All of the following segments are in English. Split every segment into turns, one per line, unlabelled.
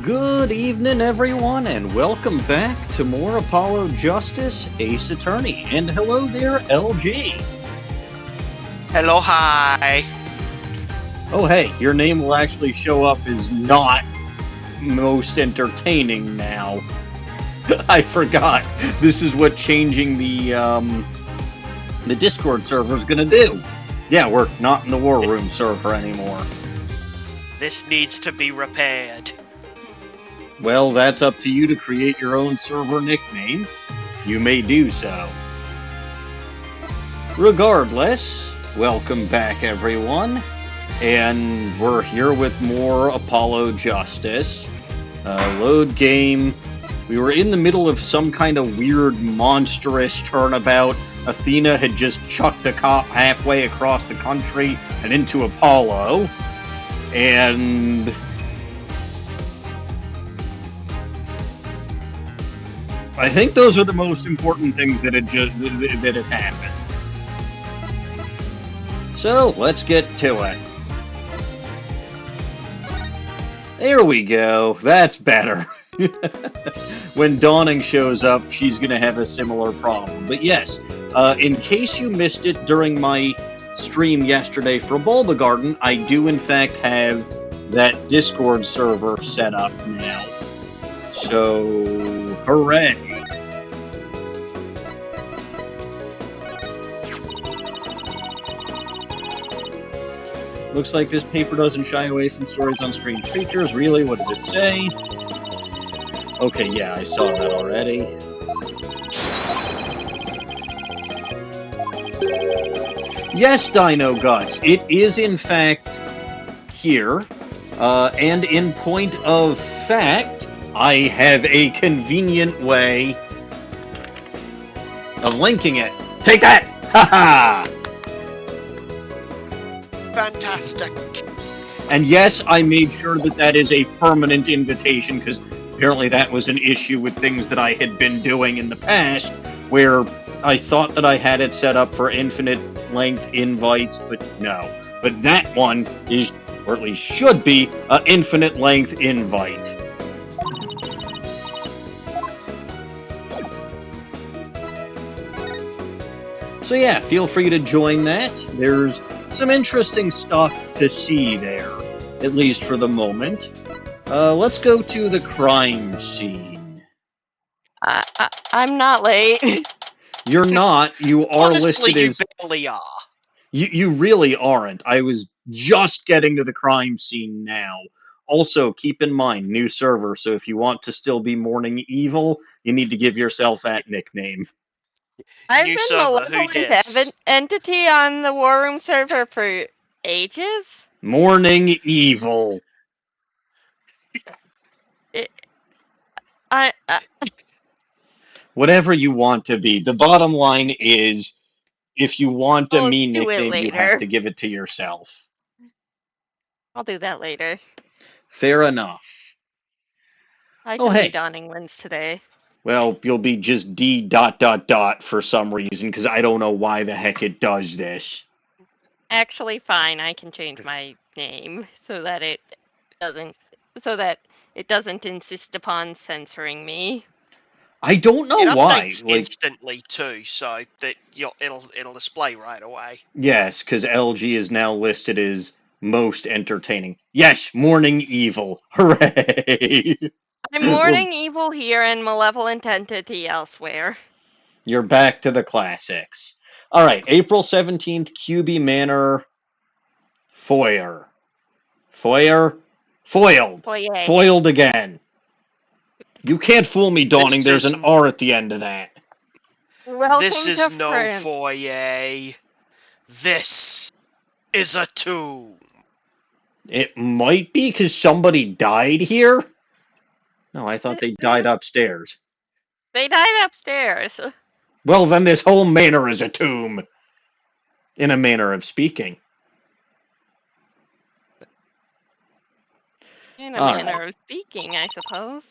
Good evening, everyone, and welcome back to more Apollo Justice Ace Attorney. And hello there, LG.
Hello, hi.
Oh, hey, your name will actually show up as not most entertaining now. I forgot. This is what changing the Discord server is gonna do. Yeah, we're not in the War Room server anymore.
This needs to be repaired.
Well, that's up to you to create your own server nickname. You may do so. Regardless, welcome back, everyone. And we're here with more Apollo Justice. Load game. We were in the middle of some kind of weird, monstrous turnabout. Athena had just chucked a cop halfway across the country and into Apollo. And I think those are the most important things that had happened. So let's get to it. There we go. That's better. When Dawning shows up, she's going to have a similar problem. But yes, in case you missed it during my stream yesterday for Bulba Garden, I do in fact have that Discord server set up now. So, hooray. Looks like this paper doesn't shy away from stories on strange creatures. Really? What does it say? Okay, yeah, I saw that already. Yes, Dino Guts, it is in fact here. And in point of fact, I have a convenient way of linking it. Take that! Haha!
Fantastic.
And yes, I made sure that that is a permanent invitation, because apparently that was an issue with things that I had been doing in the past, where I thought that I had it set up for infinite length invites, but no. But that one is, or at least should be, an infinite length invite. So yeah, feel free to join that. There's some interesting stuff to see there, at least for the moment. Let's go to the crime scene.
I'm not late.
You're not. You are
Honestly,
listed
you
as...
barely are.
You really aren't. I was just getting to the crime scene now. Also, keep in mind, new server, so if you want to still be Morning Evil, you need to give yourself that nickname.
I've
New
been
server, who dis?
entity on the War Room server for ages.
Morning Evil.
I
Whatever you want to be. The bottom line is, if you want a
I'll
me
do it
nickname, you have
later.
to give it to yourself.
I'll do that later.
Fair enough.
I
Oh,
can
hey.
be DawningWinds today.
Well, you'll be just D ... for some reason, because I don't know why the heck it does this.
Actually, fine. I can change my name so that it doesn't insist upon censoring me.
I don't know
It
why.
updates
Like,
instantly too, so that it'll display right away.
yes, because LG is now listed as most entertaining. Yes, Morning Evil. Hooray!
I'm Morning Evil here and Malevolent Entity elsewhere.
You're back to the classics. All right, April 17th, Kyubi Manor, Foyer. Foiled.
Foyer.
Foiled again. You can't fool me, Dawning. There's
is
an R at the end of that.
Welcome
This is
to
no
France.
foyer. This is a tomb.
It might be because somebody died here? No, I thought they died upstairs.
They died upstairs.
Well, then this whole manor is a tomb. In a manner of speaking.
In a
All
manner
right.
of speaking, I suppose.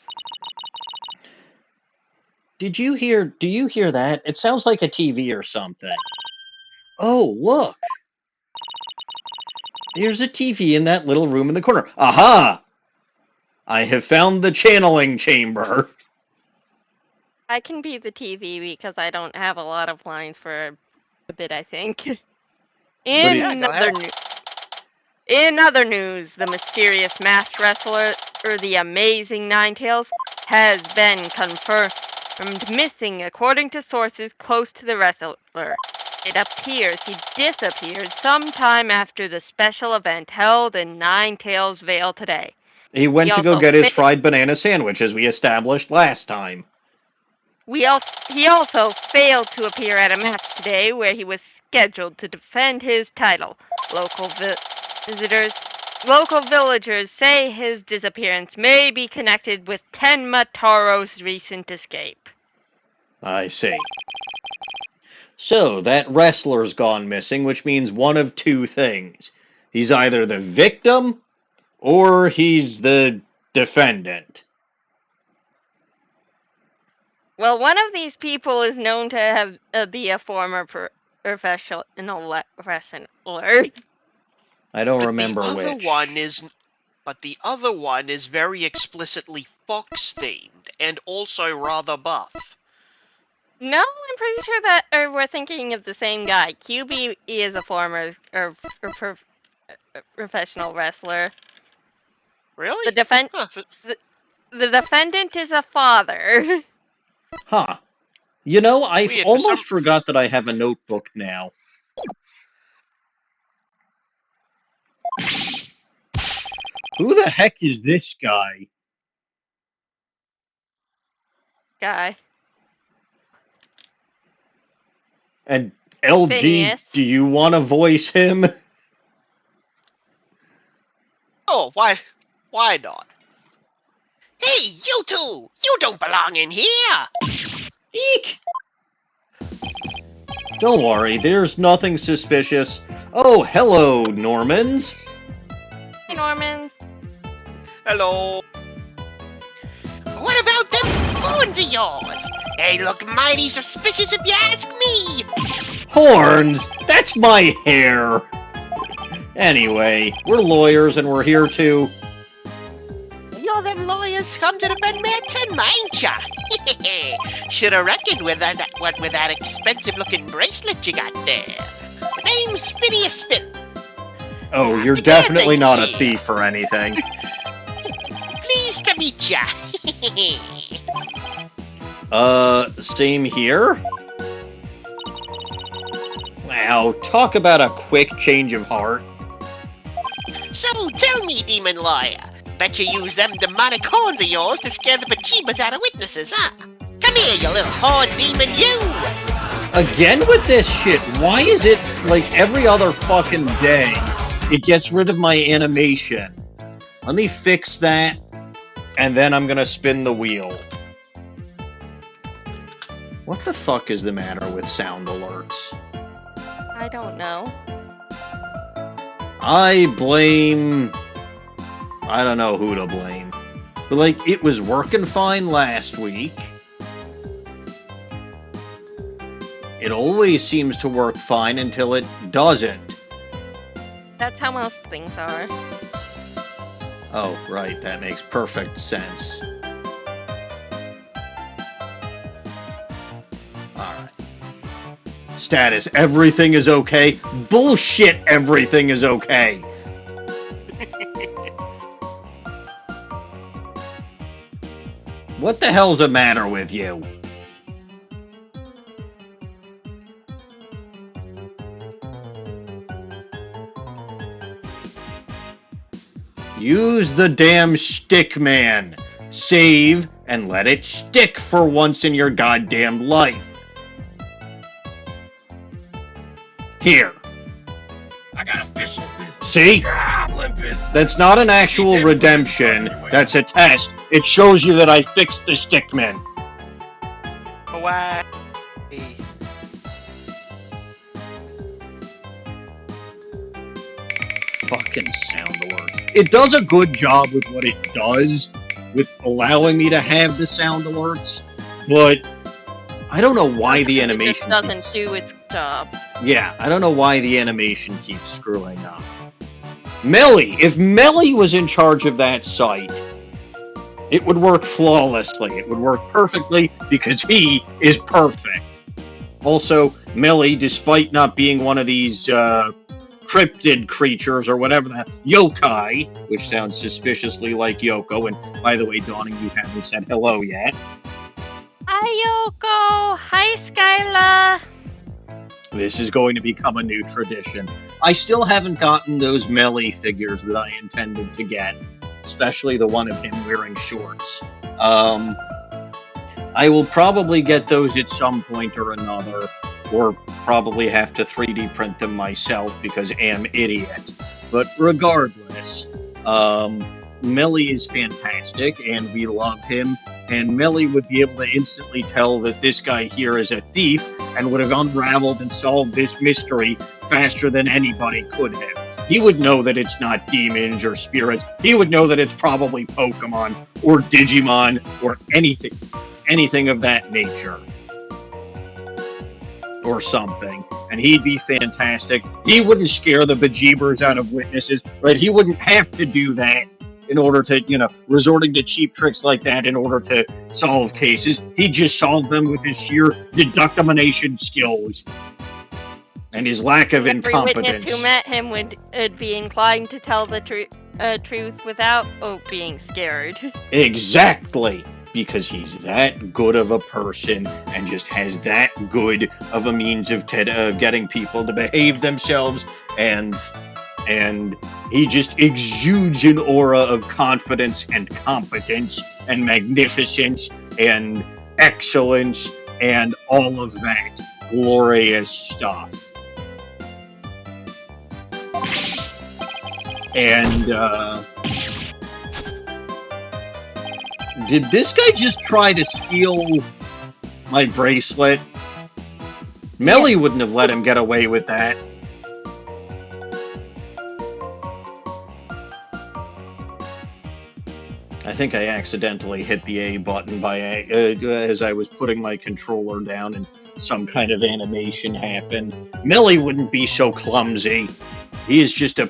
Do you hear that? It sounds like a TV or something. Oh, look. There's a TV in that little room in the corner. Aha! I have found the channeling chamber.
I can be the TV because I don't have a lot of lines for a bit, I think. In other news, the mysterious masked wrestler, or the amazing Ninetales, has been confirmed missing according to sources close to the wrestler. It appears he disappeared sometime after the special event held in Ninetales Vale today.
He went to go get his fried banana sandwich, as we established last time.
He also failed to appear at a match today where he was scheduled to defend his title. Local villagers say his disappearance may be connected with Tenma Taro's recent escape.
I see. So, that wrestler's gone missing, which means one of two things. He's either the victim, or he's the defendant.
Well, one of these people is known to have be a former professional wrestler.
I don't remember
the other
which.
But the other one is very explicitly fox-themed, and also rather buff.
No, I'm pretty sure that we're thinking of the same guy. Kyubi is a former professional wrestler.
Really?
The defendant is a father.
Huh. You know, I've
Weird,
almost forgot that I have a notebook now. Who the heck is this guy? And LG,
Phineas.
Do you want to voice him?
Oh, why not? Hey, you two! You don't belong in here!
Eek! Don't worry, there's nothing suspicious. Oh, hello, Normans.
Hey, Normans.
Hello.
What about them horns of yours? They look mighty suspicious if you ask me.
Horns? That's my hair. Anyway, we're lawyers and we're here to...
You're them lawyers come to defend Manton, ain't ya? Shoulda reckoned with that expensive-looking bracelet you got there. The name's Phineas Finn.
Oh, you're definitely not a thief or anything.
Pleased to meet ya.
Same here? Wow, talk about a quick change of heart.
So, tell me, demon lawyer, bet you use them demonic horns of yours to scare the bejeebas out of witnesses, huh? Come here, you little horn demon, you!
Again with this shit, why is it, like, every other fucking day, it gets rid of my animation? Let me fix that, and then I'm gonna spin the wheel. What the fuck is the matter with sound alerts?
I don't know.
I blame... I don't know who to blame. But, like, it was working fine last week. It always seems to work fine until it doesn't.
That's how most things are.
Oh, right, that makes perfect sense. Alright. Status, everything is okay? Bullshit, everything is okay! What the hell's the matter with you? Use the damn stick, man. Save and let it stick for once in your goddamn life. Here.
I got a fish business.
See?
Goblin business.
That's not an actual redemption. That's a test. It shows you that I fixed the stickman.
Why?
Fucking sound alert. It does a good job with what it does, with allowing me to have the sound alerts, but I don't know why the animation
It just doesn't do its job.
Yeah, I don't know why the animation keeps screwing up. Melly! If Melly was in charge of that site, It would work flawlessly. It would work perfectly because he is perfect. Also, Melly, despite not being one of these cryptid creatures or whatever the yokai, which sounds suspiciously like Yoko, and by the way, Dawning, you haven't said hello yet.
Hi, Yoko. Hi, Skyla.
This is going to become a new tradition. I still haven't gotten those Melly figures that I intended to get, especially the one of him wearing shorts. I will probably get those at some point or another, or probably have to 3D print them myself because I'm idiot. But regardless, Melly is fantastic, and we love him. And Melly would be able to instantly tell that this guy here is a thief, and would have unraveled and solved this mystery faster than anybody could have. He would know that it's not demons or spirits. He would know that it's probably Pokemon or Digimon or anything of that nature. Or something. And he'd be fantastic. He wouldn't scare the bejeebers out of witnesses, right? He wouldn't have to do that in order to, resorting to cheap tricks like that in order to solve cases. He just solved them with his sheer deductimination skills. And his lack of incompetence.
Every witness who met him would be inclined to tell the truth without being scared.
Exactly. Because he's that good of a person and just has that good of a means of getting people to behave themselves, and he just exudes an aura of confidence and competence and magnificence and excellence and all of that glorious stuff. And did this guy just try to steal my bracelet? Melly wouldn't have let him get away with that. I think I accidentally hit the A button as I was putting my controller down and some kind of animation happened. Melly wouldn't be so clumsy. He is just a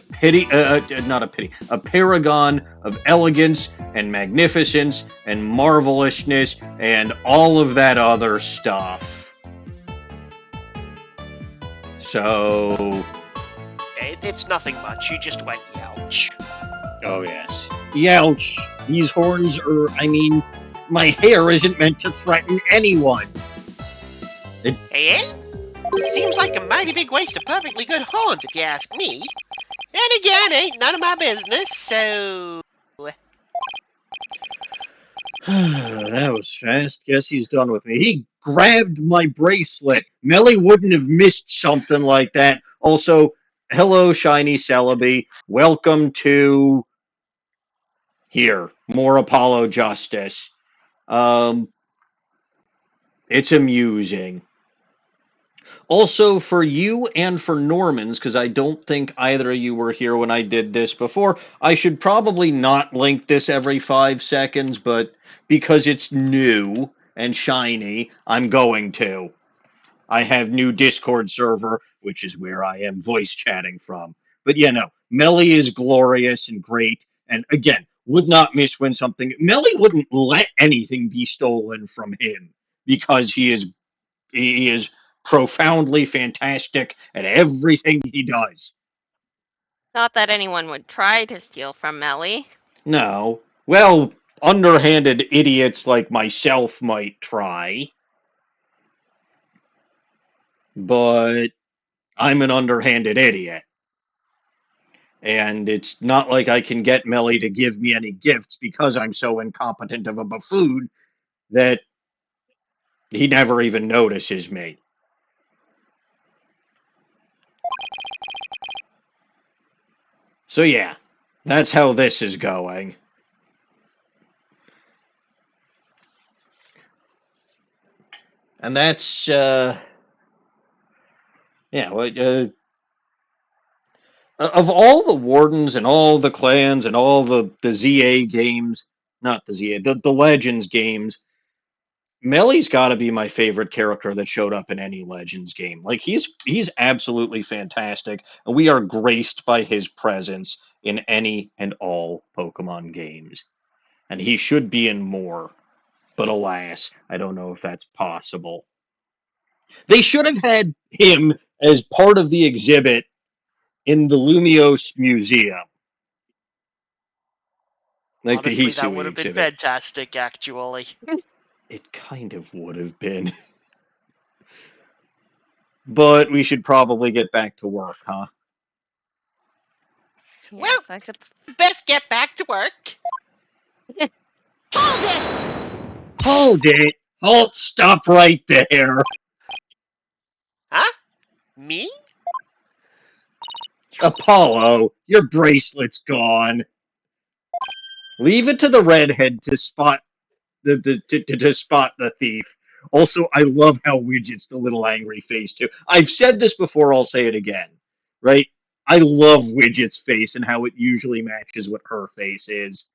paragon of elegance and magnificence and marvelousness and all of that other stuff. So...
It's nothing much. You just went youch.
Oh, yes. Youch. These horns are, my hair isn't meant to threaten anyone.
Hey? Seems like a mighty big waste of perfectly good horns, if you ask me. And again, ain't none of my business, so...
That was fast. Guess he's done with me. He grabbed my bracelet. Melly wouldn't have missed something like that. Also, hello, Shiny Celebi. Welcome to... Here. More Apollo Justice. It's amusing. Also, for you and for Normans, because I don't think either of you were here when I did this before, I should probably not link this every 5 seconds, but because it's new and shiny, I'm going to. I have new Discord server, which is where I am voice chatting from. But Melly is glorious and great, and again, would not miss when something... Melly wouldn't let anything be stolen from him, because he is profoundly fantastic at everything he does.
Not that anyone would try to steal from Melly.
No. Well, underhanded idiots like myself might try. But I'm an underhanded idiot. And it's not like I can get Melly to give me any gifts because I'm so incompetent of a buffoon that he never even notices me. So yeah, that's how this is going. And that's, of all the Wardens and all the clans and all the ZA games, not the ZA, the Legends games, Melly's got to be my favorite character that showed up in any Legends game. Like, he's absolutely fantastic, and we are graced by his presence in any and all Pokemon games. and he should be in more. But alas, I don't know if that's possible. They should have had him as part of the exhibit in the Lumios Museum. Like
Honestly,
the
that
Hisui
would have been
exhibit.
fantastic, actually.
It kind of would have been. But we should probably get back to work, huh?
Well,
Yes, I sup-
best get back to work.
Hold it!
Hold it! Halt! Stop right there!
Huh? Me?
Apollo, your bracelet's gone. Leave it to the redhead to spot to spot the thief. Also, I love how Widget's the little angry face too. I've said this before, I'll say it again. Right? I love Widget's face and how it usually matches what her face is.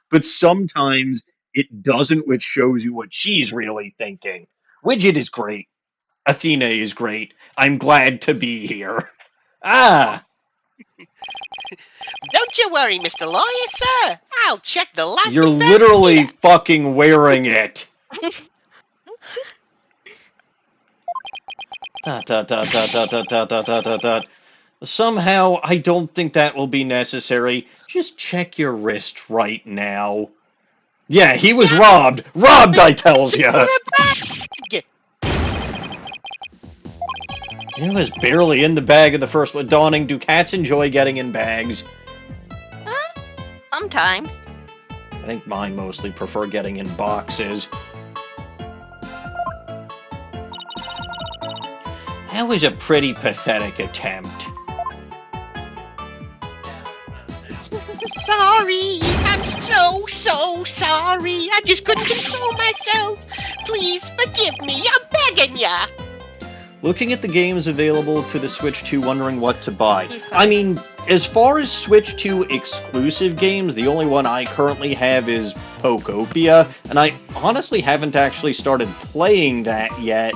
But sometimes it doesn't, which shows you what she's really thinking. Widget is great. Athena is great. I'm glad to be here. Ah!
Don't you worry, Mr. Lawyer, sir. I'll check the last
You're
of them
literally
here.
fucking wearing it. Dot, dot, dot, dot, dot, dot, dot, dot, dot, dot, dot. Somehow, I don't think that will be necessary. Just check your wrist right now. Yeah, he was robbed. Robbed, I tells ya.
Bag.
It was barely in the bag of the first one. Dawning, do cats enjoy getting in bags?
Sometimes.
I think mine mostly prefer getting in boxes. That was a pretty pathetic attempt.
Sorry. I'm so sorry. I just couldn't control myself. Please forgive me. I'm begging ya.
Looking at the games available to the Switch 2, wondering what to buy.
He's fine.
I mean, as far as Switch 2 exclusive games, the only one I currently have is Pokopia, and I honestly haven't actually started playing that yet.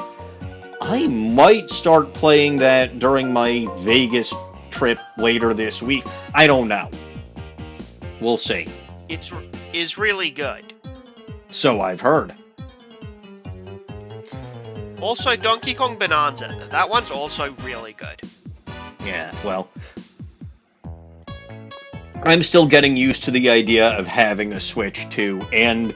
I might start playing that during my Vegas trip later this week. I don't know. We'll see.
Is really good.
So I've heard.
Also, Donkey Kong Bonanza. That one's also really good.
Yeah, well, I'm still getting used to the idea of having a Switch 2 and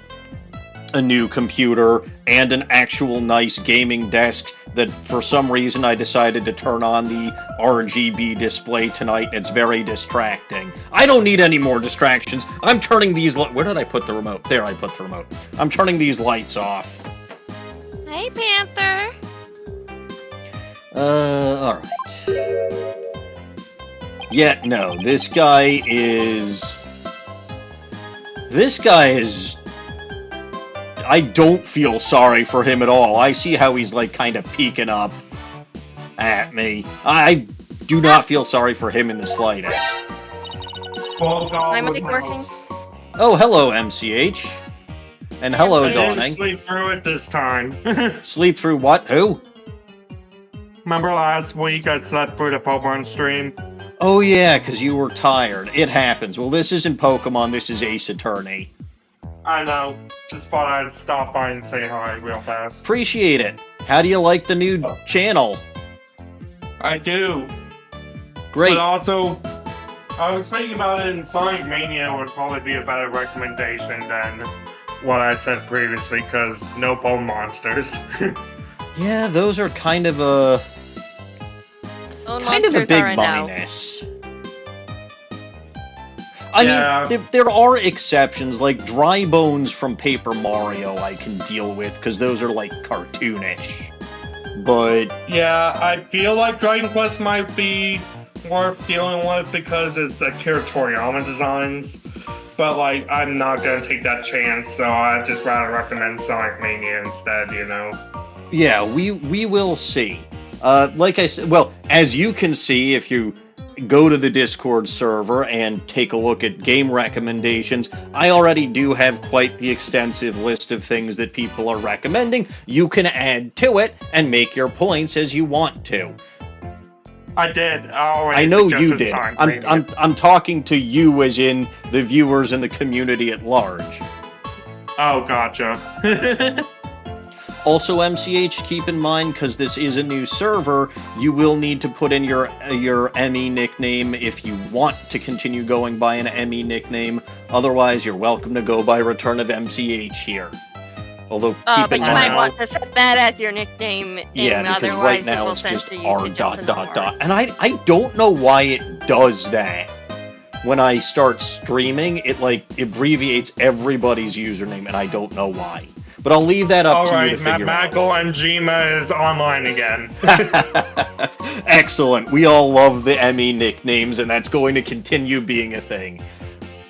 a new computer and an actual nice gaming desk that for some reason I decided to turn on the RGB display tonight. It's very distracting. I don't need any more distractions. I'm turning these... Where did I put the remote? There, I put the remote. I'm turning these lights off.
Hey, Panther.
Alright. Yeah, no, this guy is... I don't feel sorry for him at all. I see how he's, like, kind of peeking up at me. I do not feel sorry for him in the slightest.
My mic working?
Oh, hello, MCH. And hello,
I
I
didn't
Dawning.
didn't sleep through it this time.
Sleep through what? Who?
Remember last week I slept through the Pokemon stream?
Oh, yeah, because you were tired. It happens. Well, this isn't Pokemon, this is Ace Attorney.
I know. Just thought I'd stop by and say hi real fast.
Appreciate it. How do you like the new channel?
I do.
Great.
But also, I was thinking about it, and Sonic Mania would probably be a better recommendation than what I said previously, because no bone monsters.
Yeah, those are kind of a
Bone
kind of a
monsters
big
are a no.
minus. I
Yeah.
mean, there are exceptions, like Dry Bones from Paper Mario I can deal with, because those are, like, cartoonish. But,
Yeah, I feel like Dragon Quest might be more feeling with because it's the Kira Toriyama designs. But, like, I'm not gonna take that chance, so I'd just rather recommend Sonic Mania instead, you know?
yeah, we will see. Like I said, well, as you can see, if you go to the Discord server and take a look at game recommendations, I already do have quite the extensive list of things that people are recommending. You can add to it and make your points as you want to.
I did. I already
I know you
suggested
did.
Sonic Mania.
I'm talking to you as in the viewers and the community at large.
Oh, gotcha.
Also, MCH, keep in mind, because this is a new server, you will need to put in your ME nickname if you want to continue going by an ME nickname. Otherwise, you're welcome to go by returnofMCH here. Although, keep
But
in
you
mind...
might want to set that as your nickname,
Yeah,
and
because
otherwise
right now
it will
it's just
censor you
R
to just an R.
And I don't know why it does that. When I start streaming, it, like, abbreviates everybody's username, and I don't know why. But I'll leave that up to you to figure out.
Maniacal Engineer is online again.
Excellent. We all love the ME nicknames, and that's going to continue being a thing.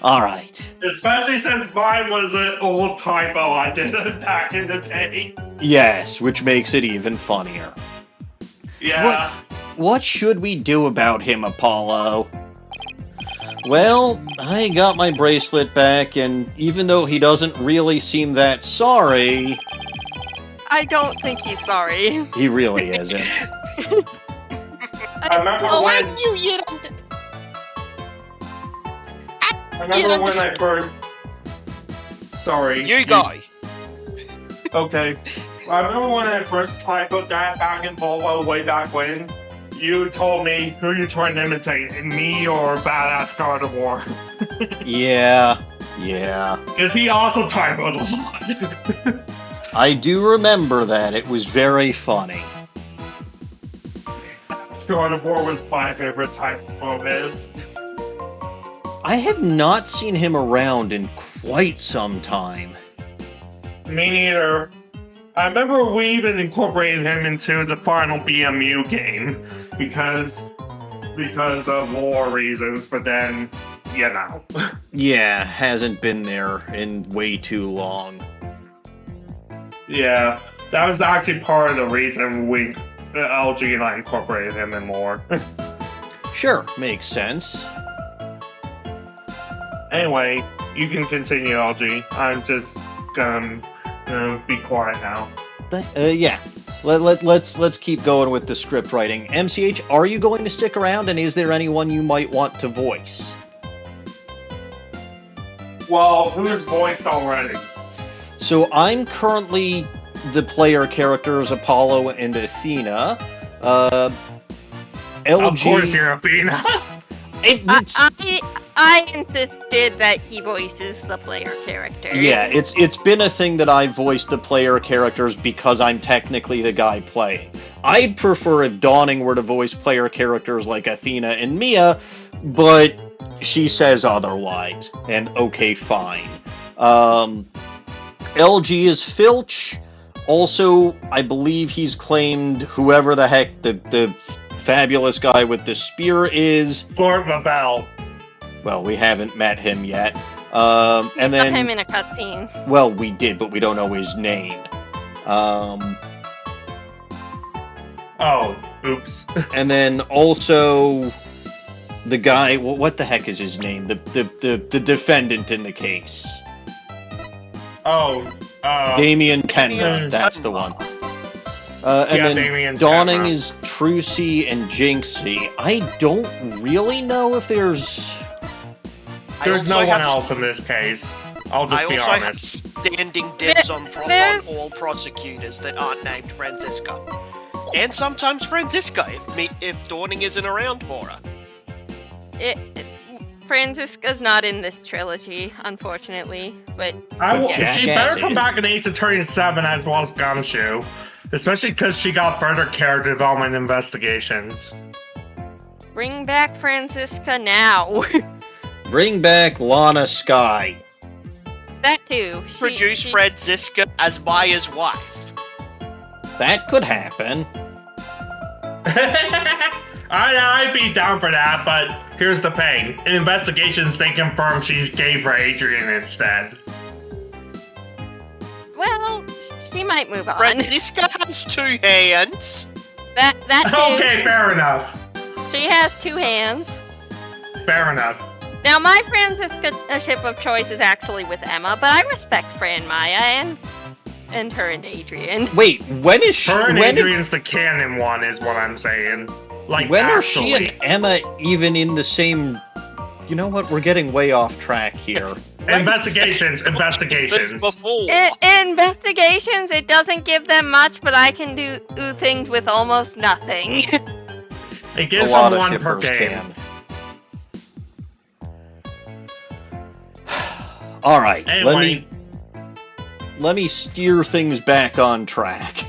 All right.
Especially since mine was an old typo I did back in the day.
Yes, which makes it even funnier.
Yeah.
What should we do about him, Apollo? Well, I got my bracelet back, and even though he doesn't really seem that sorry...
I don't think he's sorry.
He really isn't.
I remember
I
when...
knew you'd...
I remember when I first... Sorry.
You guy.
Okay. I remember when I first typoed that back in Volvo way back when. You told me who you trying to imitate, me or Badass God of War.
Yeah.
Because he also typoed a lot.
I do remember that. It was very funny.
God of War was my favorite type of his.
I have not seen him around in quite some time.
Me neither. I remember we even incorporated him into the final BMU game because of war reasons, but then, you know.
Yeah, hasn't been there in way too long.
Yeah, that was actually part of the reason LG and I incorporated him in more.
Sure, makes sense.
Anyway, you can continue, LG. I'm just gonna be quiet now.
Yeah. Let's keep going with the script writing. MCH, are you going to stick around, and is there anyone you might want to voice?
Well, who's voiced already?
So I'm currently the player characters Apollo and Athena. LG.
Of course you're Athena.
I insisted that he voices the player character.
Yeah, it's been a thing that I voiced the player characters because I'm technically the guy playing. I'd prefer if Dawning were to voice player characters like Athena and Mia, but she says otherwise, and okay, fine. LG is Filched. Also, I believe he's claimed whoever the heck the fabulous guy with the spear is.
Lord Mabel.
Well, we haven't met him yet.
We
and then
saw him in a cutscene.
Well, we did, but we don't know his name.
Oh, oops.
And then also the guy. Well, what the heck is his name? The defendant in the case.
Oh,
Damien Kenner. That's the one. And
yeah,
then
Damien
Dawning
Kenner.
is Trucy and Jinxie. I don't really know if there's
There's no one else in this case. I'll just be
I also have
honest.
standing dibs on all prosecutors that aren't named Franziska. And sometimes Franziska, if Dawning isn't around for her.
Franziska's not in this trilogy, unfortunately, but
She better come back in Ace Attorney 7 as well as Gumshoe. Especially because she got further character development investigations.
bring back Franziska now.
Bring back Lana Skye.
That too.
Produce Franziska as Maya's wife.
That could happen.
I'd be down for that, but here's the thing. In investigations, they confirm she's gay for Adrian instead.
Well, she might move on.
Franziska has 2 hands.
That too.
Okay, fair enough.
She has 2 hands.
Fair enough.
Now, my Franziska ship of choice is actually with Emma, but I respect Fran Maya and her and Adrian.
Wait, when is she?
Her and Adrian's the canon one, is what I'm saying. Like,
when
actually.
are she and Emma even in the same? You know what? We're getting way off track here.
Investigations.
Before.
Investigations, it doesn't give them much, but I can do things with almost nothing.
It
A
gives
lot
them
of
one per
shippers
game.
can. All right,
Anyway,
let me steer things back on track.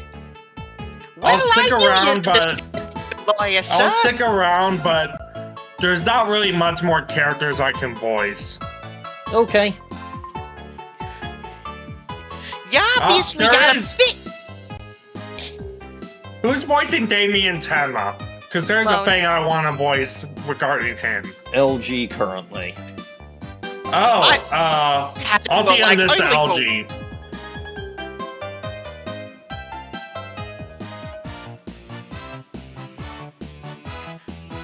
I'll stick around, but
Lawyer, sir.
I'll stick around, but there's not really much more characters I can voice.
Okay.
You obviously
there
got a
is.
bit.
Who's voicing Damien Tenma? Because there's
Well,
a thing I want to voice regarding him.
LG currently.
I'll
But,
DM this to
only
LG.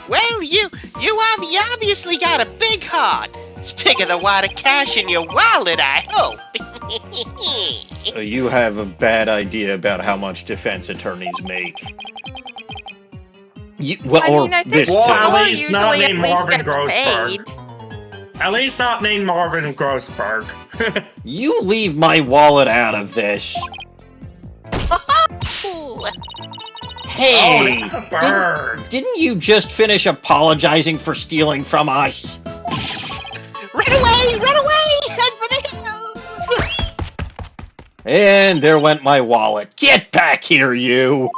Well, you obviously got a big heart. It's bigger than what of cash in your wallet, I hope.
You have a bad idea about how much defense attorneys make.
I
Or
mean, I think
this
Well,
too.
at
Thor
least not
usually at
named
least
Marvin
gets
Grossberg.
paid.
At least not named Marvin Grossberg.
You leave my wallet out of this.
Ooh.
Hey,
that's a bird.
didn't you just finish apologizing for stealing from us?
Run away! Head for the hills!
And there went my wallet. Get back here, you!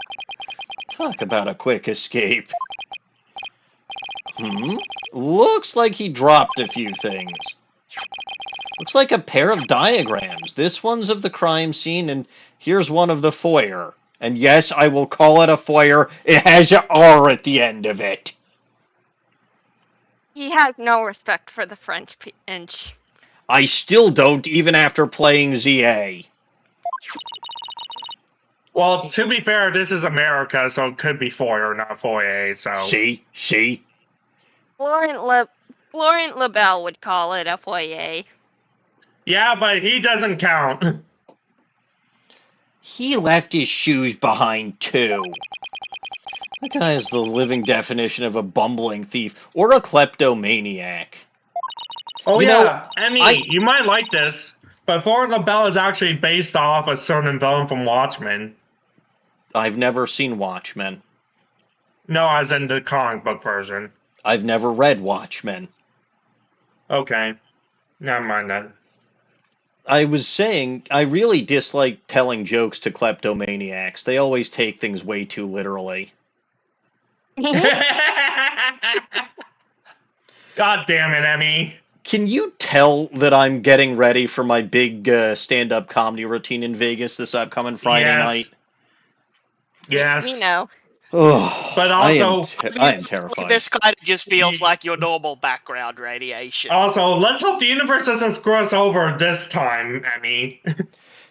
Talk about a quick escape. Looks like he dropped a few things. Looks like a pair of diagrams. This one's of the crime scene, and here's one of the foyer. And yes, I will call it a foyer. It has an R at the end of it.
He has no respect for the French inch.
I still don't, even after playing ZA.
Well, to be fair, this is America, so it could be foyer, not foyer. So
See?
Laurent LaBelle would call it a foyer.
yeah, but he doesn't count.
He left his shoes behind, too. That guy is the living definition of a bumbling thief or a kleptomaniac.
Oh
You
yeah,
know,
Emmy, you might like this, but Laurent LaBelle is actually based off a certain villain from Watchmen.
I've never seen Watchmen.
No, as in the comic book version.
I've never read Watchmen.
Okay, never mind then.
I was saying, I really dislike telling jokes to kleptomaniacs. They always take things way too literally.
God damn it, Emmy.
Can you tell that I'm getting ready for my big stand-up comedy routine in Vegas this upcoming Friday night?
Yes.
You know.
Oh,
But also,
I am terrified.
This kind of just feels like your normal background radiation.
Also, let's hope the universe doesn't screw us over this time, Emmy.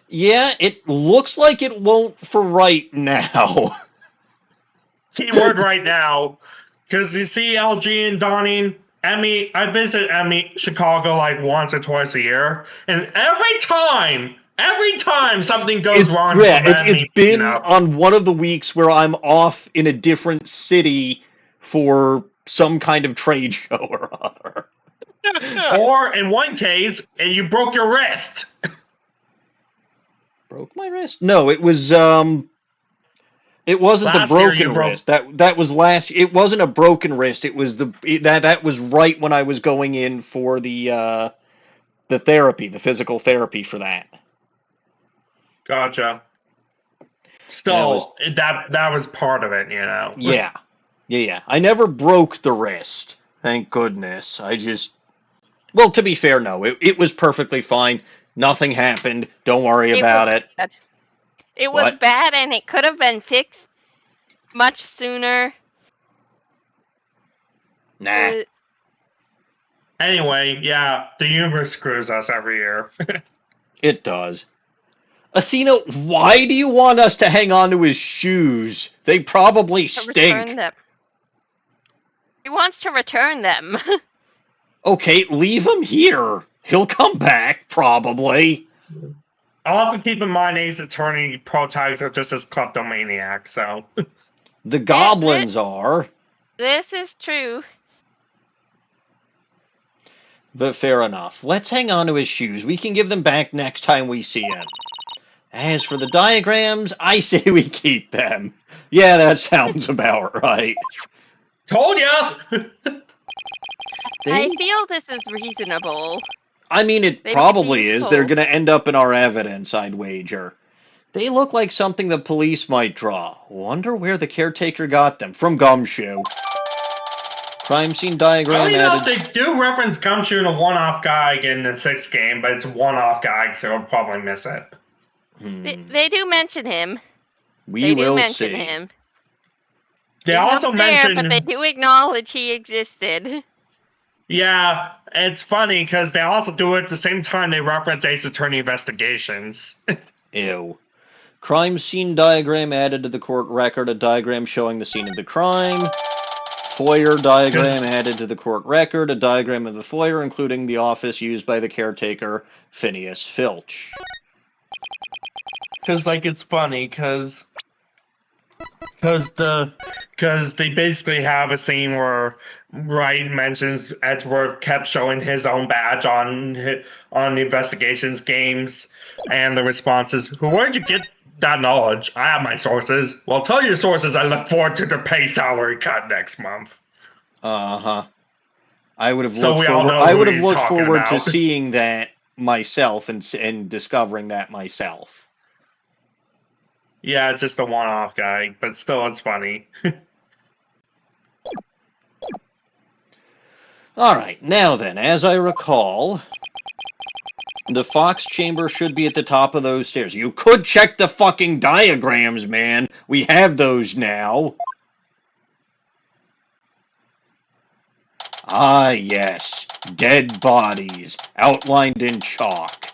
Yeah, it looks like it won't for right now.
Keyword right now. Because you see LG and Dawning, Emmy, I visit Chicago like once or twice a year, and every time something goes wrong.
Yeah, it's been on one of the weeks where I'm off in a different city for some kind of trade show or other.
Or in one case, you broke your wrist.
Broke my wrist? No, it was it wasn't
Last
the
year you
broken
broke-
wrist. That was last. It wasn't a broken wrist. It was that was right when I was going in for the therapy, the physical therapy for that.
Gotcha. Still, that was part of it, you know.
Yeah. I never broke the wrist. Thank goodness. Well, to be fair, no. It was perfectly fine. Nothing happened. Don't worry about it.
It was
What?
bad, and it could have been fixed much sooner.
Nah.
Anyway, yeah, the universe screws us every year.
It does. Athena, why do you want us to hang on to his shoes? They probably
To return
stink.
them. He wants to return them.
Okay, leave him here. He'll come back, probably.
Also, keep in mind, Ace Attorney protags are just as kleptomaniac, so.
The goblins are.
This is true.
But fair enough. Let's hang on to his shoes. We can give them back next time we see him. As for the diagrams, I say we keep them. Yeah, that sounds about right.
Told ya!
I feel this is reasonable.
I mean, it
They
probably
seem
is.
full.
They're going to end up in our evidence, I'd wager. They look like something the police might draw. Wonder where the caretaker got them. From Gumshoe. Crime scene diagram
Funny enough,
added.
they do reference Gumshoe in a one-off guide in the 6th game, but it's a one-off guide, so I'll probably miss it.
They do mention him.
We
They do
will
mention
see.
him.
They
He's
also
not there,
mention...
but they do acknowledge he existed.
Yeah, it's funny, because they also do it at the same time they reference Ace Attorney Investigations.
Ew. Crime scene diagram added to the court record. A diagram showing the scene of the crime. Foyer diagram added to the court record. A diagram of the foyer, including the office used by the caretaker, Phineas Filch.
Because, like, it's funny, because they basically have a scene where Wright mentions Edgeworth kept showing his own badge on the investigations games, and the response is, "Where did you get that knowledge? I have my sources." "Well, tell your sources I look forward to the pay salary cut next month."
Uh-huh. I would have
So
looked
we all
forward.
know
I
who
would have
he's
looked
talking
forward to
about.
seeing that myself and discovering that myself.
Yeah, it's just a one-off guy, but still, it's funny.
All right, now then, as I recall, the Fox chamber should be at the top of those stairs. You could check the fucking diagrams, man. We have those now. Ah, yes. Dead bodies, outlined in chalk.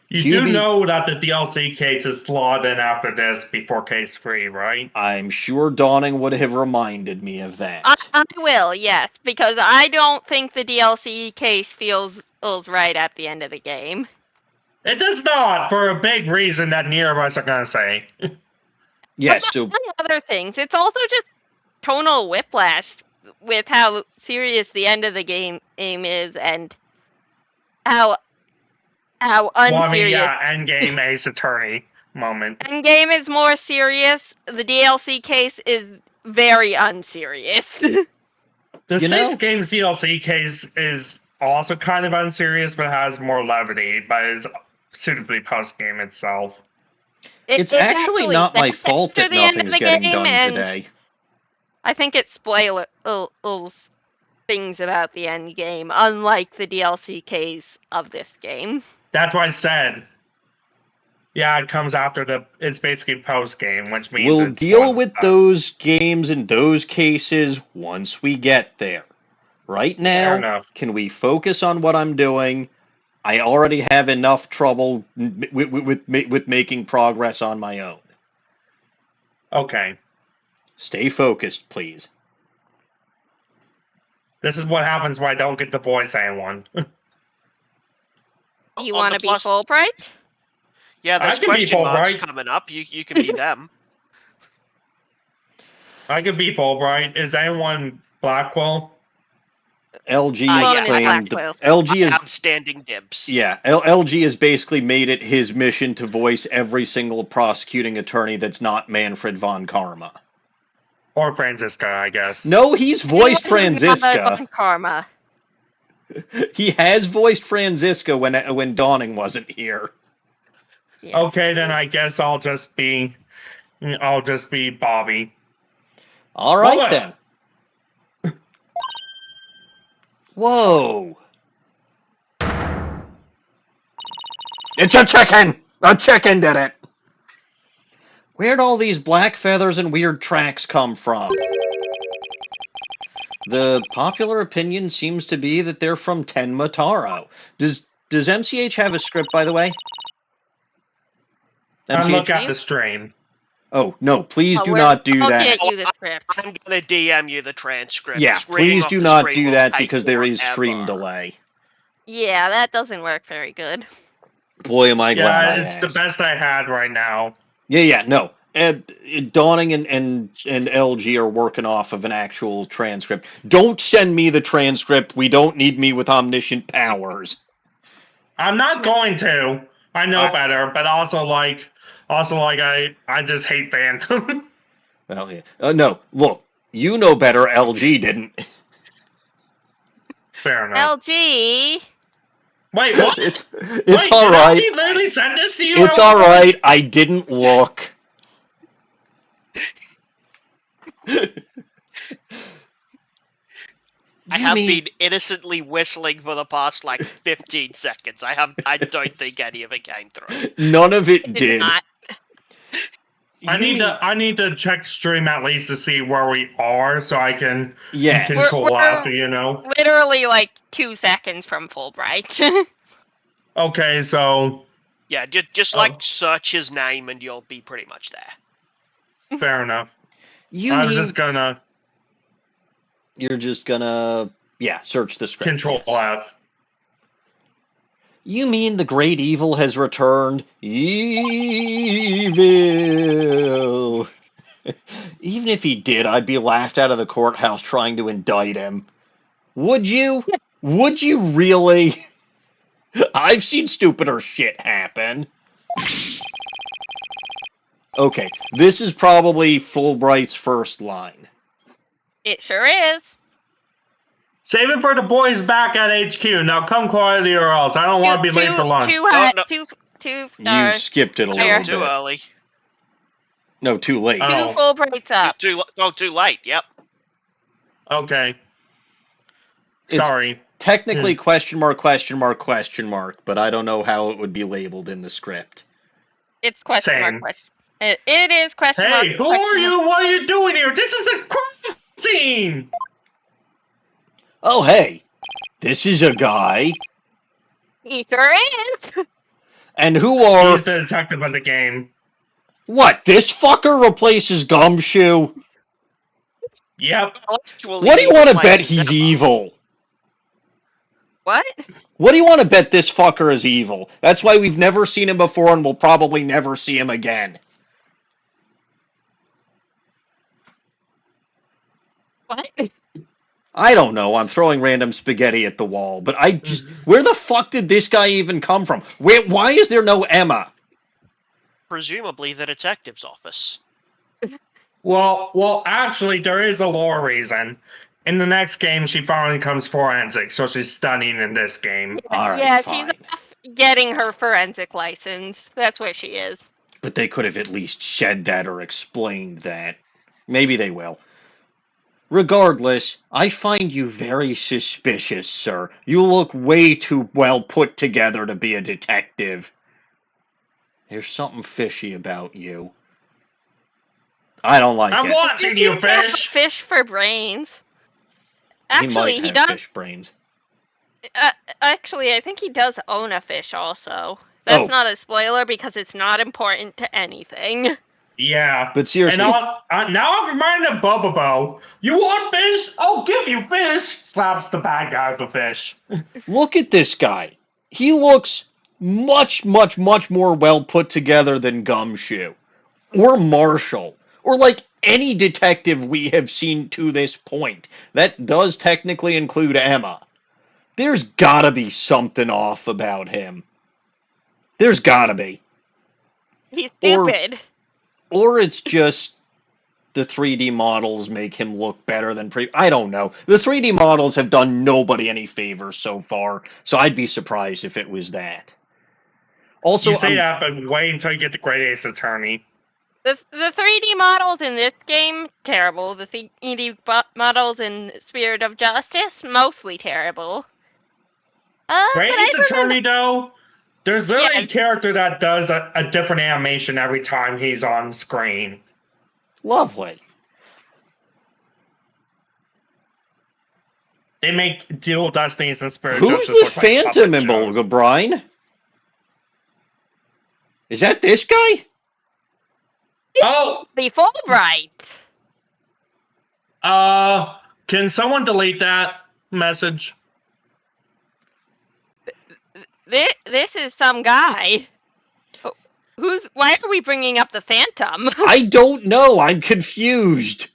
You
Kyubi-
do know that the DLC case is slotted in after this before case 3, right?
I'm sure Dawning would have reminded me of that.
I will, yes, because I don't think the DLC case feels right at the end of the game.
It does not, for a big reason that neither of us are going to say.
Yes, so
Among other things, it's also just tonal whiplash with how serious the end of the game is and how unserious.
Well, I mean, yeah, endgame Ace Attorney moment.
Endgame is more serious. The DLC case is very unserious.
The
You
6
know-
games DLC case is also kind of unserious, but has more levity, but is suitably post-game itself.
it's actually not my fault
after
that
the end of
nothing's
the
getting
game,
done
and
today.
I think it spoils things about the end game, unlike the DLC case of this game.
That's what I said. Yeah, it comes after it's basically post-game, which means
We'll
it's
deal
fun
with
stuff.
those games and those cases once we get there. Right
Fair
now,
enough.
can we focus on what I'm doing? I already have enough trouble with making progress on my own.
Okay.
Stay focused, please.
This is what happens when I don't get to voice anyone.
You
On
want
the
to be
plus-
Fulbright?
Yeah,
I
there's
can be
question marks
Fulbright.
coming up. You can be them.
I could be Fulbright. Is anyone Blackwell?
LG
Ah,
has
yeah,
claimed
Blackwell.
LG is
Outstanding dibs.
yeah. LG has basically made it his mission to voice every single prosecuting attorney that's not Manfred von Karma.
Or Franziska, I guess.
No, he's voiced Franziska.
On Karma.
He has voiced Franziska when Dawning wasn't here.
Yes.
Okay, then I guess I'll just be Bobby.
All right
Hold
then. Whoa! It's a chicken! A chicken did it! Where'd all these black feathers and weird tracks come from? The popular opinion seems to be that they're from Tenma Taro. Does MCH have a script, by the way?
I'm looking
MCH?
at the stream.
Oh, no, please do
We're-
not do
I'll
that.
get you the script.
I'm gonna DM you the transcript.
Yeah,
It's reading
please
off
do
the
not
screen
do
will
that
take
because there is
forever.
stream delay.
Yeah, that doesn't work very good.
Boy, am I glad
Yeah,
I
it's the
asked.
best I had right now.
Yeah, no. Dawning and LG are working off of an actual transcript. Don't send me the transcript. We don't need me with omniscient powers.
I'm not going to. I know better, but also I just hate Phantom.
Well, yeah. No, look, you know better. LG didn't.
Fair enough.
LG.
Wait, what?
It's
Wait,
all
did
right.
LG literally send this to you?
It's all right. I didn't look.
I have been innocently whistling for the past, 15 seconds. I don't think any of it came through.
None of it did.
Not.
I need to check stream at least to see where we are so I can control
We're
F, you know?
literally 2 seconds from Fulbright.
Okay, so...
Yeah, just search his name and you'll be pretty much there.
Fair enough.
You're just
gonna,
search the script.
Control F.
You mean the great evil has returned? Evil! Even if he did, I'd be laughed out of the courthouse trying to indict him. Would you? Would you really? I've seen stupider shit happen. Okay, this is probably Fulbright's first line.
It sure is.
Save it for the boys back at HQ. Now come quietly or else. I don't want to be late for lunch.
Two
You skipped it a little bit.
Too early.
No, too late.
Two Fulbrights up.
Too late, yep.
Okay.
It's
Sorry.
Technically question mark, but I don't know how it would be labeled in the script.
It's question mark, question. It is question mark.
Hey, who are you? What are you doing here? This is a crime scene!
Oh, hey. This is a guy.
He sure is.
And who are...
He's the detective of the game.
What, this fucker replaces Gumshoe?
Yep.
What do you want to bet he's evil?
What?
What do you want to bet this fucker is evil? That's why we've never seen him before and we'll probably never see him again.
What?
I don't know. I'm throwing random spaghetti at the wall, but I just... Where the fuck did this guy even come from? Why is there no Emma?
Presumably the detective's office.
Well, actually, there is a lore reason. In the next game, she finally becomes forensic, so she's studying in this game.
All right,
yeah,
fine.
she's getting her forensic license. That's where she is.
But they could have at least said that or explained that. Maybe they will. Regardless, I find you very suspicious, sir. You look way too well put together to be a detective. There's something fishy about you. I don't like it.
I'm watching you, fish!
Fish for brains. Actually,
he does fish brains.
Actually, I think he does own a fish also. That's not a spoiler because it's not important to anything.
Yeah.
But seriously.
And now I'm reminded of Bobobo. You want fish? I'll give you fish! Slaps the bad guy with the fish.
Look at this guy. He looks much, much, much more well put together than Gumshoe. Or Marshall. Or any detective we have seen to this point. That does technically include Emma. There's gotta be something off about him. There's gotta be.
He's stupid.
Or it's just the 3D models make him look better than I don't know. The 3D models have done nobody any favors so far, so I'd be surprised if it was that. Also,
you say that, but wait until you get the Great Ace Attorney.
The 3D models in this game, terrible. The 3D models in Spirit of Justice, mostly terrible.
Great Ace Attorney, though, there's literally a character that does a different animation every time he's on screen.
Lovely.
They make Dual Destinies and Spirit
Who's
Justice
the
look
Phantom
like
in Bulgabrine? Is that this guy?
Oh!
Be Fulbright.
Can someone delete that message?
This is some guy. Why are we bringing up the Phantom?
I don't know. I'm confused.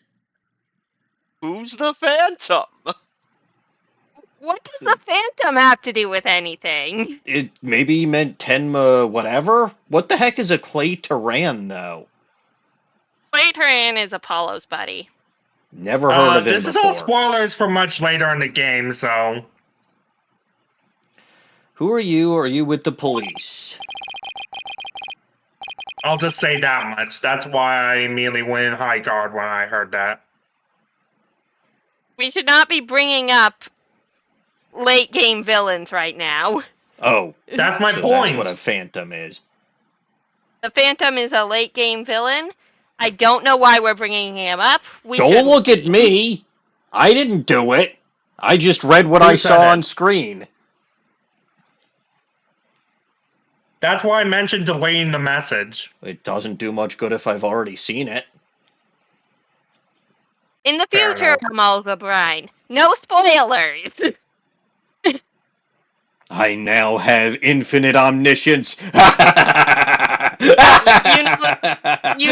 Who's the Phantom?
What does the Phantom have to do with anything?
It maybe meant Tenma whatever? What the heck is a Clay Tyran, though?
Claytran is Apollo's buddy.
Never heard of him
This
before.
is all spoilers for much later in the game, so...
Who are you? Are you with the police?
I'll just say that much. That's why I immediately went in high guard when I heard that.
We should not be bringing up late game villains right now.
Oh.
That's my
So
point.
that's what a Phantom is.
The Phantom is a late game villain. I don't know why we're bringing him up.
Don't look at me! I didn't do it. I just read what I saw on screen.
That's why I mentioned delaying the message.
It doesn't do much good if I've already seen it.
In the future, Amalga Brine. No spoilers!
I now have infinite omniscience.
You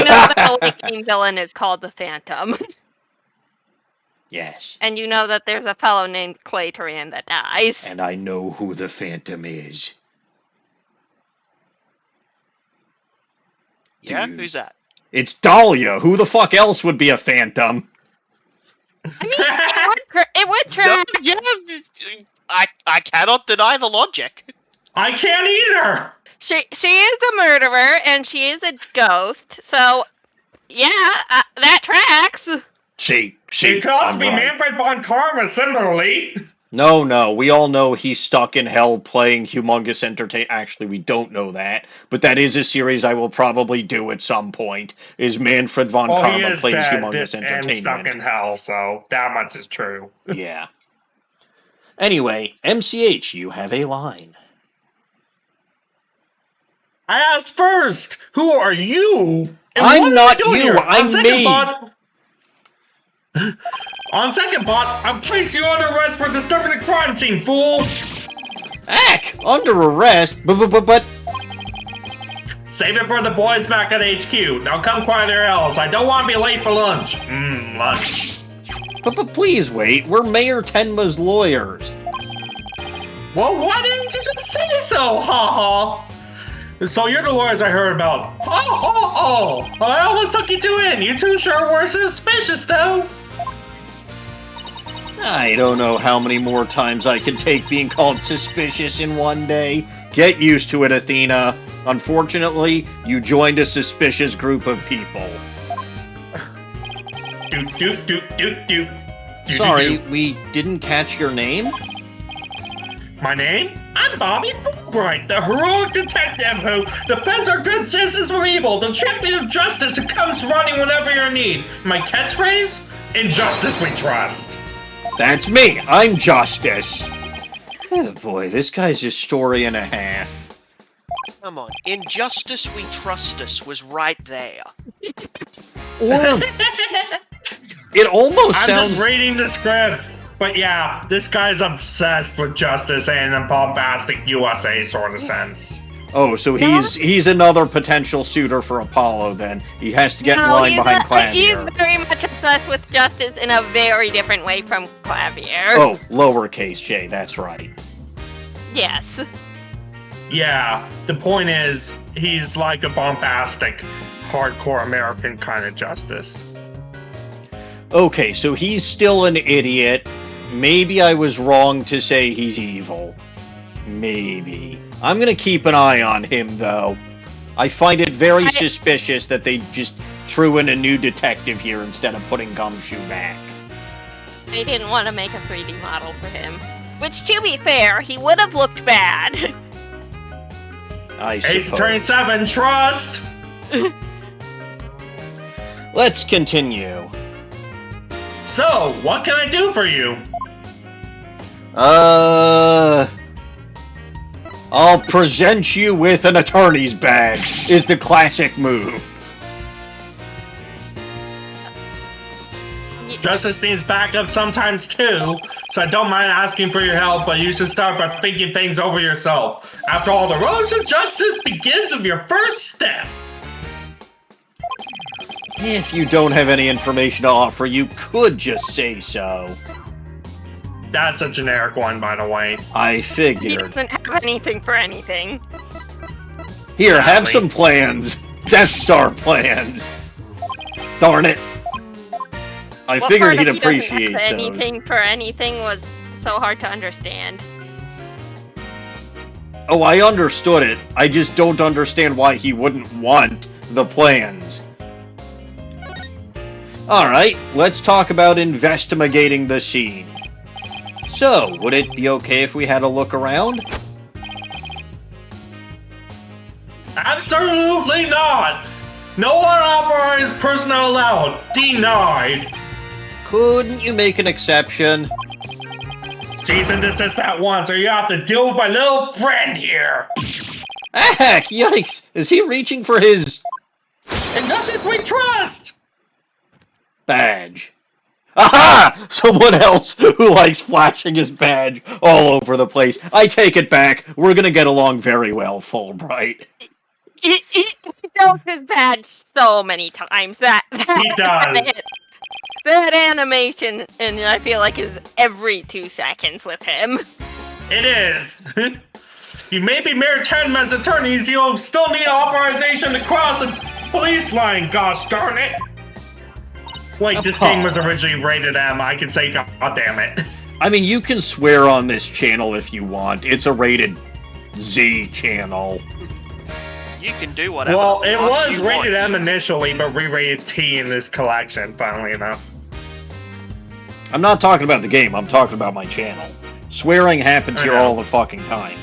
know that the late game villain is called the Phantom.
Yes.
And you know that there's a fellow named Claytran that dies.
And I know who the Phantom is.
Yeah,
Dude.
who's that?
It's Dahlia. Who the fuck else would be a Phantom?
I mean, it would try.
No, yeah, I cannot deny the logic.
I can't either!
She is a murderer, and she is a ghost, so, yeah, that tracks.
See,
It could also
I'm
be
right.
Manfred von Karma, similarly.
No, we all know he's stuck in hell playing Humongous Entertainment. Actually, we don't know that, but that is a series I will probably do at some point, is Manfred von
Well, he
Karma
is
plays
dead
Humongous
and
Entertainment.
stuck in hell, so that much is true.
Yeah. Anyway, MCH, you have a line.
I asked first, who are you? And
I'm
what are
not
doing
you,
here?
I'm me.
On second thought, I'm placing you under arrest for disturbing the crime scene, fool!
Ack, under arrest, but...
Save it for the boys back at HQ. Now come quiet there else. I don't want to be late for lunch. Lunch.
But please wait, we're Mayor Tenma's lawyers.
Well, why didn't you just say so, ha ha? So you're the lawyers I heard about. Ha ha ha! I almost took you two in. You two sure were suspicious, though.
I don't know how many more times I can take being called suspicious in one day. Get used to it, Athena. Unfortunately, you joined a suspicious group of people. Sorry, we didn't catch your name?
My name? I'm Bobby Fulbright, the heroic detective who defends our good citizens from evil, the champion of justice who comes running whenever you're in need. My catchphrase? In justice we trust.
That's me. I'm Justice. Oh boy, this guy's a story and a half.
Come on, in justice we trust us was right there.
Or it almost
I'm
sounds.
just reading the script. But yeah, this guy's obsessed with justice and a bombastic USA sort of sense.
Oh, so he's another potential suitor for Apollo. Then he has to get in line behind Clavier.
He's very much obsessed with justice in a very different way from Clavier.
Oh, lowercase J. That's right.
Yes.
Yeah, the point is, he's like a bombastic, hardcore American kind of justice.
Okay, so he's still an idiot. Maybe I was wrong to say he's evil. Maybe. I'm gonna keep an eye on him, though. I find it very suspicious that they just threw in a new detective here instead of putting Gumshoe back.
They didn't want to make a 3D model for him. Which, to be fair, he would have looked bad.
I suppose.
Ace Attorney 7, trust!
Let's continue.
So, what can I do for you?
I'll present you with an attorney's badge, is the classic move.
Justice needs backup sometimes too, so I don't mind asking for your help, but you should start by thinking things over yourself. After all, the road to justice begins with your first step.
If you don't have any information to offer, you could just say so.
That's a generic one, by the way.
I
He
figured.
doesn't have anything for anything.
Here, have
Golly.
some plans. Death Star plans. Darn it. I
What
figured
part
he'd
of he doesn't
appreciate
have
those.
anything for anything was so hard to understand.
Oh, I understood it. I just don't understand why he wouldn't want the plans. Alright, let's talk about investigating the scene. So, would it be okay if we had a look around?
Absolutely not! No unauthorized personnel allowed. Denied.
Couldn't you make an exception?
Cease and desist at once, or you have to deal with my little friend here.
Heck, yikes! Is he reaching for his
And this is we trust.
badge? Aha! Someone else who likes flashing his badge all over the place. I take it back. We're gonna get along very well, Fulbright.
He shows his badge so many times. That
He does.
That animation, and I feel like is every 2 seconds with him.
It is. You may be mere 10 men's attorneys, you'll still need authorization to cross the police line, gosh darn it. Wait, this game was originally rated M, I can say god damn it.
I mean, you can swear on this channel if you want. It's a rated Z channel.
You can do whatever.
Well,
the
it
fuck
was
you
rated
want.
M initially, but re-rated T in this collection, funnily enough.
I'm not talking about the game, I'm talking about my channel. Swearing happens
I
here
know.
all the fucking time.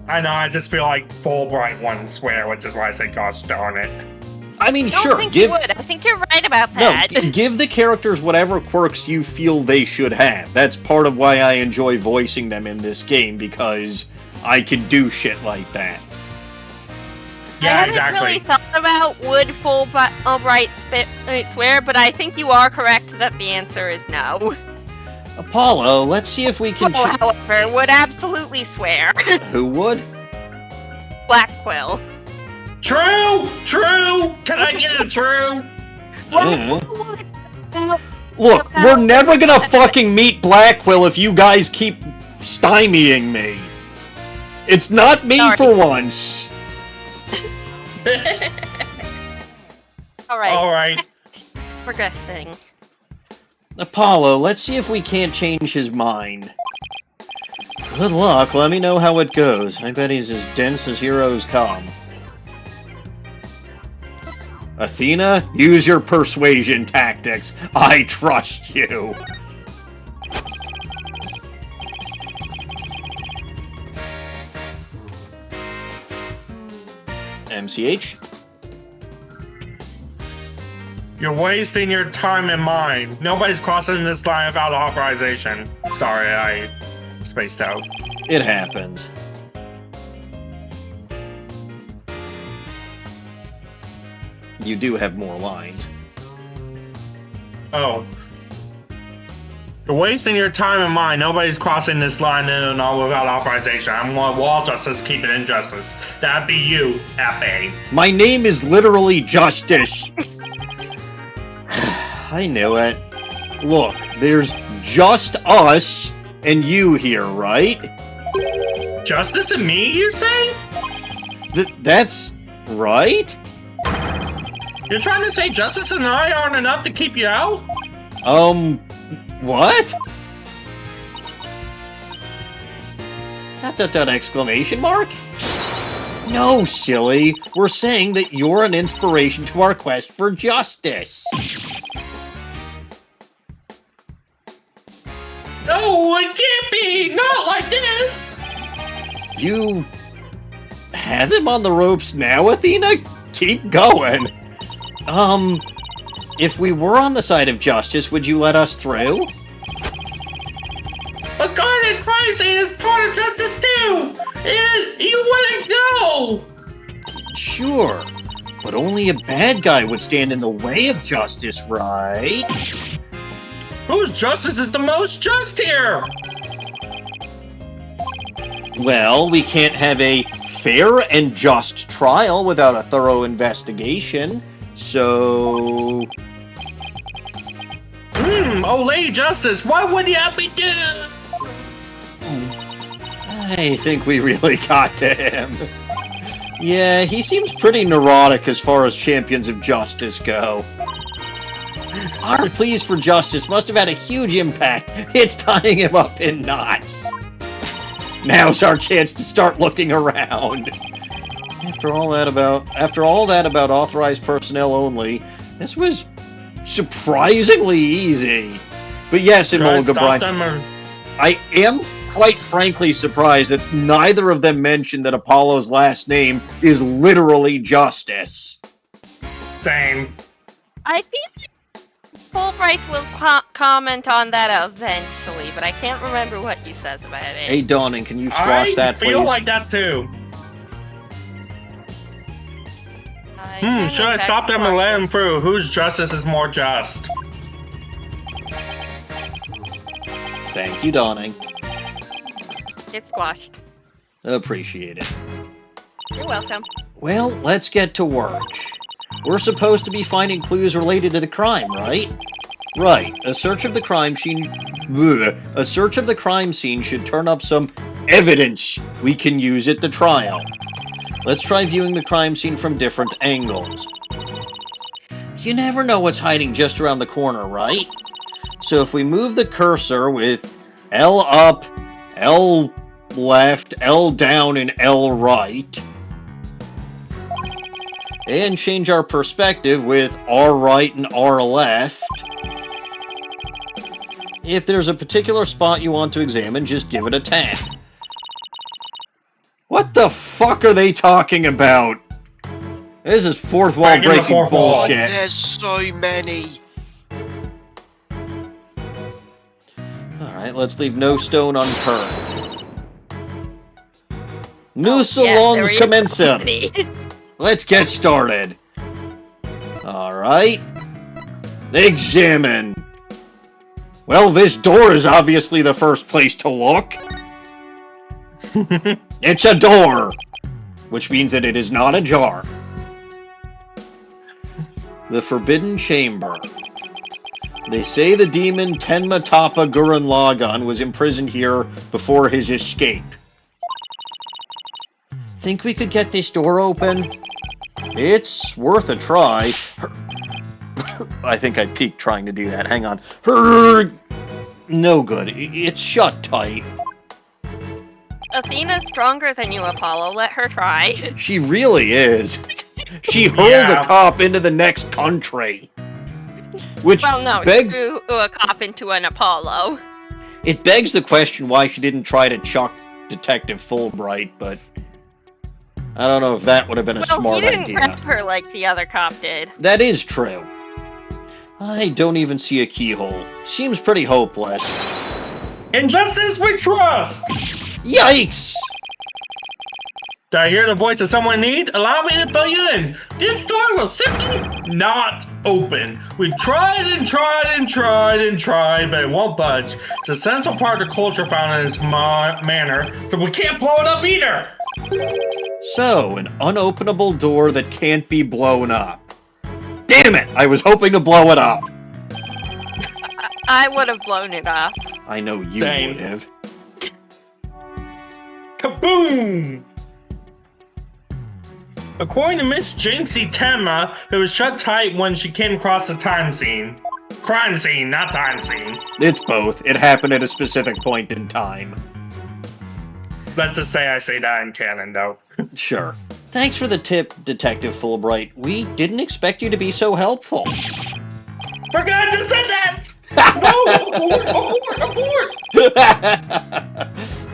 I know, I just feel like Fulbright wouldn't swear, which is why I say gosh darn it.
I mean,
I don't
sure,
think
give...
you would. I think you're right about
No,
that.
give the characters whatever quirks you feel they should have. That's part of why I enjoy voicing them in this game, because I can do shit like that.
Yeah,
I haven't
exactly.
really thought about would Fulbright swear, but I think you are correct that the answer is no.
Apollo, let's see if we can...
However, would absolutely swear.
Who would?
Black Quill.
True! True! Can I get a true?
Look, we're never gonna fucking meet Blackquill if you guys keep stymieing me. It's not me
Sorry.
for once.
Alright,
Alright.
progressing.
Apollo, let's see if we can't change his mind. Good luck, let me know how it goes. I bet he's as dense as heroes come. Athena, use your persuasion tactics. I trust you. MCH?
You're wasting your time and mine. Nobody's crossing this line without authorization. Sorry, I spaced out.
It happens. You do have more lines.
Oh. You're wasting your time and mine. Nobody's crossing this line in all without authorization. I'm going wall justice, keep it in justice. That'd be you, F.A.
My name is literally Justice. I knew it. Look, there's just us and you here, right?
Justice and me, you say?
That's right?
You're trying to say Justice and I aren't enough to keep you out?
What? Exclamation mark? No, silly. We're saying that you're an inspiration to our quest for justice.
No, it can't be! Not like this!
You have him on the ropes now, Athena? Keep going. If we were on the side of justice, would you let us through?
A guarded crime scene is part of justice too! And you wouldn't know!
Sure, but only a bad guy would stand in the way of justice, right?
Whose justice is the most just here?
Well, we can't have a fair and just trial without a thorough investigation, so...
Oh, Lady Justice, what would you have me do?
I think we really got to him. Yeah, he seems pretty neurotic as far as champions of justice go. Our pleas for justice must have had a huge impact. It's tying him up in knots. Now's our chance to start looking around. After all that about authorized personnel only, this was surprisingly easy. But yes, Imola Brian, I am quite frankly surprised that neither of them mentioned that Apollo's last name is literally Justice.
Same.
I think Fulbright will comment on that eventually, but I can't remember what he says about it.
Hey, Dawning, can you squash that, please?
I feel like that, too. Should I stop them and let them through? Whose justice is more just?
Thank you, Dawning.
It's squashed.
Appreciate it.
You're welcome.
Well, let's get to work. We're supposed to be finding clues related to the crime, right? Right. A search of the crime scene should turn up some evidence we can use at the trial. Let's try viewing the crime scene from different angles. You never know what's hiding just around the corner, right? So if we move the cursor with L up, L left, L down, and L right, and change our perspective with R right and R left, if there's a particular spot you want to examine, just give it a tap. What the fuck are they talking about? This is fourth wall breaking bullshit.
There's so many.
Alright, let's leave no stone unturned. New salons commencing. Let's get started. Alright. Examine. Well, this door is obviously the first place to look. It's a door, which means that it is not ajar. The Forbidden Chamber. They say the demon Tenmatapa Gurren Lagann was imprisoned here before his escape. Think we could get this door open? It's worth a try. I think I peaked trying to do that. Hang on. No good. It's shut tight.
Athena's stronger than you, Apollo. Let her try.
She really is. She hurled a cop into the next country. Which begs...
she threw a cop into an Apollo.
It begs the question why she didn't try to chuck Detective Fulbright, but... I don't know if that would have been a smart idea.
Well, he didn't grab her like the other cop did.
That is true. I don't even see a keyhole. Seems pretty hopeless.
In justice we trust!
Yikes!
Did I hear the voice of someone in need? Allow me to fill you in. This door will simply not open. We've tried and tried and tried and tried, but it won't budge. It's a central part of the culture found in this manor, so we can't blow it up either.
So, an unopenable door that can't be blown up. Damn it! I was hoping to blow it up.
I would have blown it up.
I know you would have.
Kaboom! According to Miss Jinxie Tenma, it was shut tight when she came across the time scene. Crime scene, not time scene.
It's both. It happened at a specific point in time.
Let's just say I say that in canon, though.
Sure. Thanks for the tip, Detective Fulbright. We didn't expect you to be so helpful.
Forgot to say that! No! Abort!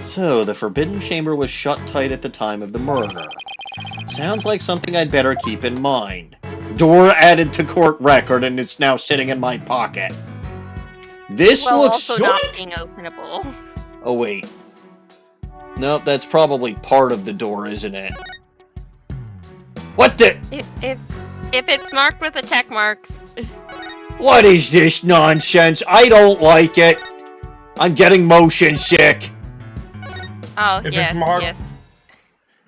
So, the Forbidden Chamber was shut tight at the time of the murder. Sounds like something I'd better keep in mind. Door added to court record, and it's now sitting in my pocket. This looks
also not being openable.
Oh, wait. Nope, that's probably part of the door, isn't it? What the?
If it's marked with a check mark,
What is this nonsense? I don't like it. I'm getting motion sick.
Oh,
If
yes,
it's marked,
yes.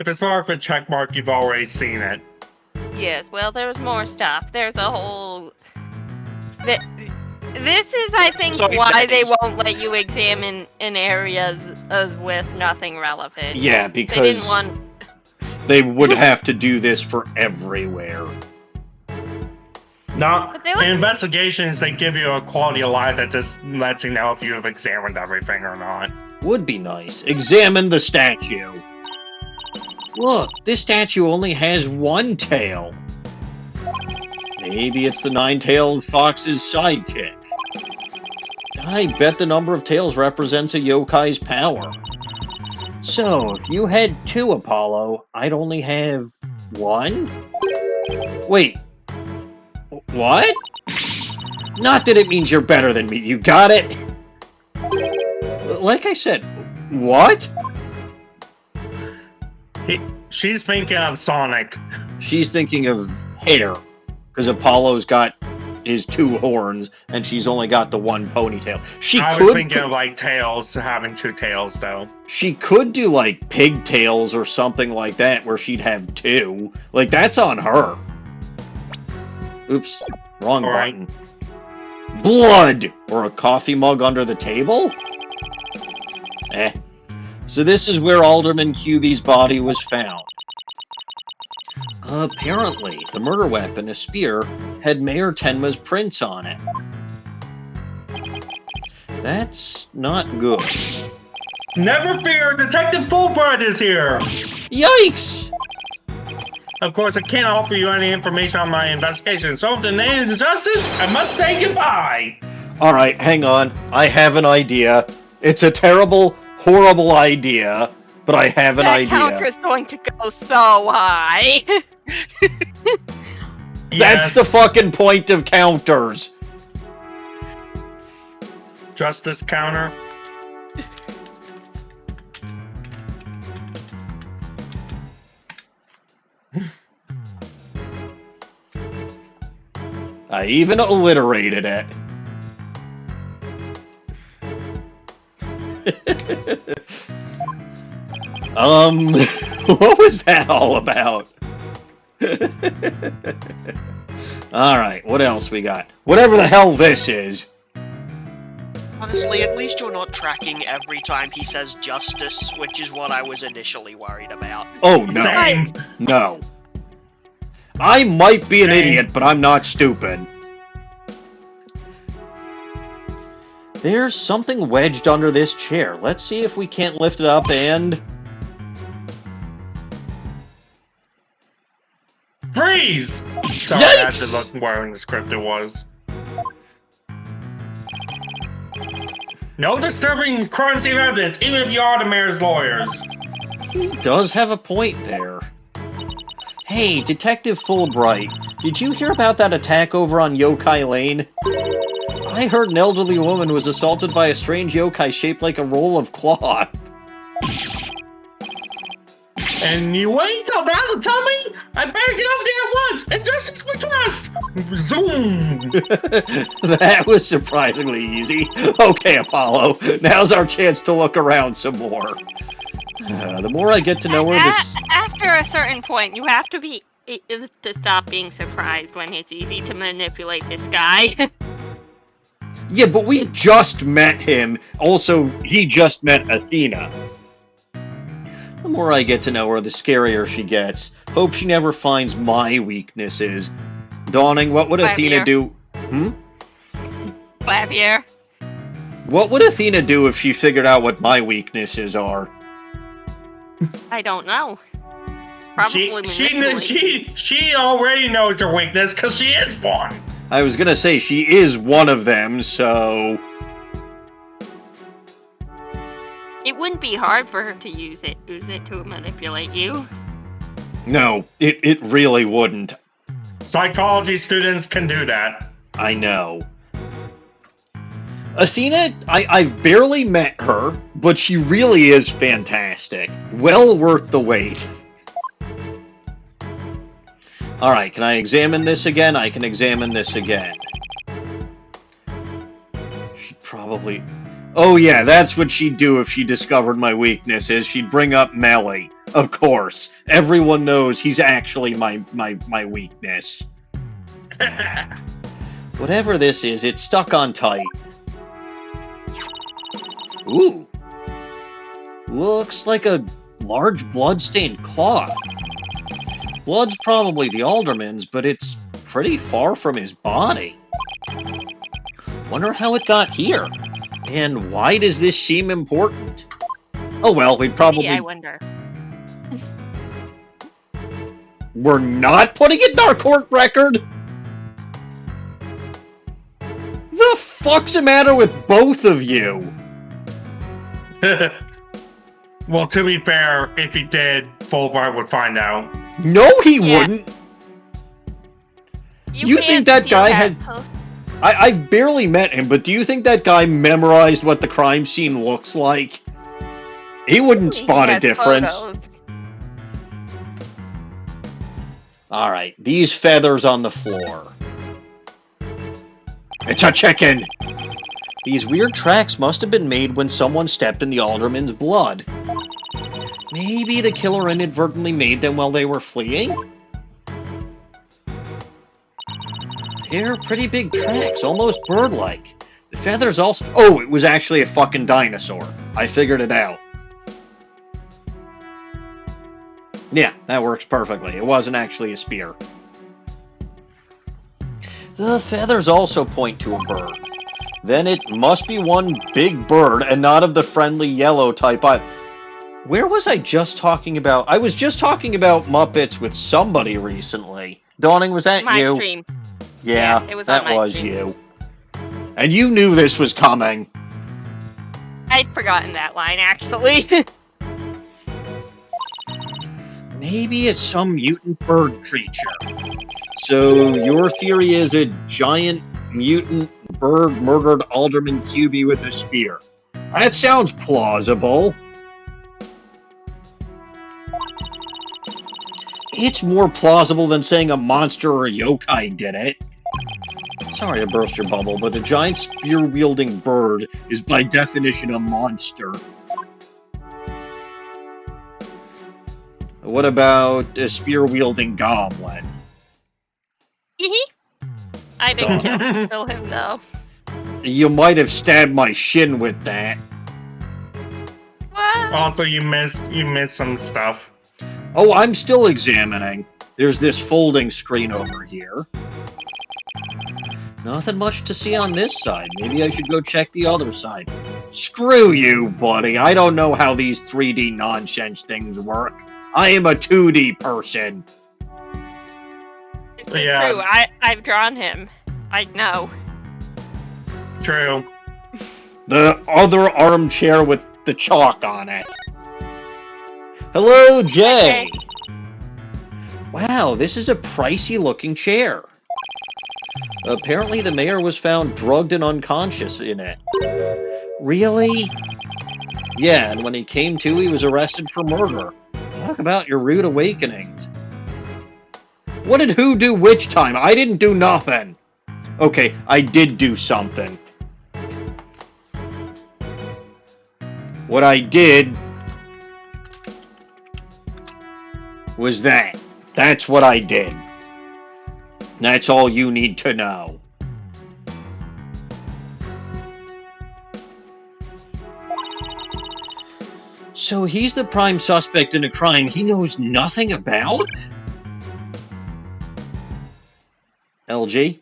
if it's marked with check mark, you've already seen it.
Yes, well, there's more stuff. There's a whole... This is, I think,
Sorry,
why they
Betty.
won't let you examine in areas with nothing relevant.
Yeah,
They didn't
because
want...
they would have to do this for everywhere.
Not
But they look-
in investigations, they give you a quality of life that just lets you know if you have examined everything or not.
Would be nice. Examine the statue. Look, this statue only has one tail. Maybe it's the nine-tailed fox's sidekick. I bet the number of tails represents a yokai's power. So, if you had 2, Apollo, I'd only have 1? Wait. What? Not that it means you're better than me, you got it? Like I said, what?
She's thinking of Sonic.
She's thinking of hair, because Apollo's got his 2 horns, and she's only got the 1 ponytail.
I was thinking of like tails, having 2 tails though.
She could do like pigtails or something like that, where she'd have 2. Like, that's on her. Oops, wrong
Alright.
button. Blood! Or a coffee mug under the table? Eh. So this is where Alderman Kyubi's body was found. Apparently, the murder weapon, a spear, had Mayor Tenma's prints on it. That's not good.
Never fear, Detective Fulbright is here!
Yikes!
Of course, I can't offer you any information on my investigation, so in the name of justice, I must say goodbye!
Alright, hang on. I have an idea. It's a terrible, horrible idea, but I have an
that
idea.
counter's going to go so high.
That's the fucking point of counters.
Justice counter.
I even alliterated it. What was that all about? Alright, what else we got? Whatever the hell this is.
Honestly, at least you're not tracking every time he says justice, which is what I was initially worried about.
Oh, no.
Same.
No. I might be an
Same.
idiot, but I'm not stupid. There's something wedged under this chair. Let's see if we can't lift it up and...
Freeze! Sorry, I had to
Yikes!
look where in the script it was. No disturbing crime scene evidence, even if you are the mayor's lawyers.
He does have a point there. Hey, Detective Fulbright, did you hear about that attack over on Yokai Lane? I heard an elderly woman was assaulted by a strange yokai shaped like a roll of cloth.
And you wait till now to tell me? I better get over there at once, and justice we trust! Zoom!
That was surprisingly easy. Okay, Apollo, now's our chance to look around some more. The more I get to know her, this...
After a certain point, you have to stop being surprised when it's easy to manipulate this guy.
Yeah, but we just met him. Also, he just met Athena. The more I get to know her, the scarier she gets. Hope she never finds my weaknesses. Dawning, what would Athena do?
Clavier.
What would Athena do if she figured out what my weaknesses are?
I don't know. Probably manipulate.
She already knows her weakness, because she is one!
I was gonna say, she is one of them, so...
It wouldn't be hard for her to use it to manipulate you.
No, it really wouldn't.
Psychology students can do that.
I know. Athena, I've barely met her, but she really is fantastic. Well worth the wait. Alright, can I examine this again? I can examine this again. probably... Oh yeah, that's what she'd do if she discovered my weakness, is she'd bring up melee. Of course. Everyone knows he's actually my weakness. Whatever this is, it's stuck on tight. Ooh. Looks like a large blood-stained cloth. Blood's probably the alderman's, but it's pretty far from his body. Wonder how it got here. And why does this seem important? Oh well, we probably...
I wonder.
We're not putting it in our court record? The fuck's the matter with both of you?
Well, to be fair, if he did, Fulbright would find out.
No, he wouldn't. You think that guy had... I barely met him, but do you think that guy memorized what the crime scene looks like? He wouldn't spot a difference. Alright, these feathers on the floor. It's a chicken! These weird tracks must have been made when someone stepped in the alderman's blood. Maybe the killer inadvertently made them while they were fleeing? They're pretty big tracks, almost bird-like. The feathers also... Oh, it was actually a fucking dinosaur. I figured it out. Yeah, that works perfectly. It wasn't actually a spear. The feathers also point to a bird. Then it must be one big bird and not of the friendly yellow type. Where was I just talking about? I was just talking about Muppets with somebody recently. Dawning, was that
My
you?
stream.
Yeah,
it was
that
on my
was
stream.
you. And you knew this was coming.
I'd forgotten that line, actually.
Maybe it's some mutant bird creature. So your theory is a giant mutant bird murdered Alderman Kyubi with a spear. That sounds plausible. It's more plausible than saying a monster or a yokai did it. Sorry to burst your bubble, but a giant spear-wielding bird is by definition a monster. What about a spear-wielding goblin?
I didn't kill him, though.
You might have stabbed my shin with that.
What?
Also, you missed some stuff.
Oh, I'm still examining. There's this folding screen over here. Nothing much to see on this side. Maybe I should go check the other side. Screw you, buddy. I don't know how these 3D nonsense things work. I am a 2D person.
It's
Yeah.
true. I've drawn him. I know.
True.
The other armchair with the chalk on it. Hello, Jay. Wow, this is a pricey-looking chair. Apparently the mayor was found drugged and unconscious in it. Really? Yeah, and when he came to, he was arrested for murder. Talk about your rude awakenings. What did who do which time? I didn't do nothing. Okay, I did do something. What I did was that. That's what I did. That's all you need to know. So he's the prime suspect in a crime he knows nothing about? LG?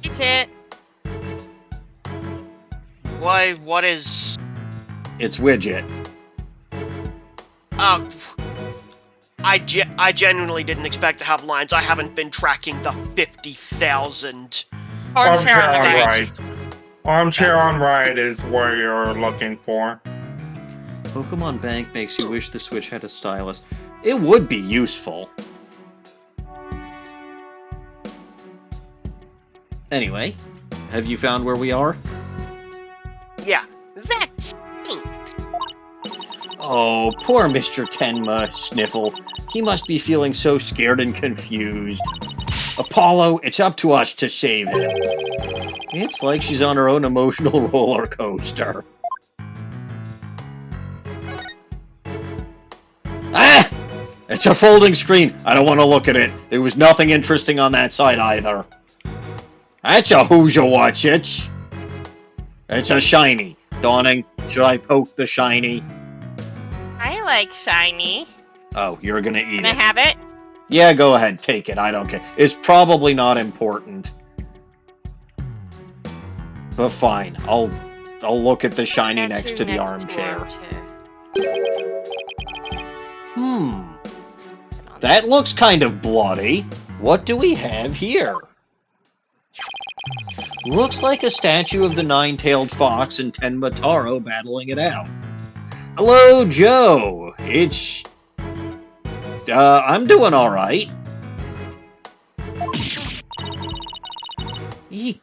It's it.
Why, what is...
It's Widget.
Oh... I genuinely didn't expect to have lines. I haven't been tracking the 50,000.
Armchair on the right.
right. Armchair on right is where you're looking for.
Pokemon Bank makes you wish the Switch had a stylus. It would be useful. Anyway, have you found where we are?
Yeah, that's it.
Oh, poor Mr. Tenma Sniffle. He must be feeling so scared and confused. Apollo, it's up to us to save him. It's like she's on her own emotional roller coaster. Ah! It's a folding screen. I don't want to look at it. There was nothing interesting on that side either. That's a who's you watch it. It's a shiny. Dawning, should I poke the shiny?
I like shiny.
Oh, you're gonna eat
Can
it.
I have it?
Yeah, go ahead, take it. I don't care. It's probably not important. But fine, I'll look at the shiny next to the armchair. That looks kind of bloody. What do we have here? Looks like a statue of the nine-tailed fox and Tenma Taro battling it out. Hello, Joe. It's... I'm doing alright.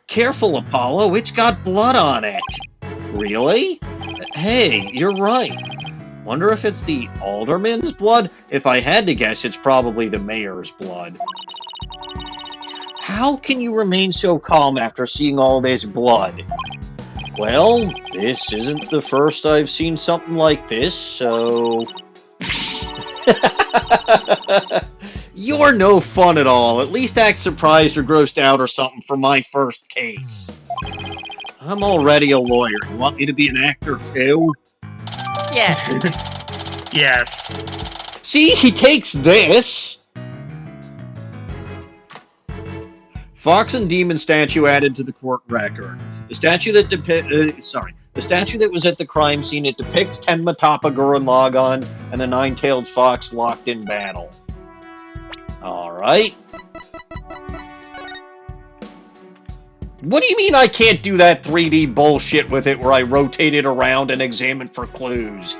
Careful, Apollo. It's got blood on it. Really? Hey, you're right. Wonder if it's the alderman's blood? If I had to guess, it's probably the mayor's blood. How can you remain so calm after seeing all this blood? Well, this isn't the first I've seen something like this, so... You're no fun at all. At least act surprised or grossed out or something for my first case. I'm already a lawyer. You want me to be an actor too?
Yes.
Yes.
See, he takes this. Fox and Demon statue added to the court record. The statue that the statue that was at the crime scene, it depicts Tenma Tapa Gurren Lagann and the nine-tailed fox locked in battle. Alright. What do you mean I can't do that 3D bullshit with it where I rotate it around and examine for clues?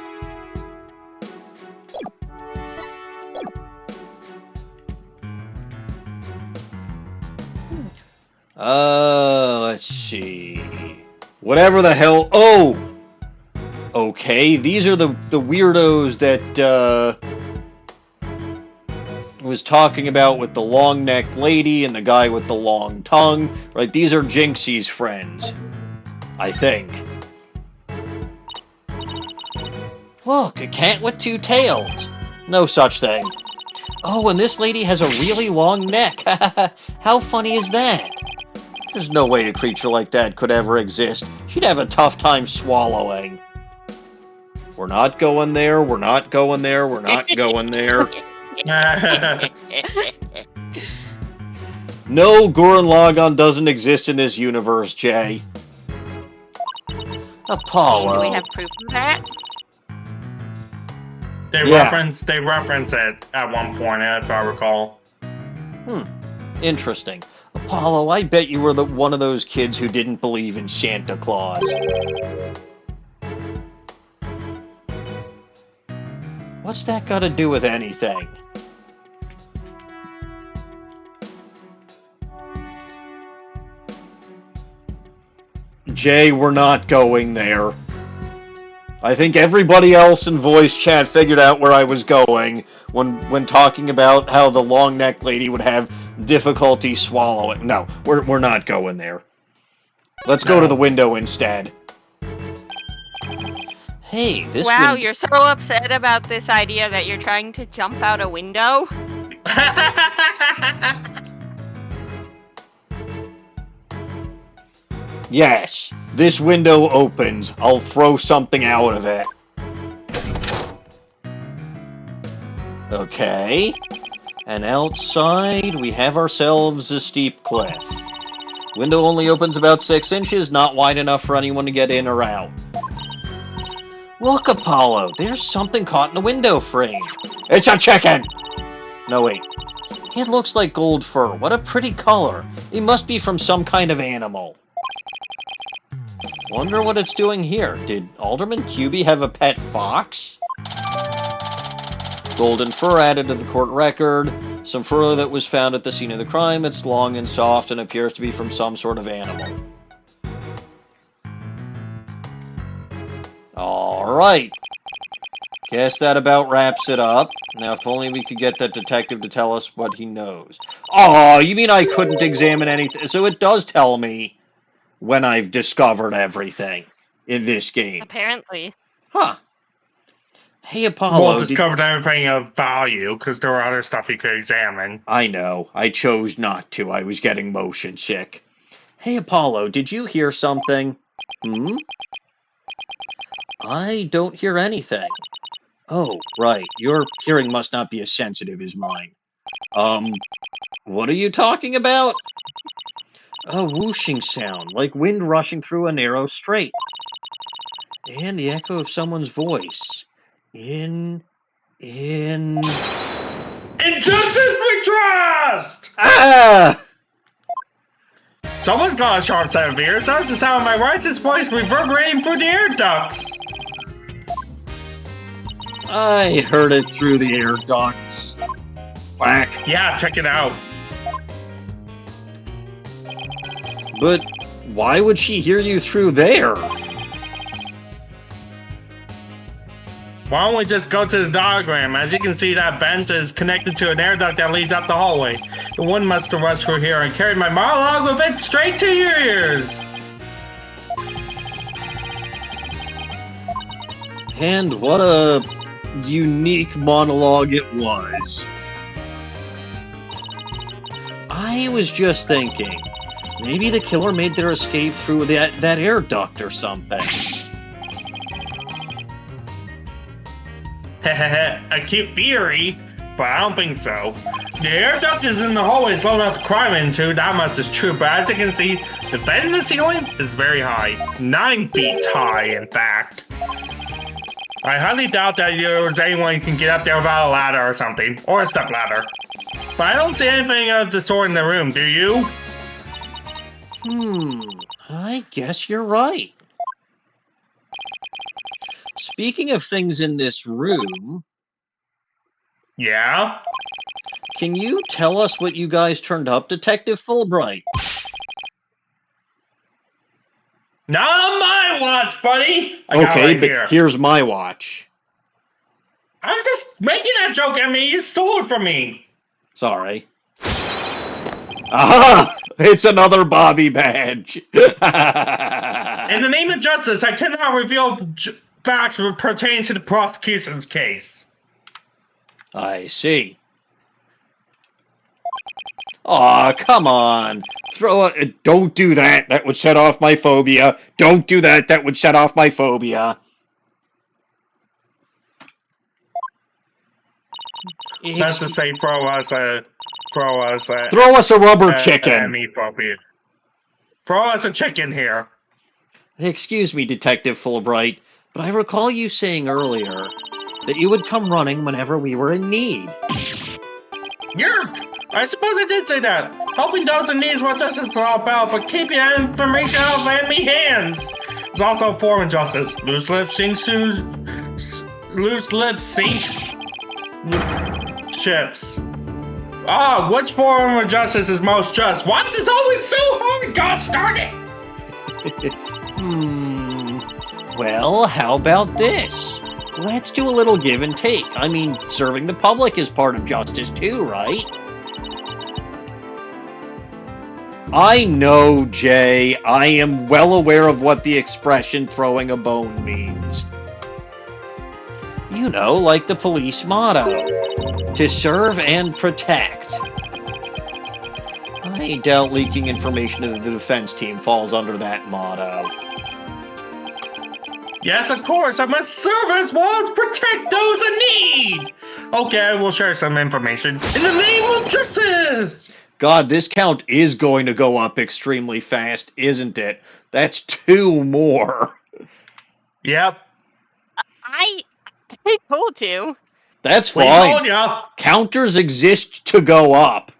Let's see. Whatever the hell... Oh! Okay, these are the weirdos that, was talking about with the long-necked lady and the guy with the long tongue. Right, these are Jinxie's friends. I think. Look, a cat with two tails. No such thing. Oh, and this lady has a really long neck. How funny is that? There's no way a creature like that could ever exist. She'd have a tough time swallowing. We're not going there, we're not going there, we're not going there. No, Gurren Lagann doesn't exist in this universe, Jay. Apollo.
Do we have proof of that?
They reference it at one point, if I recall.
Interesting. Apollo, I bet you were one of those kids who didn't believe in Santa Claus. What's that got to do with anything? Jay, we're not going there. I think everybody else in voice chat figured out where I was going when talking about how the long-necked lady would have difficulty swallowing. No, we're not going there. Let's go to the window instead. Hey, this
Wow, you're so upset about this idea that you're trying to jump out a window?
Yes, this window opens. I'll throw something out of it. Okay. And outside, we have ourselves a steep cliff. Window only opens about 6 inches, not wide enough for anyone to get in or out. Look, Apollo, there's something caught in the window frame. It's a chicken! No, wait. It looks like gold fur. What a pretty color. It must be from some kind of animal. Wonder what it's doing here. Did Alderman Kyubi have a pet fox? Golden fur added to the court record. Some fur that was found at the scene of the crime. It's long and soft and appears to be from some sort of animal. Alright. Guess that about wraps it up. Now, if only we could get that detective to tell us what he knows. Oh, you mean I couldn't examine anything? So it does tell me. when I've discovered everything in this game.
Apparently.
Huh. Hey, Apollo.
Well, discovered everything of value, because there were other stuff you could examine.
I know. I chose not to. I was getting motion sick. Hey, Apollo, did you hear something? Hmm? I don't hear anything. Oh, right. Your hearing must not be as sensitive as mine. What are you talking about? A whooshing sound, like wind rushing through a narrow strait. And the echo of someone's voice. In...
Injustice we trust!
Ah!
Someone's got a sharp set of ears. That's the sound of my righteous voice reverberating through the air ducts.
I heard it through the air ducts. Whack.
Yeah, check it out.
But why would she hear you through there?
Why don't we just go to the diagram? As you can see, that bench is connected to an air duct that leads up the hallway. The wind must have rushed through here and carried my monologue with it straight to your ears.
And what a unique monologue it was. I was just thinking, maybe the killer made their escape through that air duct or something.
A cute theory, but I don't think so. The air duct is in the hallways low enough to climb into, that much is true, but as you can see, the vent in the ceiling is very high. 9 feet high, in fact. I highly doubt that there's anyone who can get up there without a ladder or something, or a step ladder. But I don't see anything of the sort in the room, do you?
I guess you're right. Speaking of things in this room...
Yeah?
Can you tell us what you guys turned up, Detective Fulbright?
Not on my watch, buddy!
Okay, but here's my watch.
I'm just making that joke at me, you stole it from me!
Sorry. Aha! It's another Bobby badge!
In the name of justice, I cannot reveal facts pertaining to the prosecution's case.
I see. Aw, come on. Don't do that. That would set off my phobia. Don't do that. That would set off my phobia.
That's to say, throw us a
rubber chicken.
Throw us a chicken here.
Excuse me, Detective Fulbright, but I recall you saying earlier that you would come running whenever we were in need.
Yerk! I suppose I did say that. Helping those in need is what justice is all about, but keeping that information out of enemy hands is also a form of justice. Loose lips sink ships. Which form of justice is most just? Why is this always so hard? Gosh darn it!
Well, how about this? Let's do a little give and take. I mean, serving the public is part of justice too, right? I know, Jay. I am well aware of what the expression throwing a bone means. You know, like the police motto. To serve and protect. I doubt leaking information to the defense team falls under that motto.
Yes, of course, I must serve as well as protect those in need! Okay, we'll share some information. In the name of justice!
God, this count is going to go up extremely fast, isn't it? That's 2 more.
Yep.
I told you.
That's fine.
We told ya.
Counters exist to go up.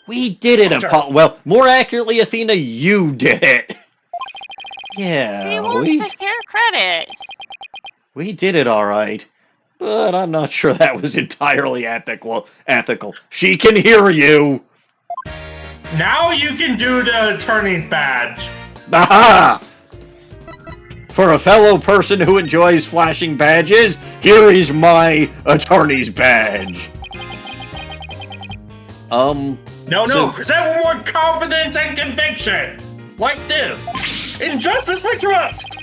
We did it, well, more accurately, Athena, you did it. Yeah,
He wants to share credit.
We did it all right. But I'm not sure that was entirely ethical. She can hear you.
Now you can do the attorney's badge.
Aha! For a fellow person who enjoys flashing badges, here is my attorney's badge.
No, present with more confidence and conviction! Like this! In justice we trust!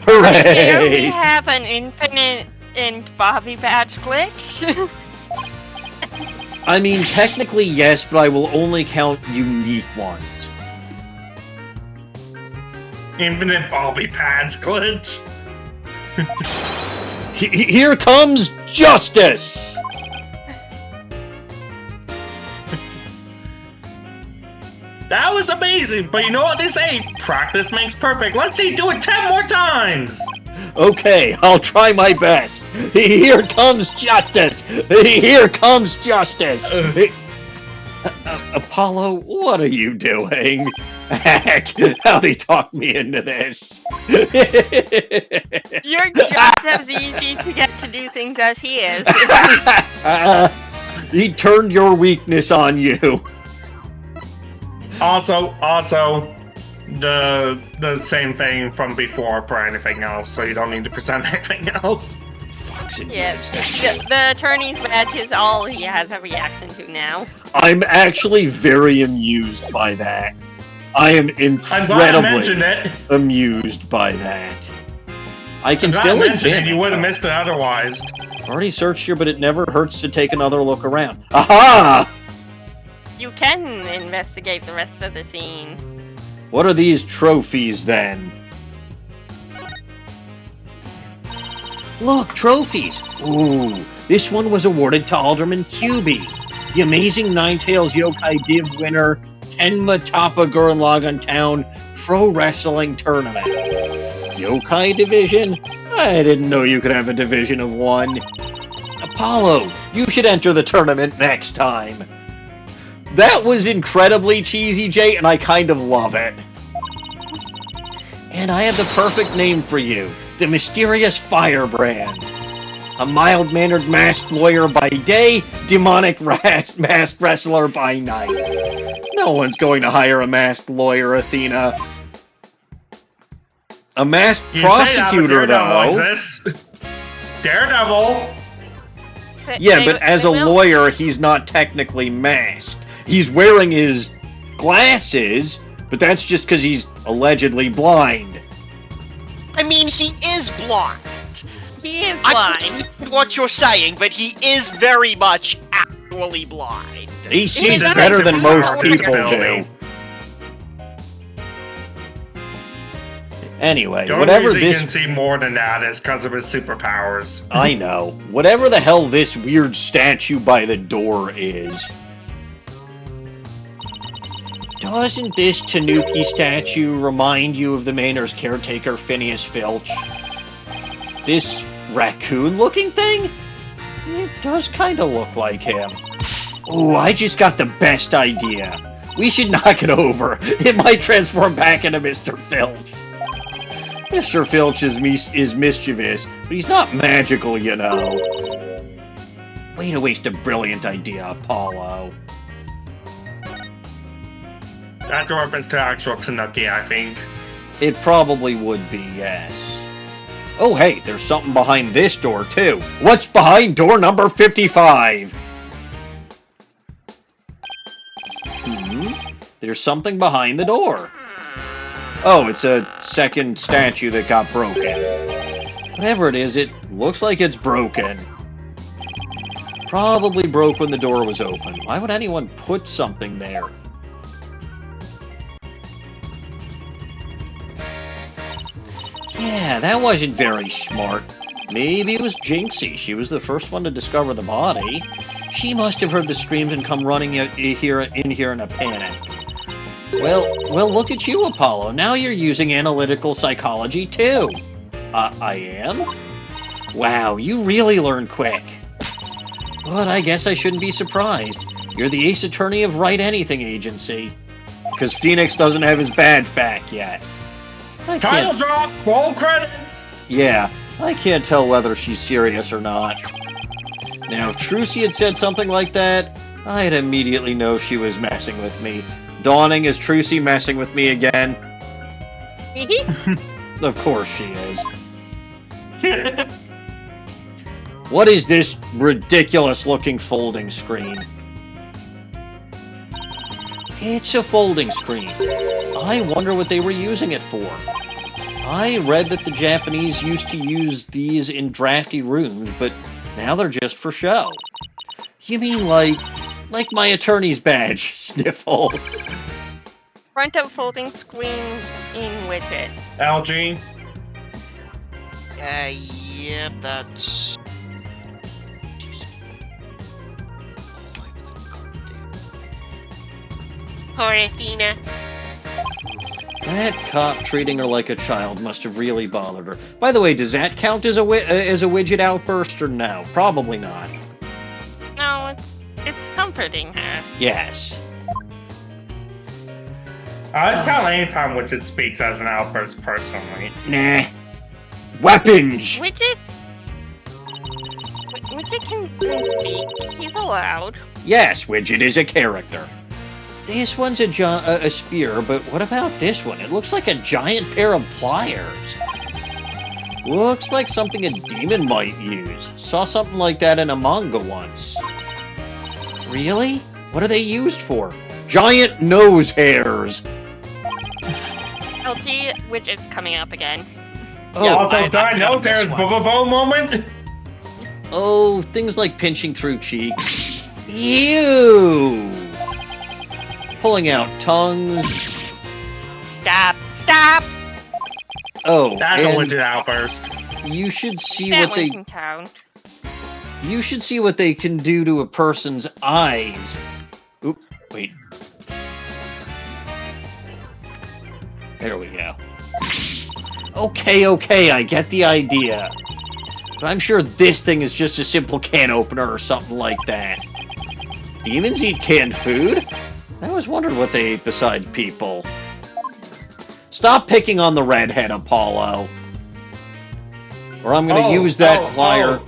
Hooray!
Dare we have an infinite and Bobby badge glitch?
I mean, technically yes, but I will only count unique ones.
Infinite Bobby Pads glitch.
Here comes justice!
That was amazing, but you know what they say? Practice makes perfect. Let's see, do it 10 more times!
Okay, I'll try my best. Here comes justice! Here comes justice! Apollo, what are you doing? Heck, how'd he talk me into this?
You're just as easy to get to do things as he is.
He turned your weakness on you.
Also, the same thing from before for anything else, so you don't need to present anything else.
Yes, the attorney's badge is all he has a reaction to now.
I'm actually very amused by that. I am incredibly amused by that. I can still examine.
You would have missed it otherwise.
Already searched here, but it never hurts to take another look around. Aha!
You can investigate the rest of the scene.
What are these trophies, then? Look, trophies! Ooh, this one was awarded to Alderman Kyubi, the amazing Ninetales Yokai Div winner, Tenma Tapa Gurren Town Pro Wrestling Tournament. Yokai Division? I didn't know you could have a division of one. Apollo, you should enter the tournament next time. That was incredibly cheesy, Jay, and I kind of love it. And I have the perfect name for you. The Mysterious Firebrand. A mild-mannered masked lawyer by day, demonic masked wrestler by night. No one's going to hire a masked lawyer, Athena. A masked prosecutor, though.
Daredevil!
Yeah, but as a lawyer, he's not technically masked. He's wearing his glasses, but that's just because he's allegedly blind.
I mean, he is blind.
He is
I
blind.
understand what you're saying, but he is very much actually blind.
He sees better than most people do. Anyway, whatever this...
he can see more than that is because of his superpowers.
I know. Whatever the hell this weird statue by the door is. Doesn't this Tanuki statue remind you of the Manor's caretaker, Phineas Filch? This raccoon-looking thing? It does kind of look like him. Ooh, I just got the best idea. We should knock it over. It might transform back into Mr. Filch. Mr. Filch is mischievous, but he's not magical, you know. Way to waste a brilliant idea, Apollo.
That's a reference to actual Tanuki, I think.
It probably would be, yes. Oh, hey, there's something behind this door, too. What's behind door number 55? There's something behind the door. Oh, it's a second statue that got broken. Whatever it is, it looks like it's broken. Probably broke when the door was open. Why would anyone put something there? Yeah, that wasn't very smart. Maybe it was Jinxie. She was the first one to discover the body. She must have heard the screams and come running in here in a panic. Well, look at you, Apollo. Now you're using analytical psychology, too. I am? Wow, you really learn quick. But I guess I shouldn't be surprised. You're the ace attorney of Write Anything Agency. Because Phoenix doesn't have his badge back yet.
Title drop! Roll credits!
Yeah, I can't tell whether she's serious or not. Now, if Trucy had said something like that, I'd immediately know she was messing with me. Dawning, is Trucy messing with me again? Of course she is. What is this ridiculous-looking folding screen? It's a folding screen. I wonder what they were using it for. I read that the Japanese used to use these in drafty rooms, but now they're just for show. You mean like my attorney's badge, Sniffle?
Front of folding screen in widget.
LG.
Yep, that's... Poor Athena.
That cop treating her like a child must have really bothered her. By the way, does that count as a widget outburst or no? Probably not.
No, it's comforting her.
Yes.
I'd count any time Widget speaks as an outburst personally.
Nah. Weapons!
Widget can speak. He's allowed.
Yes, Widget is a character. This one's a spear, but what about this one? It looks like a giant pair of pliers. Looks like something a demon might use. Saw something like that in a manga once. Really? What are they used for? Giant nose hairs!
LG widget's coming up again.
Oh,
Yeah,
Also,
I
I know
got this
there's
one.
Bobo moment.
oh, things like pinching through cheeks. Ew! Pulling out tongues.
Stop! Stop!
Oh,
That's a
and
Widget outburst.
you should see
That
what
one
they
can count.
you should see what they can do to a person's eyes. Oop, wait. There we go. Okay, I get the idea. But I'm sure this thing is just a simple can opener or something like that. Demons eat canned food? I always wondered what they ate besides people. Stop picking on the redhead, Apollo. Or I'm gonna use that plier.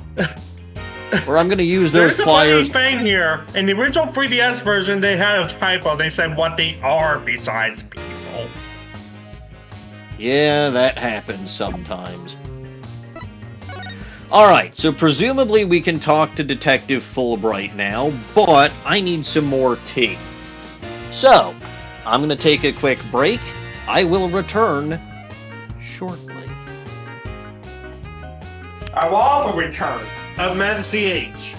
Or I'm gonna use those
There's
pliers.
a funny thing here. In the original 3DS version, they had a typo. They said what they are besides people.
Yeah, that happens sometimes. Alright, so presumably we can talk to Detective Fulbright now, but I need some more tea. So, I'm going to take a quick break. I will return shortly.
I will also return of MCH.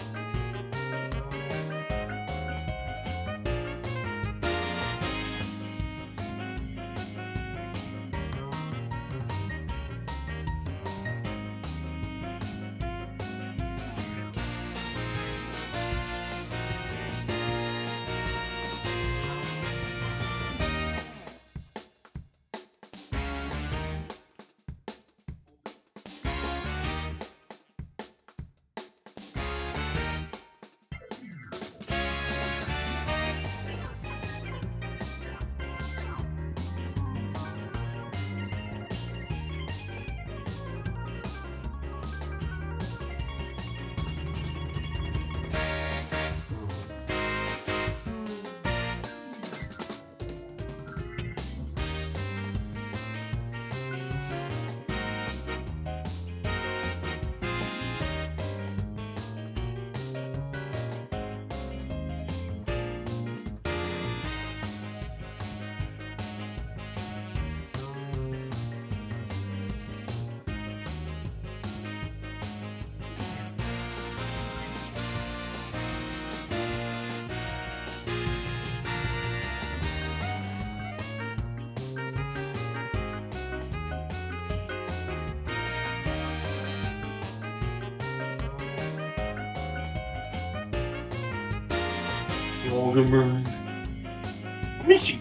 Michi.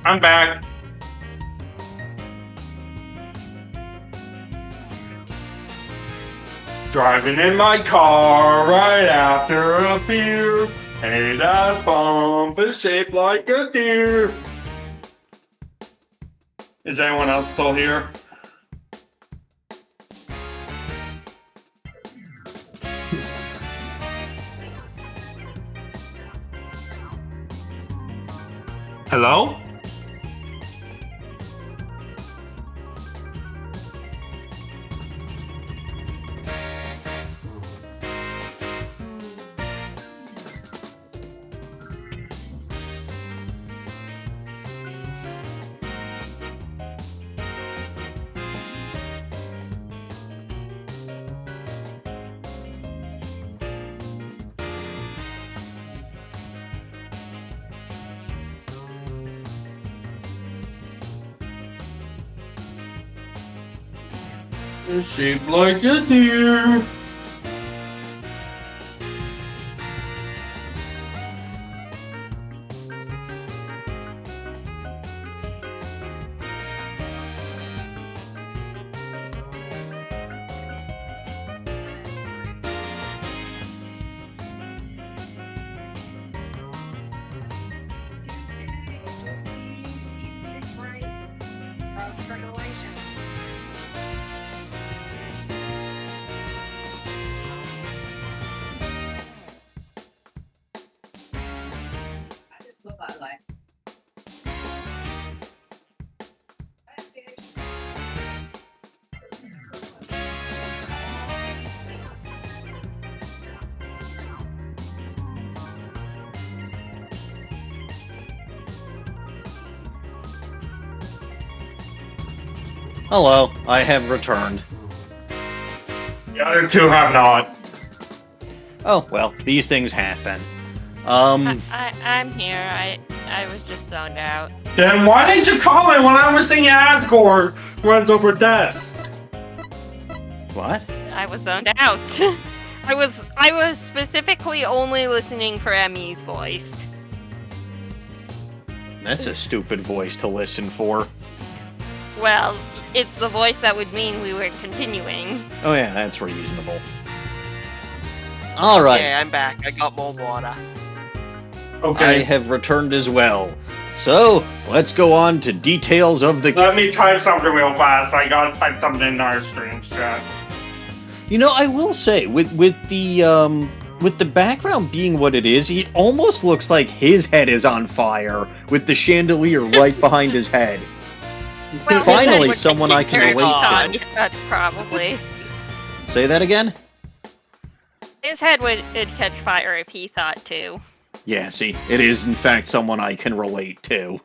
I'm back. Driving in my car right after a beer. Hey, that bump is shaped like a deer. Is anyone else still here? Hello? It's shaped like a deer.
Hello, I have returned.
The other two have not.
Oh, well, these things happen.
I'm here. I was just zoned out.
Then why didn't you call me when I was singing Asgore runs over deaths?
What?
I was zoned out. I was specifically only listening for Emmy's voice.
That's a stupid voice to listen for.
Well, it's the voice that would mean we were continuing.
Oh yeah, that's reasonable. Alright.
Okay, I'm back. I got more water.
Okay.
I have returned as well. So, let's go on to details of the...
Let me type something real fast. I gotta type something in our stream chat.
You know, I will say, with the background being what it is, it almost looks like his head is on fire, with the chandelier right behind his head.
Well,
Finally,
his head would
someone I can
very
relate
odd.
to.
That's probably.
Say that again?
His head would catch fire if he thought to.
Yeah, see, it is in fact someone I can relate to.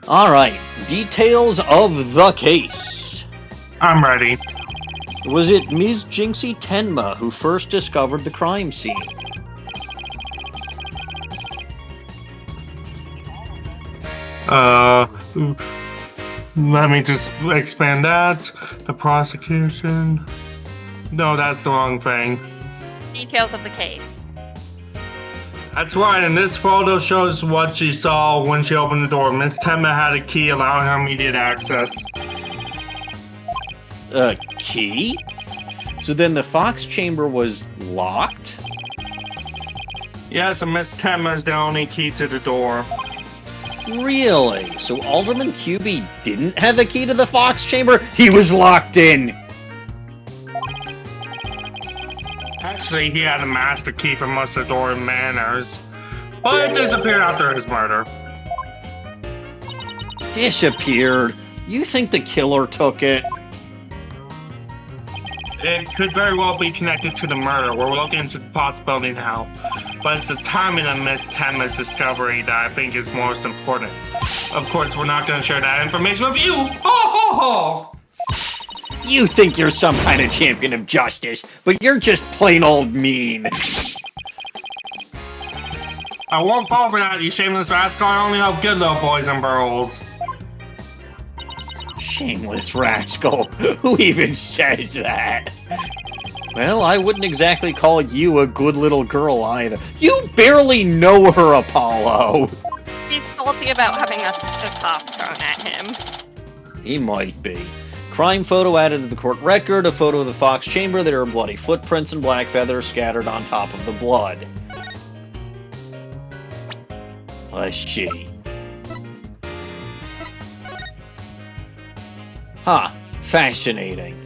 Alright, details of the case.
I'm ready.
Was it Ms. Jinxie Tenma who first discovered the crime scene?
Let me just expand that. The prosecution. No, that's the wrong thing.
Details of the case.
That's right, and this photo shows what she saw when she opened the door. Miss Tenma had a key allowing her immediate access.
A key? So then the Fox chamber was locked?
Yes, and Miss Tenma is the only key to the door.
Really? So Alderman Kyubi didn't have a key to the Fox chamber? He was locked in!
Actually, he had a master key for most of the door manners, but it disappeared after his murder.
Disappeared? You think the killer took it?
It could very well be connected to the murder. We're looking into the possibility now. But it's the timing of Miss Tenma's discovery that I think is most important. Of course, we're not going to share that information with you! Ho ho ho!
You think you're some kind of champion of justice, but you're just plain old mean.
I won't fall for that, you shameless rascal. I only know good little boys and girls.
Shameless rascal. Who even says that? Well, I wouldn't exactly call you a good little girl either. You barely know her, Apollo.
He's salty about having a soft thrown at him.
He might be. Crime photo added to the court record, a photo of the Fox chamber. There are bloody footprints and black feathers scattered on top of the blood. I see. Huh. Fascinating.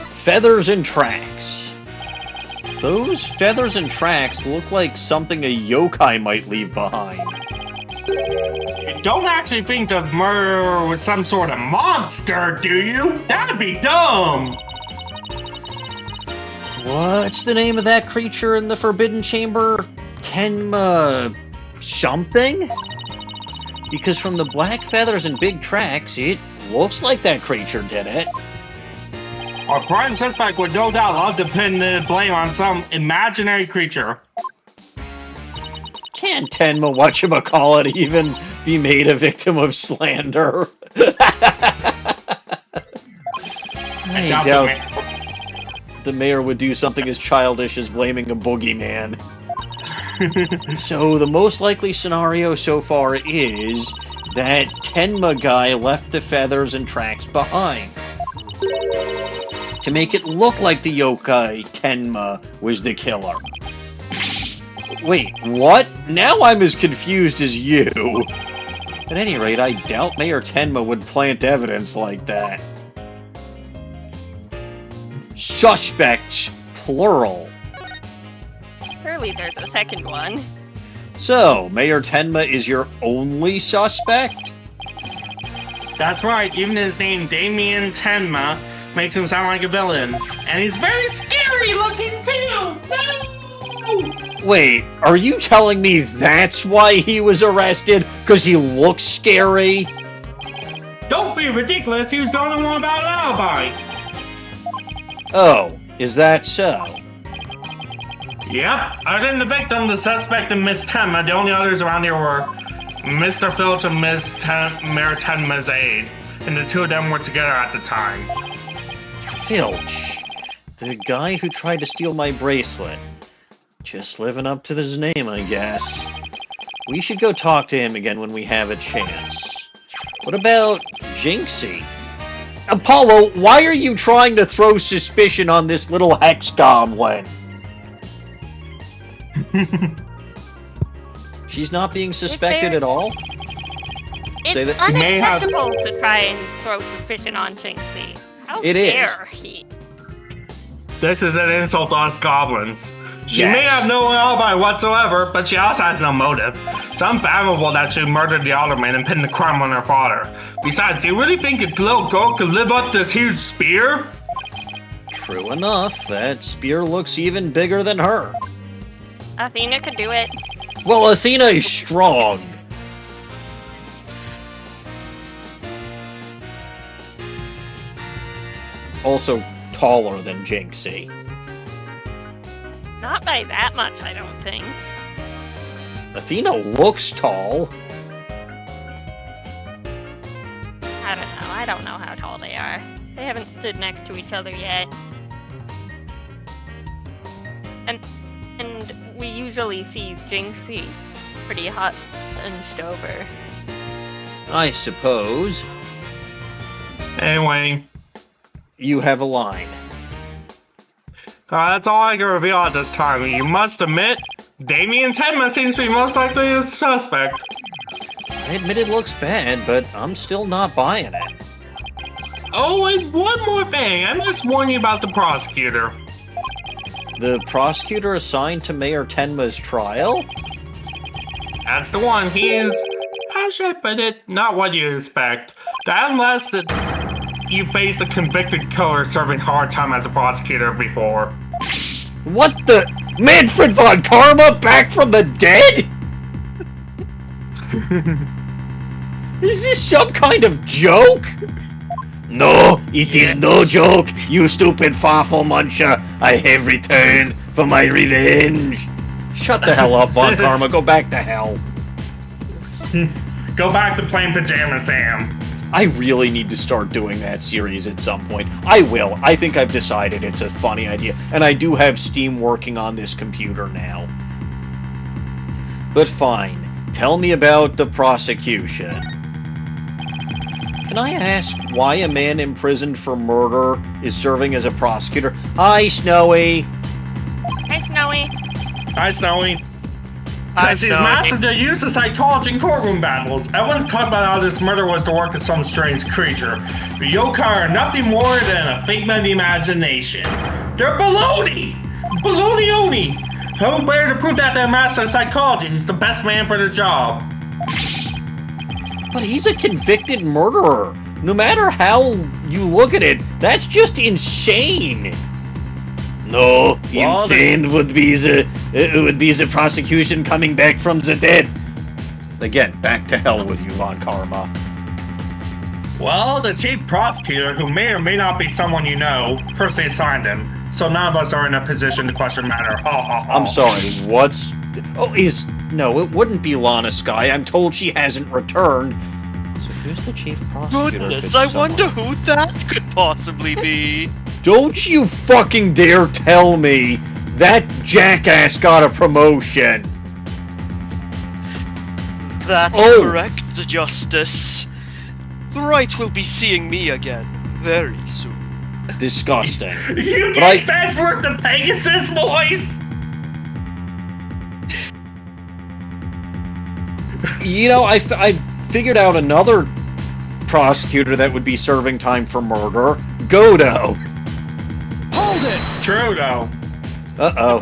Feathers and tracks. Those feathers and tracks look like something a yokai might leave behind.
You don't actually think the murderer was some sort of monster, do you? That'd be dumb!
What's the name of that creature in the Forbidden Chamber? Tenma... something? Because from the black feathers and big tracks, it looks like that creature did it.
Our prime suspect would no doubt love to pin the blame on some imaginary creature.
Can't Tenma whatchamacallit even be made a victim of slander? I doubt the mayor would do something as childish as blaming a boogeyman. So the most likely scenario so far is that Tenma guy left the feathers and tracks behind. To make it look like the yokai Tenma was the killer. Wait, what? Now I'm as confused as you. At any rate, I doubt Mayor Tenma would plant evidence like that. Suspects, plural.
Surely there's a second one.
So, Mayor Tenma is your only suspect?
That's right, even his name, Damien Tenma, makes him sound like a villain. And he's very scary looking too! No!
Wait, are you telling me that's why he was arrested? Because he looks scary?
Don't be ridiculous, he was the only one without an alibi!
Oh, is that so?
Yep, other than the victim, the suspect, and Miss Tenma, the only others around here were Mr. Filched and Mayor Tenma's aide, and the two of them were together at the time.
Filched, the guy who tried to steal my bracelet. Just living up to his name, I guess. We should go talk to him again when we have a chance. What about Jinxie? Apollo, why are you trying to throw suspicion on this little hex goblin? She's not being suspected at all?
It's
Say that-
unacceptable to try and throw suspicion on Jinxie. How
It is.
dare he?
This is an insult to us goblins. She
Yes.
may have no alibi whatsoever, but she also has no motive. It's unfathomable that she murdered the alderman and pinned the crime on her father. Besides, do you really think a little girl could live up this huge spear?
True enough, that spear looks even bigger than her.
Athena could do it.
Well, Athena is strong. Also taller than Jinxie.
Not by that much, I don't think.
Athena looks tall.
I don't know. I don't know how tall they are. They haven't stood next to each other yet. And we usually see Jinxie pretty hot hunched over.
I suppose.
Anyway,
You have a line.
that's all I can reveal at this time. You must admit, Damien Tenma seems to be most likely a suspect.
I admit it looks bad, but I'm still not buying it.
Oh, and one more thing. I must warn you about the prosecutor.
The prosecutor assigned to Mayor Tenma's trial?
That's the one. He is, how should I put it, not what you expect. Unless you faced a convicted killer serving hard time as a prosecutor before.
What the? Manfred von Karma back from the dead? Is this some kind of joke? No, it is no joke, you stupid farfel muncher. I have returned for my revenge. Shut the hell up, Von Karma. Go back to hell.
Go back to playing Pajama Sam.
I really need to start doing that series at some point. I will. I think I've decided it's a funny idea, and I do have Steam working on this computer now. But fine. Tell me about the prosecution. Can I ask why a man imprisoned for murder is serving as a prosecutor? Hi, Snowy.
Hi, Snowy.
Hi, Snowy.
Hi,
As he's
Snowy.
mastered the use of psychology in courtroom battles, everyone's talking about how this murder was the work of some strange creature. The yokai are nothing more than a figment of the imagination. They're baloney! Baloney-oni! Who better to prove that their master of psychology is the best man for the job?
But he's a convicted murderer. No matter how you look at it, that's just insane. No,
Well,
insane would be the prosecution coming back from the dead. Again, back to hell with you, Von Karma.
Well, the chief prosecutor, who may or may not be someone you know, personally assigned him. so none of us are in a position to question matter. Ha ha ha.
I'm sorry, what's... Oh, No, it wouldn't be Lana Sky. I'm told she hasn't returned. So who's the chief prosecutor?
Goodness, I wonder who that could possibly be.
Don't you fucking dare tell me that jackass got a promotion.
That's correct, Justice. The right will be seeing me again very soon.
Disgusting.
You
But
get Edgeworth the Pegasus voice?
You know, I figured out another prosecutor that would be serving time for murder. Godo.
Hold it! True, though.
Uh-oh.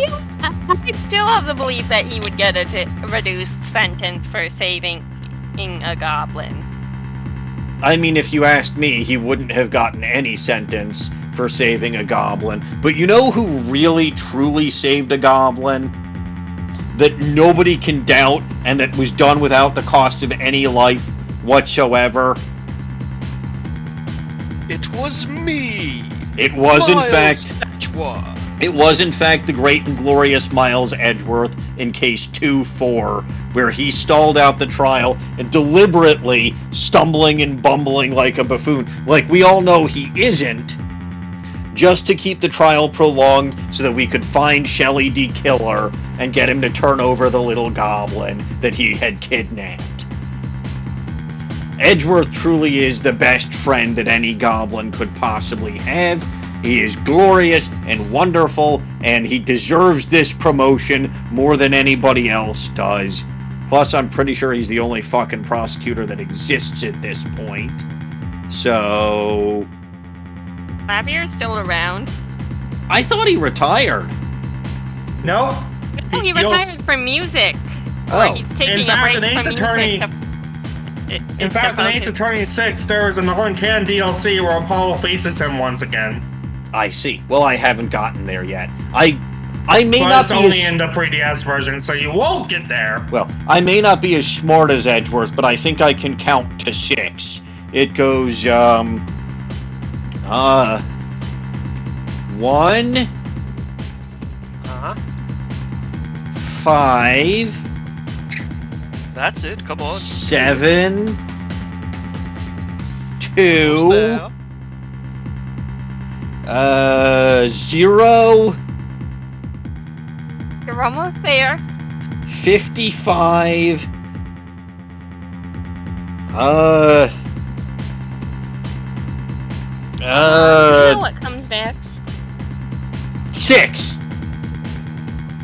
I still have the belief that he would get a reduced sentence for saving a goblin.
I mean, if you asked me, he wouldn't have gotten any sentence for saving a goblin. But you know who really, truly saved a goblin? That nobody can doubt, and that was done without the cost of any life whatsoever?
It was me.
It was, in
Miles
fact...
Edgeworth.
It was, in fact, the great and glorious Miles Edgeworth in Case 2-4, where he stalled out the trial and deliberately stumbling and bumbling like a buffoon, like we all know he isn't, just to keep the trial prolonged so that we could find Shelley D. Killer and get him to turn over the little goblin that he had kidnapped. Edgeworth truly is the best friend that any goblin could possibly have. He is glorious and wonderful, and he deserves this promotion more than anybody else does. Plus, I'm pretty sure he's the only fucking prosecutor that exists at this point. So...
Lavier's still around.
I thought he retired.
No.
No, he retired from music.
Oh.
Or he's taking a break from music.
In fact, in Ace Attorney 6, there is an Can DLC where Apollo faces him once again.
I see. Well, I haven't gotten there yet. I may
but
not
it's
be
only in the 3DS version, so you won't get there.
Well, I may not be as smart as Edgeworth, but I think I can count to 6. It goes, 1...
Uh-huh.
5...
That's it, come on.
7... 2... 0...
You're almost there.
55...
You know what comes next?
6!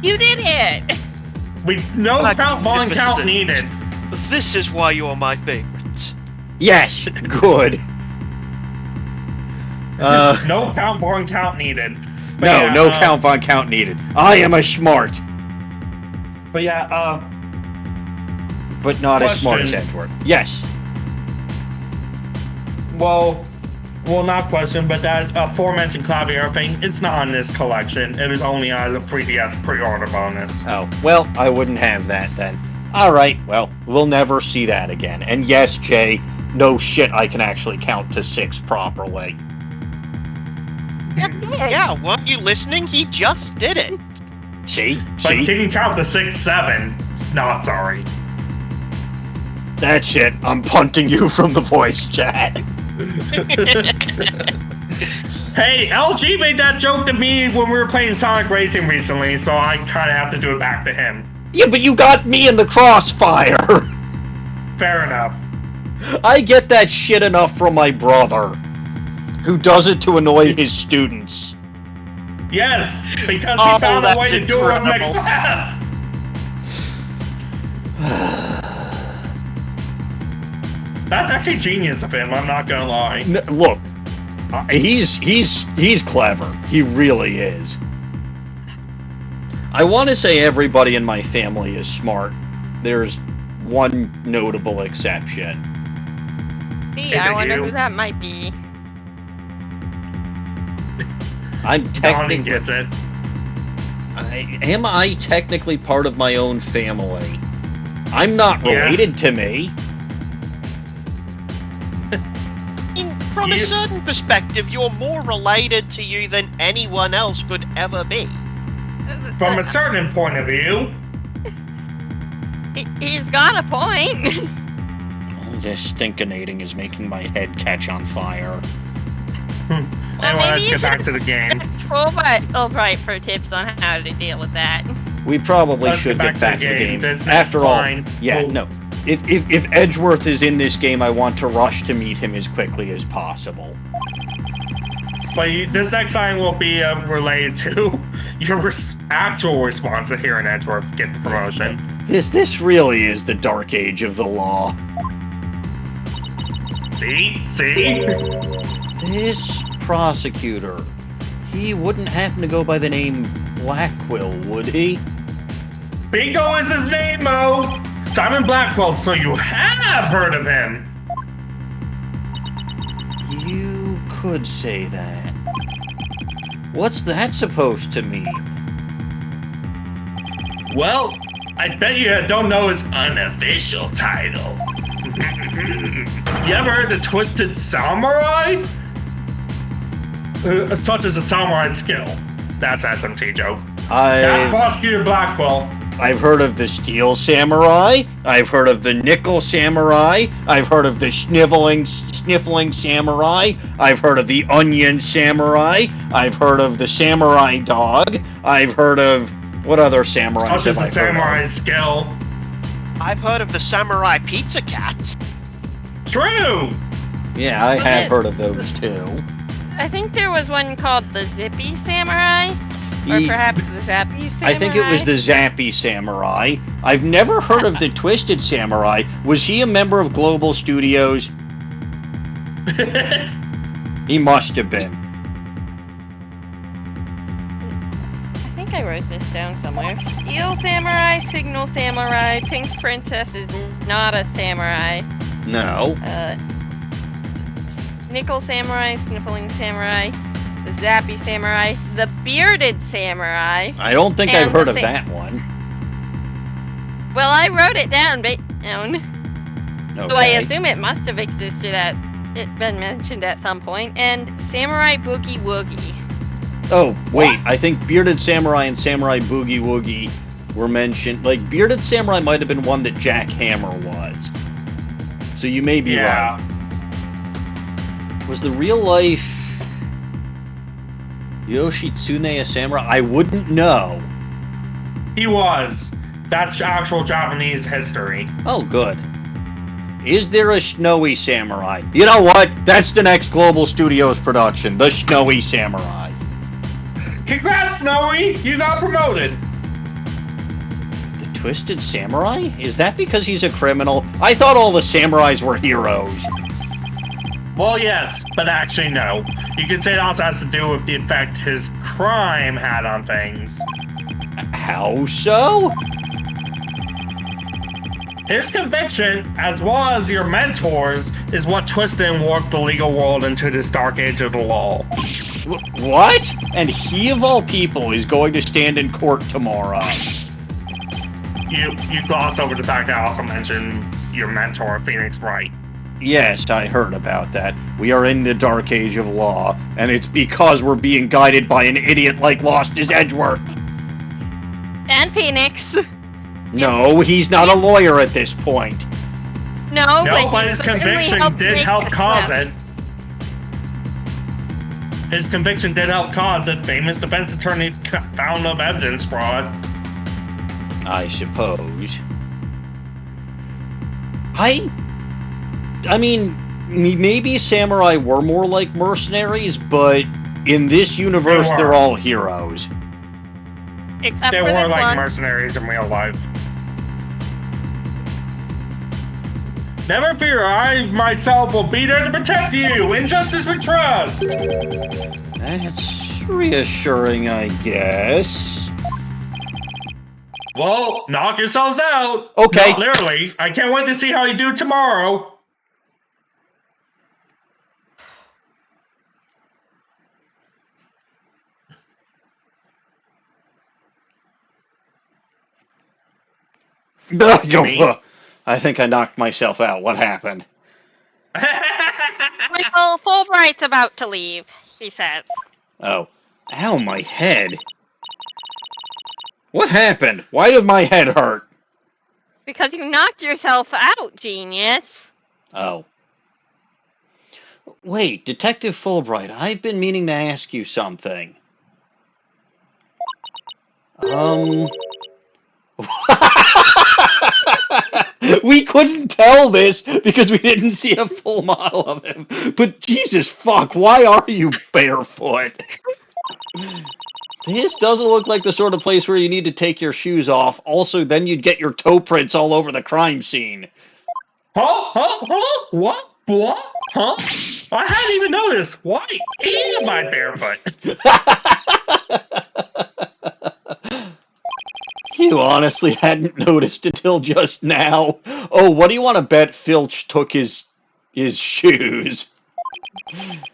You did it!
No count, bond count needed.
This is why you're my favorite.
Yes, good.
No count, bond count needed. But
no,
yeah,
no count, von count needed. I am a smart.
But yeah,
but not as smart as
question.
Edgeworth. Yes.
Well, not question, but that aforementioned Clavier thing, it's not on this collection. It was only on the 3DS pre-order bonus.
Oh, well, I wouldn't have that then. Alright, well, we'll never see that again. And yes, Jay, no shit, I can actually count to 6 properly.
Yeah, weren't you listening? He just did it.
See?
But
See?
he can count to 6, 7. No, sorry.
That's it. I'm punting you from the voice chat.
Hey, LG made that joke to me when we were playing Sonic Racing recently, so I kind of have to do it back to him.
Yeah, but you got me in the crossfire.
Fair enough.
I get that shit enough from my brother, who does it to annoy his students.
Yes, because he found a way to do it on
incredible.
Macbeth. That's actually genius of him, I'm not gonna lie.
Look, he's clever. He really is. I want to say everybody in my family is smart. There's one notable exception.
See,
Is
I
it
wonder
you?
who that might be.
I'm
Dawning
technically...
gets it.
Am I technically part of my own family? I'm not related to me.
From a certain perspective, you're more related to you than anyone else could ever be.
From a certain point of view.
He's got a point.
Oh, this stinkinating is making my head catch on fire.
Anyway, let's get back to the game.
Fulbright for tips on how to deal with that.
We probably should get back to the game. After all, no. If Edgeworth is in this game, I want to rush to meet him as quickly as possible.
But this next line will be related to your actual response to hearing Edgeworth get the promotion.
This really is the dark age of the law.
See?
This prosecutor, he wouldn't happen to go by the name Blackquill, would he?
Bingo is his name, Mo! Simon Blackwell, so you have heard of him!
You could say that. What's that supposed to mean?
Well, I bet you don't know his unofficial title. You ever heard of Twisted Samurai? Such as a samurai skill. That's SMT joke. That's Prosecutor Blackwell.
I've heard of the Steel Samurai. I've heard of the Nickel Samurai. I've heard of the Sniffling Samurai. I've heard of the Onion Samurai. I've heard of the Samurai Dog. I've heard of... What other samurais have I heard of?
Such as a samurai skill.
I've heard of the Samurai Pizza Cats.
True!
Yeah, I have heard of those too.
I think there was one called the Zippy Samurai. Or perhaps the Zappy Samurai?
I think it was the Zappy Samurai. I've never heard of the Twisted Samurai. Was he a member of Global Studios? He must have been.
I think I wrote this down somewhere. Steel Samurai, Signal Samurai, Pink Princess is not a samurai.
No.
Nickel Samurai, Sniffling Samurai, the Zappy Samurai, the Bearded Samurai.
I don't think I've heard of that one.
Well, I wrote it down, but
Okay.
So I assume it must have existed been mentioned at some point. And Samurai Boogie Woogie.
Oh, wait, I think Bearded Samurai and Samurai Boogie Woogie were mentioned. Like, Bearded Samurai might have been one that Jack Hammer was. So you may be right. Was the real life Yoshitsune a samurai? I wouldn't know.
He was. That's actual Japanese history.
Oh, good. Is there a Snowy Samurai? You know what? That's the next Global Studios production. The Snowy Samurai.
Congrats, Snowy! You got promoted!
The Twisted Samurai? Is that because he's a criminal? I thought all the samurais were heroes.
Well, yes, but actually no. You could say it also has to do with the effect his crime had on things.
How so?
His conviction, as well as your mentor's, is what twisted and warped the legal world into this dark age of the law.
What? And he, of all people, is going to stand in court tomorrow.
You glossed over the fact that I also mentioned your mentor, Phoenix Wright.
Yes, I heard about that. We are in the dark age of law, and it's because we're being guided by an idiot like Lost as Edgeworth.
And Phoenix.
No, he's not a lawyer at this point.
No,
but his conviction did help cause it. His conviction did help cause it. Famous defense attorney found of evidence fraud.
I suppose. I mean, maybe samurai were more like mercenaries, but in this universe, they're all heroes.
Except
they
for
were like
one.
Mercenaries in real life. Never fear, I myself will be there to protect you. In justice we trust.
That's reassuring, I guess.
Well, knock yourselves out.
Okay.
Not literally. I can't wait to see how you do tomorrow.
I think I knocked myself out. What happened?
Well, Well, Fulbright's about to leave, he says.
Oh. Ow, my head. What happened? Why did my head hurt?
Because you knocked yourself out, genius.
Oh. Wait, Detective Fulbright, I've been meaning to ask you something. We couldn't tell this because we didn't see a full model of him. But Jesus fuck, why are you barefoot? This doesn't look like the sort of place where you need to take your shoes off. Also, then you'd get your toe prints all over the crime scene.
Huh? What? Huh? I hadn't even noticed. Why am I barefoot?
You honestly hadn't noticed until just now. Oh, what do you want to bet Filch took his shoes?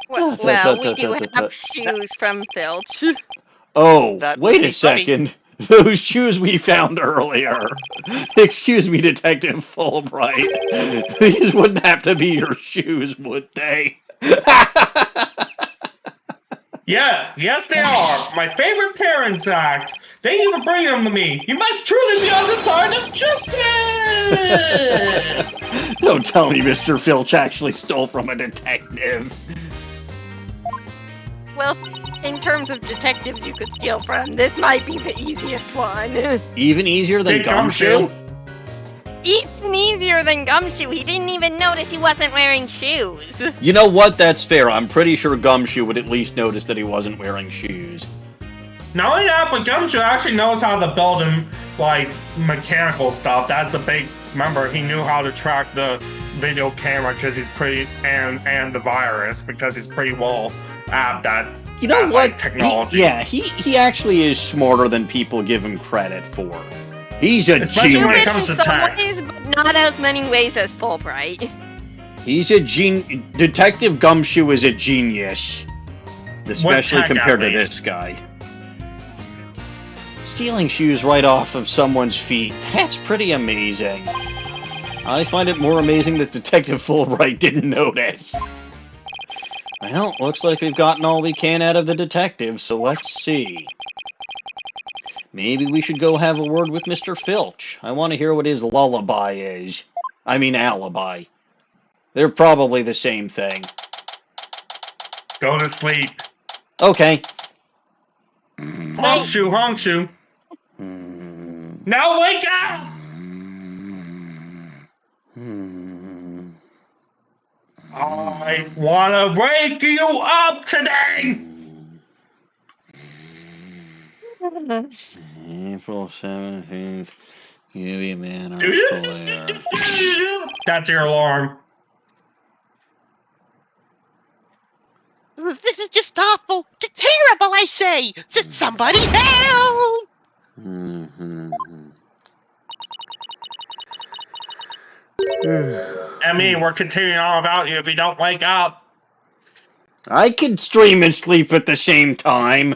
Well, we do have shoes from Filch.
Oh,
That
wait
would
a
be funny.
second. Those shoes we found earlier. Excuse me, Detective Fulbright. These wouldn't have to be your shoes, would they?
Yes, they are. My favorite pair, in fact. They even bring them to me. You must truly be on the side of justice!
Don't tell me Mr. Filch actually stole from a detective.
Well, in terms of detectives you could steal from, this might be the easiest one.
Even easier than
Take
Gumshoe?
Even easier than Gumshoe. He didn't even notice he wasn't wearing shoes.
You know what? That's fair. I'm pretty sure Gumshoe would at least notice that he wasn't wearing shoes.
Not only that, but Gumshoe actually knows how to build him, like, mechanical stuff. That's a big... Remember, he knew how to track the video camera because he's pretty... And the virus, because he's pretty well apt at...
You know what?
Like, technology.
He actually is smarter than people give him credit for. He's a
Especially when it
genius.
comes to
in some
tech.
ways, but not as many ways as Fulbright.
He's a Detective Gumshoe is a genius. Especially
tech,
compared
at
to
least.
this guy. Stealing shoes right off of someone's feet, that's pretty amazing. I find it more amazing that Detective Fulbright didn't notice. Well, looks like we've gotten all we can out of the detective, so let's see. Maybe we should go have a word with Mr. Filch. I want to hear what his lullaby is. I mean alibi. They're probably the same thing.
Go to sleep.
Okay.
Hongshoe. Now wake up! I wanna wake you up today!
April 17th, Cubi Manor Square.
That's your alarm.
This is just awful. Terrible, I say. Somebody help!
I mean, we're continuing on without you if you don't wake up.
I could stream and sleep at the same time.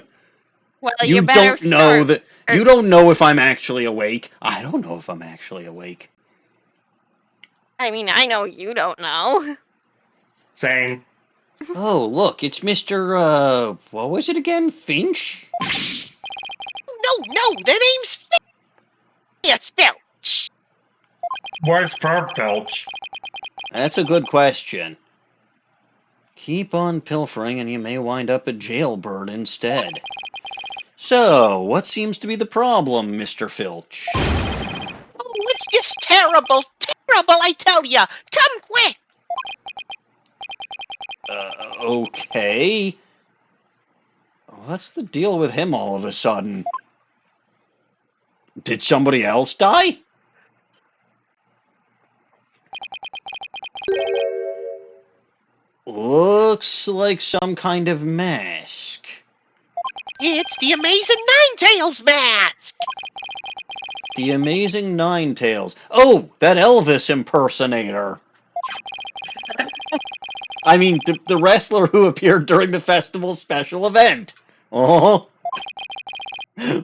Well,
You
you better
don't know
start.
that. You don't know if I'm actually awake. I don't know if I'm actually awake.
I mean, I know you don't know.
Saying,
Oh, look, it's Mr. What was it again? Finch?
No, their name's Filch.
where's Filch?
That's a good question. Keep on pilfering and you may wind up a jailbird instead. So, what seems to be the problem, Mr. Filch?
Oh, it's just terrible, I tell ya. Come quick.
Okay. What's the deal with him all of a sudden? Did somebody else die? Looks like some kind of mask.
It's the Amazing Ninetales mask.
The Amazing Ninetales. Oh, that Elvis impersonator. I mean, the wrestler who appeared during the festival special event. Oh.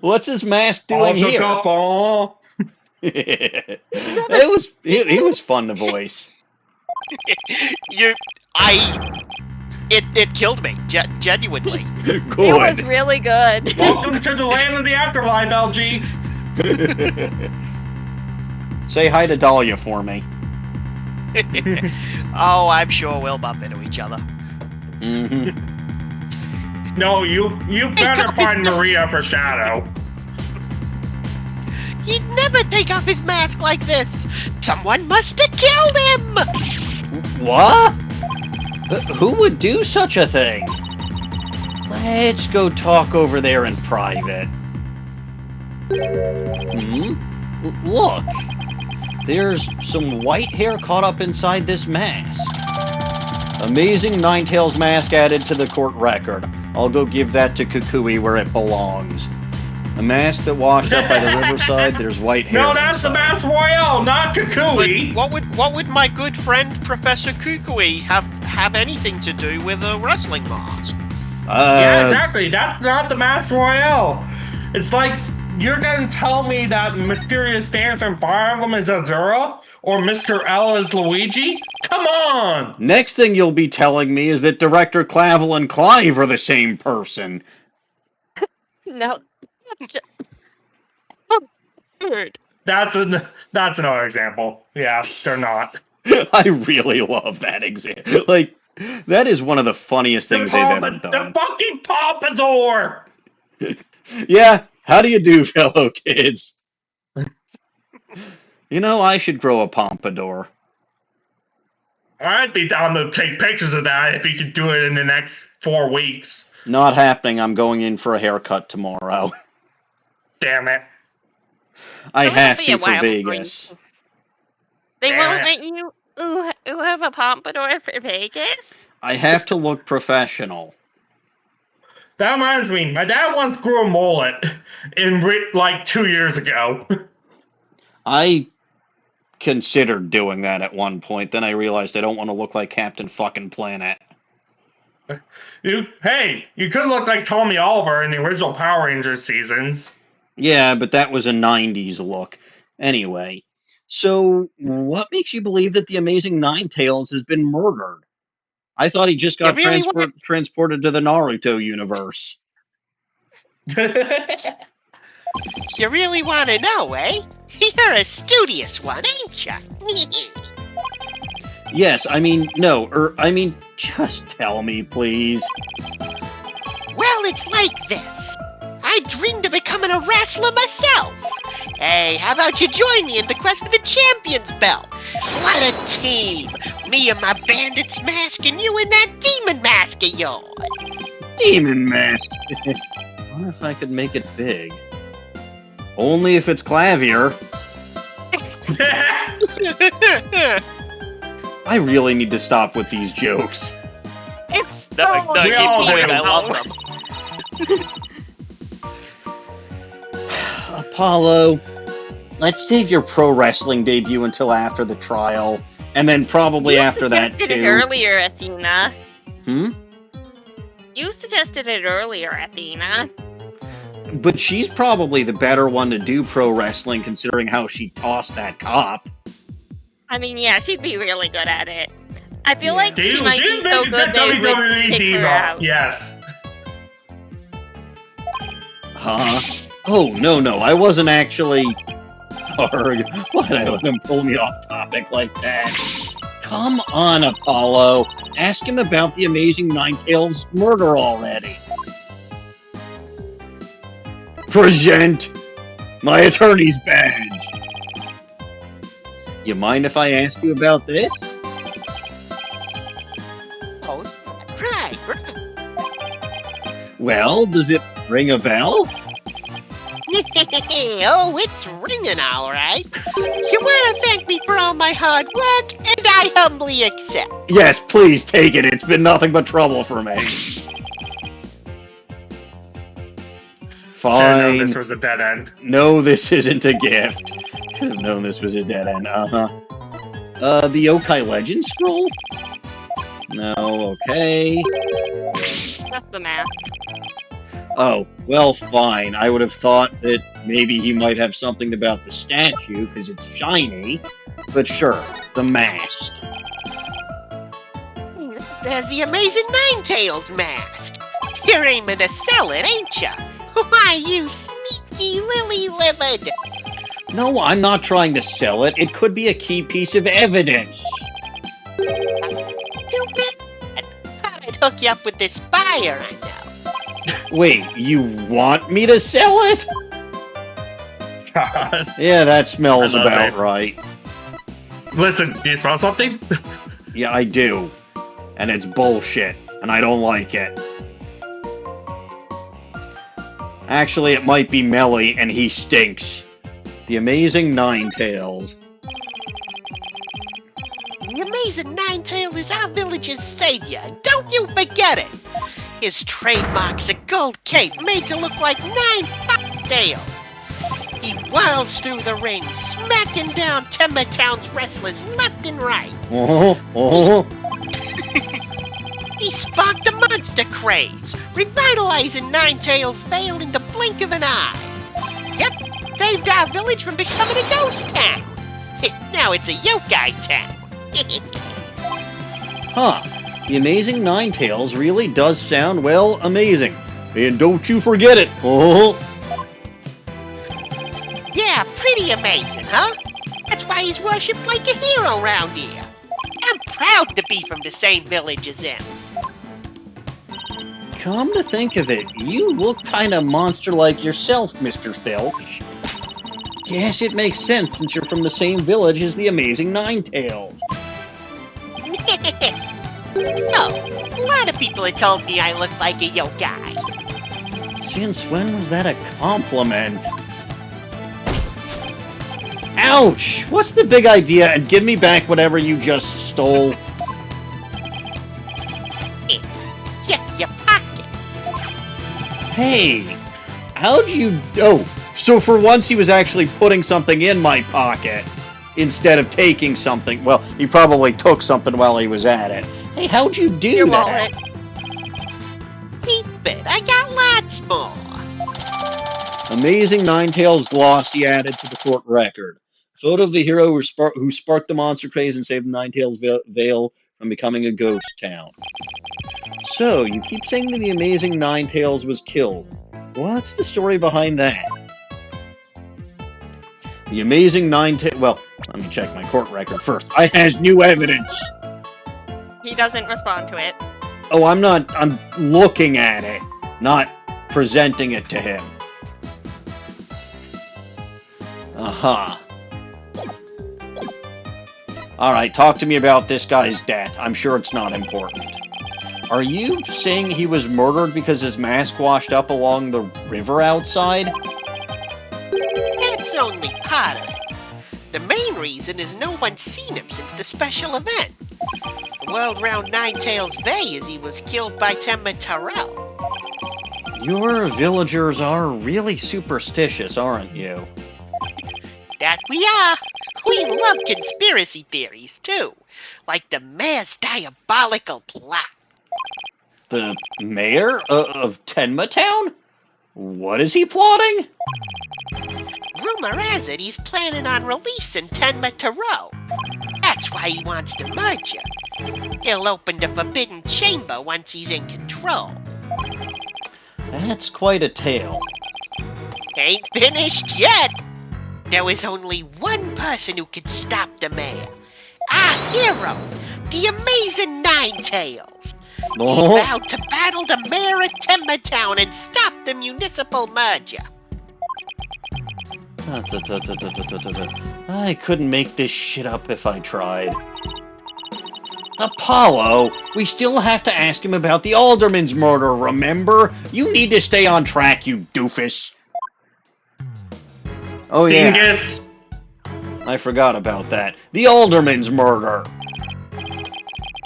What's his mask doing here? It was fun to voice.
It killed me, genuinely.
It
Good.
was really good.
Welcome to the land of the afterlife, LG.
Say hi to Dahlia for me.
Oh, I'm sure we'll bump into each other.
Mm-hmm.
No, you better
Copy's
find
not-
Maria for Shadow.
He'd never take off his mask like this. Someone must have killed him.
What? Who would do such a thing? Let's go talk over there in private. Look. There's some white hair caught up inside this mask. Amazing Ninetales mask added to the court record. I'll go give that to Kukui where it belongs. A mask that washed up by the riverside, there's white hair
No, that's the
inside.
Mask Royale, not Kukui.
But what would my good friend Professor Kukui have anything to do with a wrestling mask?
Yeah, exactly. That's not the Mask Royale. It's like you're gonna tell me that Mysterious Dancer in Fire Emblem is Azura or Mr. L is Luigi? Come on!
Next thing you'll be telling me is that Director Clavel and Clive are the same person.
No. That's just weird.
That's another example. Yeah, they're not.
I really love that example. Like, that is one of the funniest things they've ever
The
done.
fucking Pompadour!
Yeah, how do you do, fellow kids? You know, I should grow a pompadour.
I'd be down to take pictures of that if you could do it in the next 4 weeks.
Not happening. I'm going in for a haircut tomorrow.
Damn it.
I
It'll
have
be
to
a
for
while before
Vegas.
They
Damn
won't
it.
let you who have a pompadour for Vegas?
I have to look professional.
That reminds me, my dad once grew a mullet like 2 years ago.
I considered doing that at one point, then I realized I don't want to look like Captain fucking Planet.
You could look like Tommy Oliver in the original Power Rangers seasons.
Yeah, but that was a 90s look. Anyway, so what makes you believe that the Amazing Ninetales has been murdered? I thought he just got
You really
transported to the Naruto universe.
You really want to know, eh? You're a studious one, ain't ya?
Yes, just tell me, please.
Well, it's like this. I dreamed of becoming a wrestler myself. Hey, how about you join me in the quest for the champion's belt? What a team! Me and my bandit's mask and you in that demon mask of yours.
Demon mask. What if I could make it big? Only if it's Clavier. I really need to stop with these jokes.
It's
No,
so
We all do.
I love them.
Apollo, let's save your pro wrestling debut until after the trial, and then probably after that
suggested it
too.
earlier, Athena.
Hmm?
You suggested it earlier, Athena.
But she's probably the better one to do pro wrestling, considering how she tossed that cop.
I mean, yeah, she'd be really good at it. I feel
Yeah.
like she might be so good they would pick her out.
Yes.
Huh? Oh, no, I wasn't actually... Why'd I let him pull me off topic like that? Come on, Apollo. Ask him about the Amazing Ninetales murder already. Present my attorney's badge. You mind if I ask you about this?
Oh, right.
Well, does it ring a bell?
Oh, it's ringing all right. You want to thank me for all my hard work, and I humbly accept.
Yes, please take it. It's been nothing but trouble for me.
I know
Fine.
this was a dead end.
No, this isn't a gift. Should have known this was a dead end. The Yokai Legend scroll? No, okay.
That's the mask.
Oh, well, fine. I would have thought that maybe he might have something about the statue, because it's shiny. But sure, the mask.
This is
There's the Amazing Ninetales mask. You're aiming to sell it, ain't ya? Why, you sneaky lily-livered!
No, I'm not trying to sell it. It could be a key piece of evidence.
Stupid! I thought I'd hook you up with this buyer I know.
Wait, you want me to sell it?
God.
Yeah, that smells
I love
about
it.
right.
Listen, do you smell something?
Yeah, I do. And it's bullshit, and I don't like it. Actually, it might be Melly, and he stinks. The Amazing Ninetales.
The Amazing Ninetales is our village's savior, don't you forget it! His trademark's a gold cape made to look like 9 tails. He whirls through the ring, smacking down Timber Town's wrestlers left and right. He sparked the monster craze, revitalizing Ninetales Vale in the blink of an eye. Yep, saved our village from becoming a ghost town. Now it's a yokai town.
Huh. The Amazing Ninetales really does sound, well, amazing. And don't you forget it.
Yeah, pretty amazing, huh? That's why he's worshipped like a hero around here. I'm proud to be from the same village as him.
Come to think of it, you look kinda monster-like yourself, Mr. Filched. Guess it makes sense since you're from the same village as the Amazing Ninetales.
Oh, a lot of people have told me I look like a yokai.
Since when was that a compliment? Ouch! What's the big idea? And give me back whatever you just stole.
Check your pocket.
Hey! How'd you... Oh, so for once he was actually putting something in my pocket instead of taking something. Well, he probably took something while he was at it. Hey, how'd you do
Your
that?
wallet.
Keep it, I got lots more.
Amazing Ninetales glossy added to the court record. Photo of the hero who sparked the monster craze and saved the Ninetales Vale from becoming a ghost town. So, you keep saying that the Amazing Ninetales was killed. What's the story behind that? The Amazing Ninetales... Well, let me check my court record first. I has new evidence!
He doesn't respond to it.
Oh, I'm not... I'm looking at it, not presenting it to him. Aha. Alright, talk to me about this guy's death. I'm sure it's not important. Are you saying he was murdered because his mask washed up along the river outside?
That's only part of it. The main reason is no one's seen him since the special event. The world round Ninetales Bay is he was killed by Temba Terrell.
Your villagers are really superstitious, aren't you?
That we are. We love conspiracy theories, too. Like the mayor's diabolical plot.
The mayor of Tenma Town? What is he plotting?
Rumor has it he's planning on releasing Tenma Tarot. That's why he wants to merge her. He'll open the Forbidden Chamber once he's in control.
That's quite a tale.
Ain't finished yet. There was only one person who could stop the mayor. Our hero, the Amazing Ninetales. He vowed to battle the mayor of Timber Town and stop the municipal merger.
I couldn't make this shit up if I tried. Apollo, we still have to ask him about the alderman's murder, remember? You need to stay on track, you doofus. Oh yeah,
Dingus!
I forgot about that. The alderman's murder.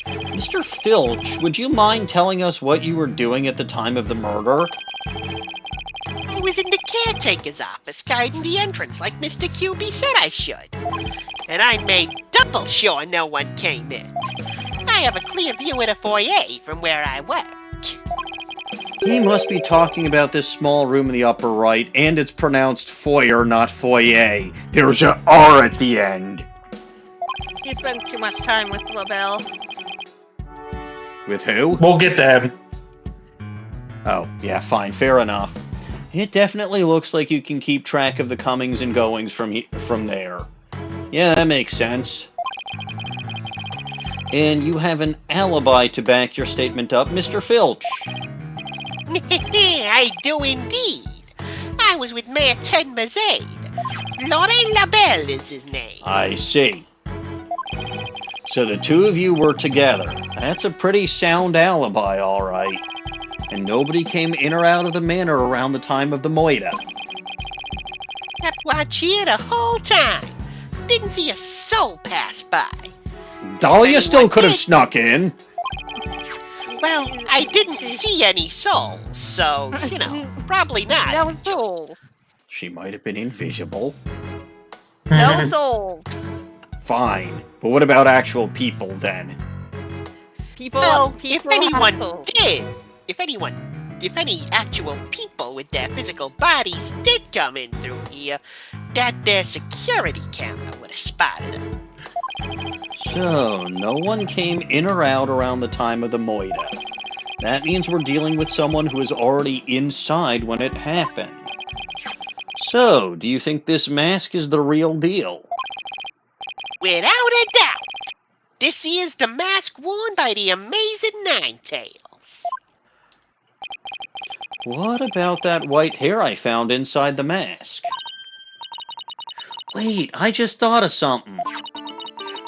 Mr. Filch, would you mind telling us what you were doing at the time of the murder?
I was in the caretaker's office guiding the entrance like Mr. Kyubi said I should. And I made double sure no one came in. I have a clear view of the foyer from where I work.
He must be talking about this small room in the upper right, and it's pronounced foyer, not foyer. There's an R at the end.
He spends too much time with LaBelle.
With who?
We'll get to him.
Oh, yeah, fine, fair enough. It definitely looks like you can keep track of the comings and goings from there. Yeah, that makes sense. And you have an alibi to back your statement up, Mr. Filch.
I do indeed. I was with Mayor Ted Mazade. Laurent Labelle is his name.
I see. So the two of you were together. That's a pretty sound alibi, all right. And nobody came in or out of the manor around the time of the moida.
Kept watch here the whole time. Didn't see a soul pass by.
Dahlia still
anyone
could have
did-
snuck in.
Well, I didn't see any souls, so, probably not.
No souls.
She might have been invisible.
No souls.
Fine. But what about actual people, then?
People,
Well, if
people
anyone
have souls.
did, if any actual people with their physical bodies did come in through here, that their security camera would have spotted them.
So, no one came in or out around the time of the moida. That means we're dealing with someone who was already inside when it happened. So, do you think this mask is the real deal?
Without a doubt, this is the mask worn by the amazing Ninetails.
What about that white hair I found inside the mask? Wait, I just thought of something.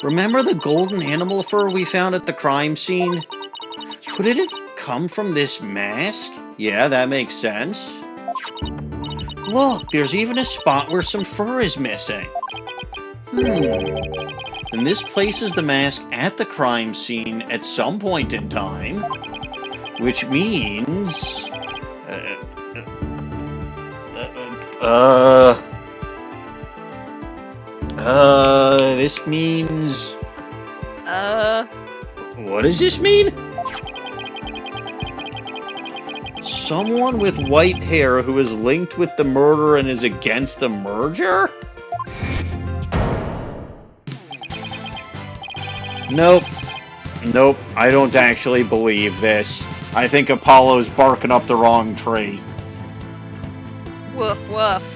Remember the golden animal fur we found at the crime scene? Could it have come from this mask? Yeah, that makes sense. Look, there's even a spot where some fur is missing. Then this places the mask at the crime scene at some point in time, which means... this means... What does this mean? Someone with white hair who is linked with the murder and is against the merger? Nope. Nope, I don't actually believe this. I think Apollo's barking up the wrong tree.
Woof woof.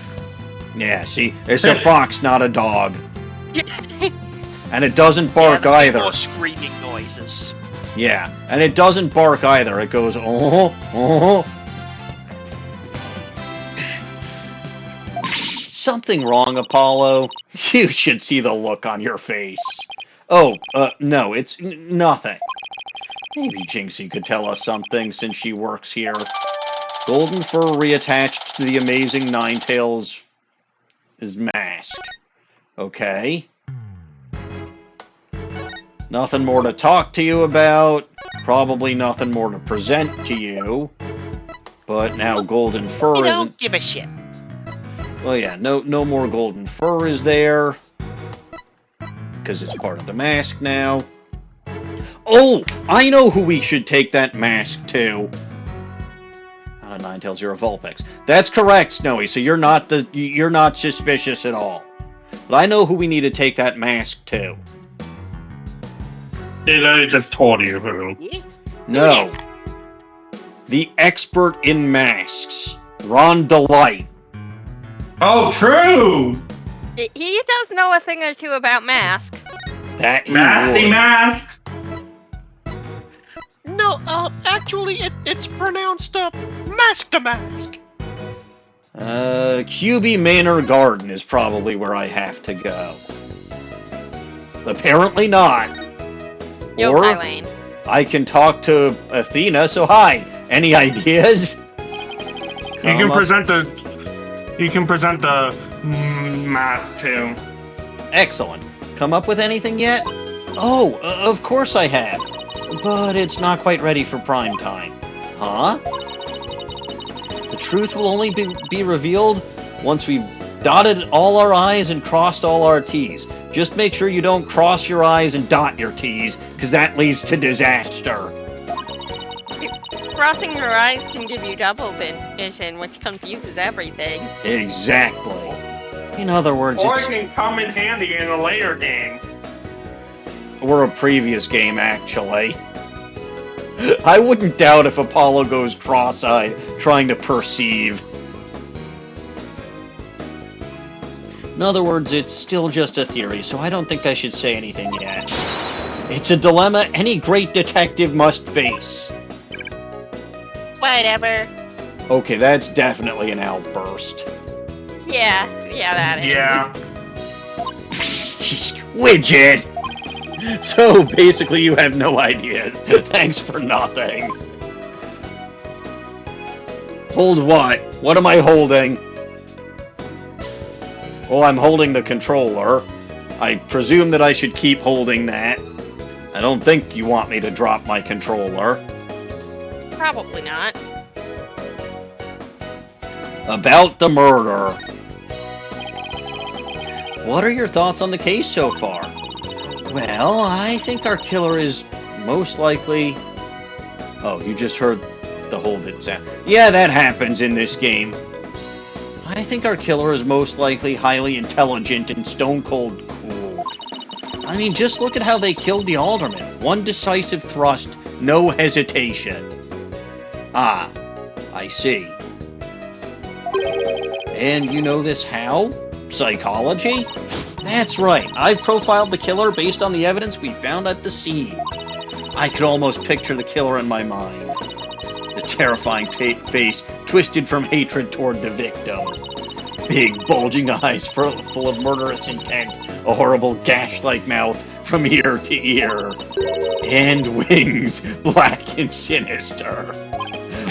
Yeah, see, it's a fox, not a dog. And it doesn't bark
Yeah,
either.
more screaming noises.
Yeah, and it doesn't bark either. It goes, oh, oh. Something wrong, Apollo? You should see the look on your face. Oh, no, it's nothing. Maybe Jinxie could tell us something since she works here. Golden fur reattached to the amazing Ninetails' mask. Okay. Nothing more to talk to you about. Probably nothing more to present to you. But now golden fur
You
isn't...
don't give a shit.
Well, yeah, no more golden fur is there. Because it's part of the mask now. Oh! I know who we should take that mask to. Not a Ninetails, you're a Vulpix. That's correct, Snowy, so you're not suspicious at all. But I know who we need to take that mask to.
They literally just told you who.
No. The expert in masks. Ron Delight.
Oh, true!
He does know a thing or two about masks.
That he
Nasty
would.
mask!
No, actually, it's pronounced, Mask to Mask.
Kyubi Manor Garden is probably where I have to go. Apparently not.
Yo,
Or
Eileen.
I can talk to Athena, so hi. Any ideas?
You can present the mask too.
Excellent. Come up with anything yet? Oh, of course I have. But it's not quite ready for prime time. Huh? The truth will only be revealed once we've dotted all our I's and crossed all our T's. Just make sure you don't cross your I's and dot your T's, because that leads to disaster.
Crossing your eyes can give you double vision, which confuses everything.
Exactly. In other words,
Or it
it's...
can come in handy in a later game.
Or a previous game, actually. I wouldn't doubt if Apollo goes cross-eyed trying to perceive. In other words, it's still just a theory, so I don't think I should say anything yet. It's a dilemma any great detective must face.
Whatever.
Okay, that's definitely an outburst.
Yeah, that is.
Yeah.
Widget! So, basically, you have no ideas. Thanks for nothing. Hold what? What am I holding? Well, I'm holding the controller. I presume that I should keep holding that. I don't think you want me to drop my controller.
Probably not.
About the murder. What are your thoughts on the case so far? Well, I think our killer is most likely... Oh, you just heard the hold it sound. Yeah, that happens in this game. I think our killer is most likely highly intelligent and stone-cold cool. I mean, just look at how they killed the alderman. One decisive thrust, no hesitation. Ah, I see. And you know this how? Psychology? That's right. I've profiled the killer based on the evidence we found at the scene. I could almost picture the killer in my mind. The terrifying face twisted from hatred toward the victim. Big, bulging eyes full of murderous intent. A horrible gash-like mouth from ear to ear. And wings, black and sinister.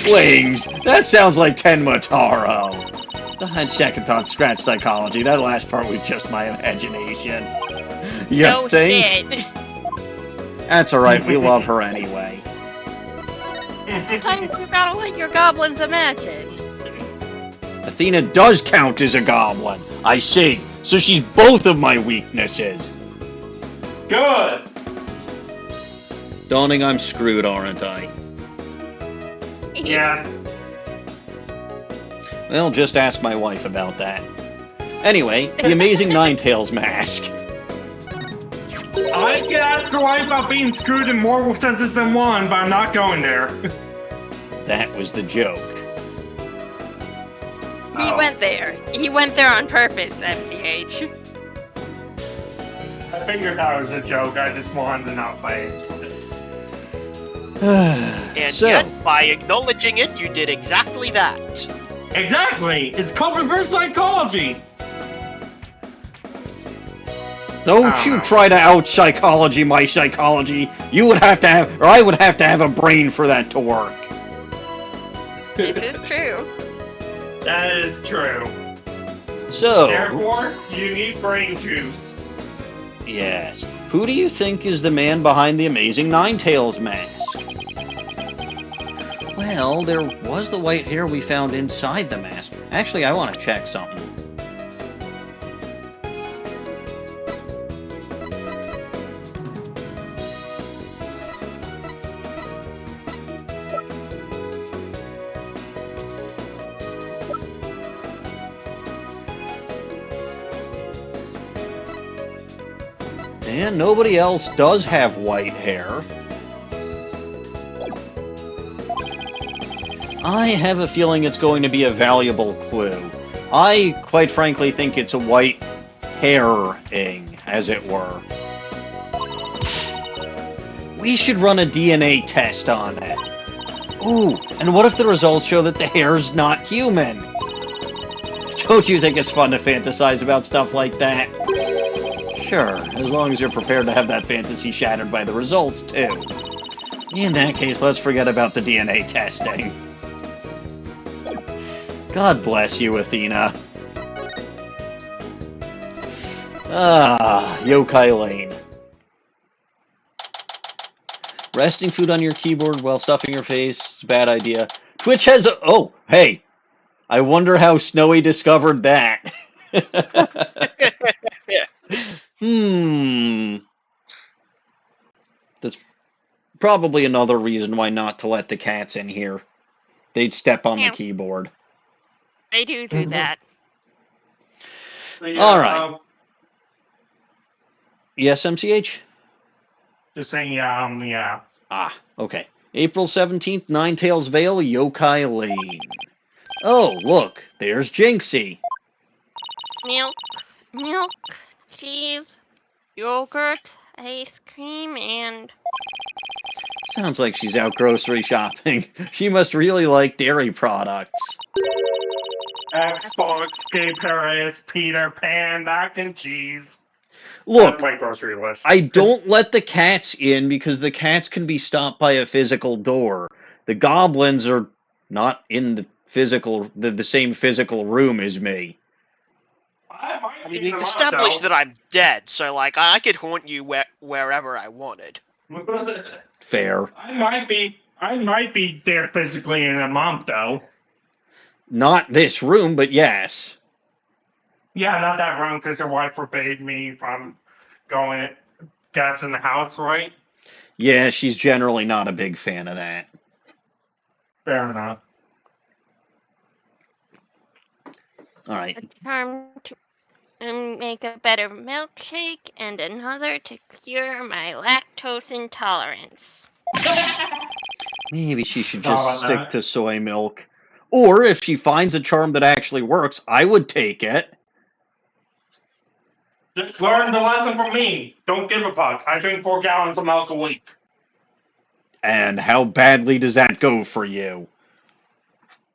Wings? That sounds like Tenmataro. On second thought, scratch psychology. That last part was just my imagination. You
No
think?
shit.
That's alright, we love her anyway.
Sometimes you gotta let your goblins imagine.
Athena does count as a goblin. I see. So she's both of my weaknesses.
Good.
Dawning, I'm screwed, aren't I?
Yeah.
Well, just ask my wife about that. Anyway, the amazing Ninetales mask.
I could ask her wife about being screwed in more senses than one, but I'm not going there.
That was the joke.
He went there. He went there on purpose, MCH.
I figured that was a joke. I just wanted to not play it.
And
So,
yet, by acknowledging it, you did exactly that.
Exactly! It's called reverse psychology!
don't you try to out-psychology my psychology. You would have to have, or I would have to have a brain for that to work.
This is true.
That is true.
So,
Therefore, you need brain juice.
yes. Who do you think is the man behind the amazing Ninetales mask? Well, there was the white hair we found inside the mask. Actually, I want to check something. And nobody else does have white hair. I have a feeling it's going to be a valuable clue. I, quite frankly, think it's a white herring, as it were. We should run a DNA test on it. Ooh, and what if the results show that the hair's not human? Don't you think it's fun to fantasize about stuff like that? Sure, as long as you're prepared to have that fantasy shattered by the results, too. In that case, let's forget about the DNA testing. God bless you, Athena. Ah, Yokai Lane. Resting food on your keyboard while stuffing your face is a bad idea. Twitch has a... Oh, hey. I wonder how Snowy discovered that. That's probably another reason why not to let the cats in here. They'd step on the keyboard.
They do that.
Yeah,
All right. Yes, MCH?
Just saying, yeah.
Ah, okay. April 17th, Ninetales Vale, Yokai Lane. Oh, look, there's Jinxie.
Milk, cheese, yogurt, ice cream, and...
Sounds like she's out grocery shopping. She must really like dairy products.
Xbox, Gay Paris, Peter Pan, mac and cheese.
Look,
That's my grocery list.
I don't let the cats in because the cats can be stopped by a physical door. The goblins are not in the same physical room as me.
I mean, we've established that I'm dead, so, like, I could haunt you wherever I wanted.
Fair.
I might be there physically in a month, though.
Not this room, but yes.
Yeah, not that room, because your wife forbade me from going gas in the house, right?
Yeah, she's generally not a big fan of that.
Fair enough.
All right.
A charm to make a better milkshake, and another to cure my lactose intolerance.
Maybe she should just stick to soy milk. Or if she finds a charm that actually works, I would take it.
Just learn the lesson from me. Don't give a fuck. I drink 4 gallons of milk a week.
And how badly does that go for you?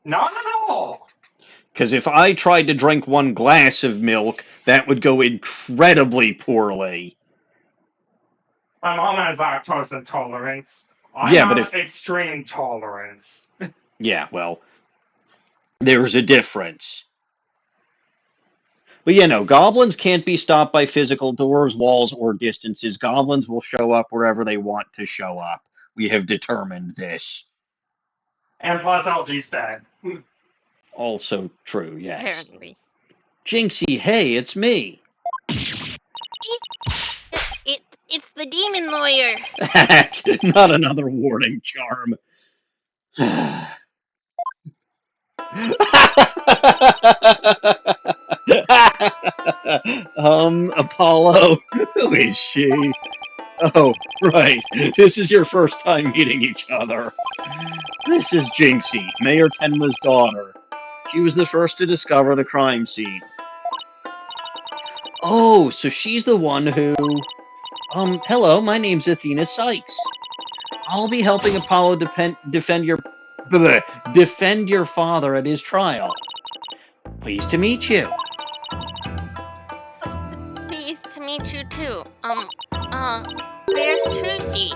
Not at all.
Because if I tried to drink 1 glass of milk, that would go incredibly poorly.
My mom has lactose intolerance.
Yeah, but if
extreme tolerance.
Yeah, well, there's a difference. But goblins can't be stopped by physical doors, walls, or distances. Goblins will show up wherever they want to show up. We have determined this.
And plus LG's dead.
Also true, yes.
Apparently.
Jinxie, hey, it's me.
It's the demon lawyer.
Not another warning charm. Apollo, who is she? Oh, right. This is your first time meeting each other. This is Jinxie, Mayor Tenma's daughter. She was the first to discover the crime scene. Oh, so she's the one who... hello, my name's Athena Cykes. I'll be helping Apollo defend your father at his trial. Pleased to meet you.
Pleased to meet you too. Where's Trucy?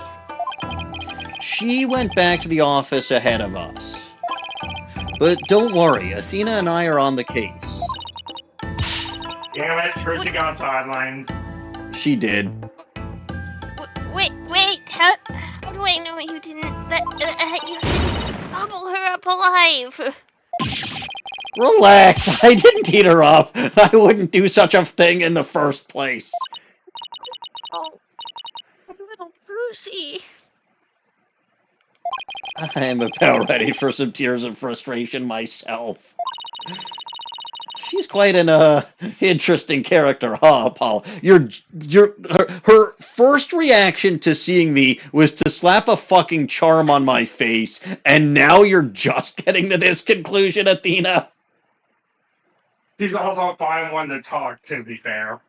She went back to the office ahead of us. But don't worry, Athena and I are on the case.
Damn it, Trucy got sidelined.
She did.
Wait, how do I know you didn't gobble her up alive?
Relax, I didn't eat her up. I wouldn't do such a thing in the first place.
Oh, little Brucey.
I'm about ready for some tears of frustration myself. She's quite an interesting character, huh, Apollo? Her first reaction to seeing me was to slap a fucking charm on my face, and now you're just getting to this conclusion, Athena?
She's also a fine one to talk, to be fair.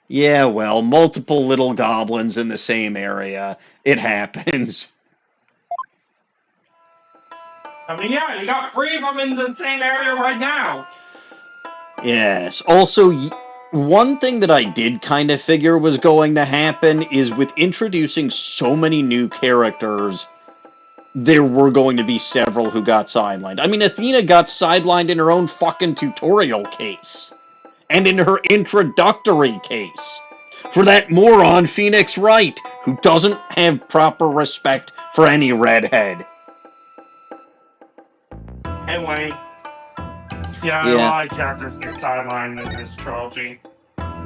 Yeah, well, multiple little goblins in the same area. It happens.
I mean, yeah, you got 3 of them in the same area right now.
Yes. Also, one thing that I did kind of figure was going to happen is with introducing so many new characters, there were going to be several who got sidelined. I mean, Athena got sidelined in her own fucking tutorial case. And in her introductory case. For that moron Phoenix Wright, who doesn't have proper respect for any redhead.
Anyway. Yeah, a lot of characters get sidelined in this trilogy.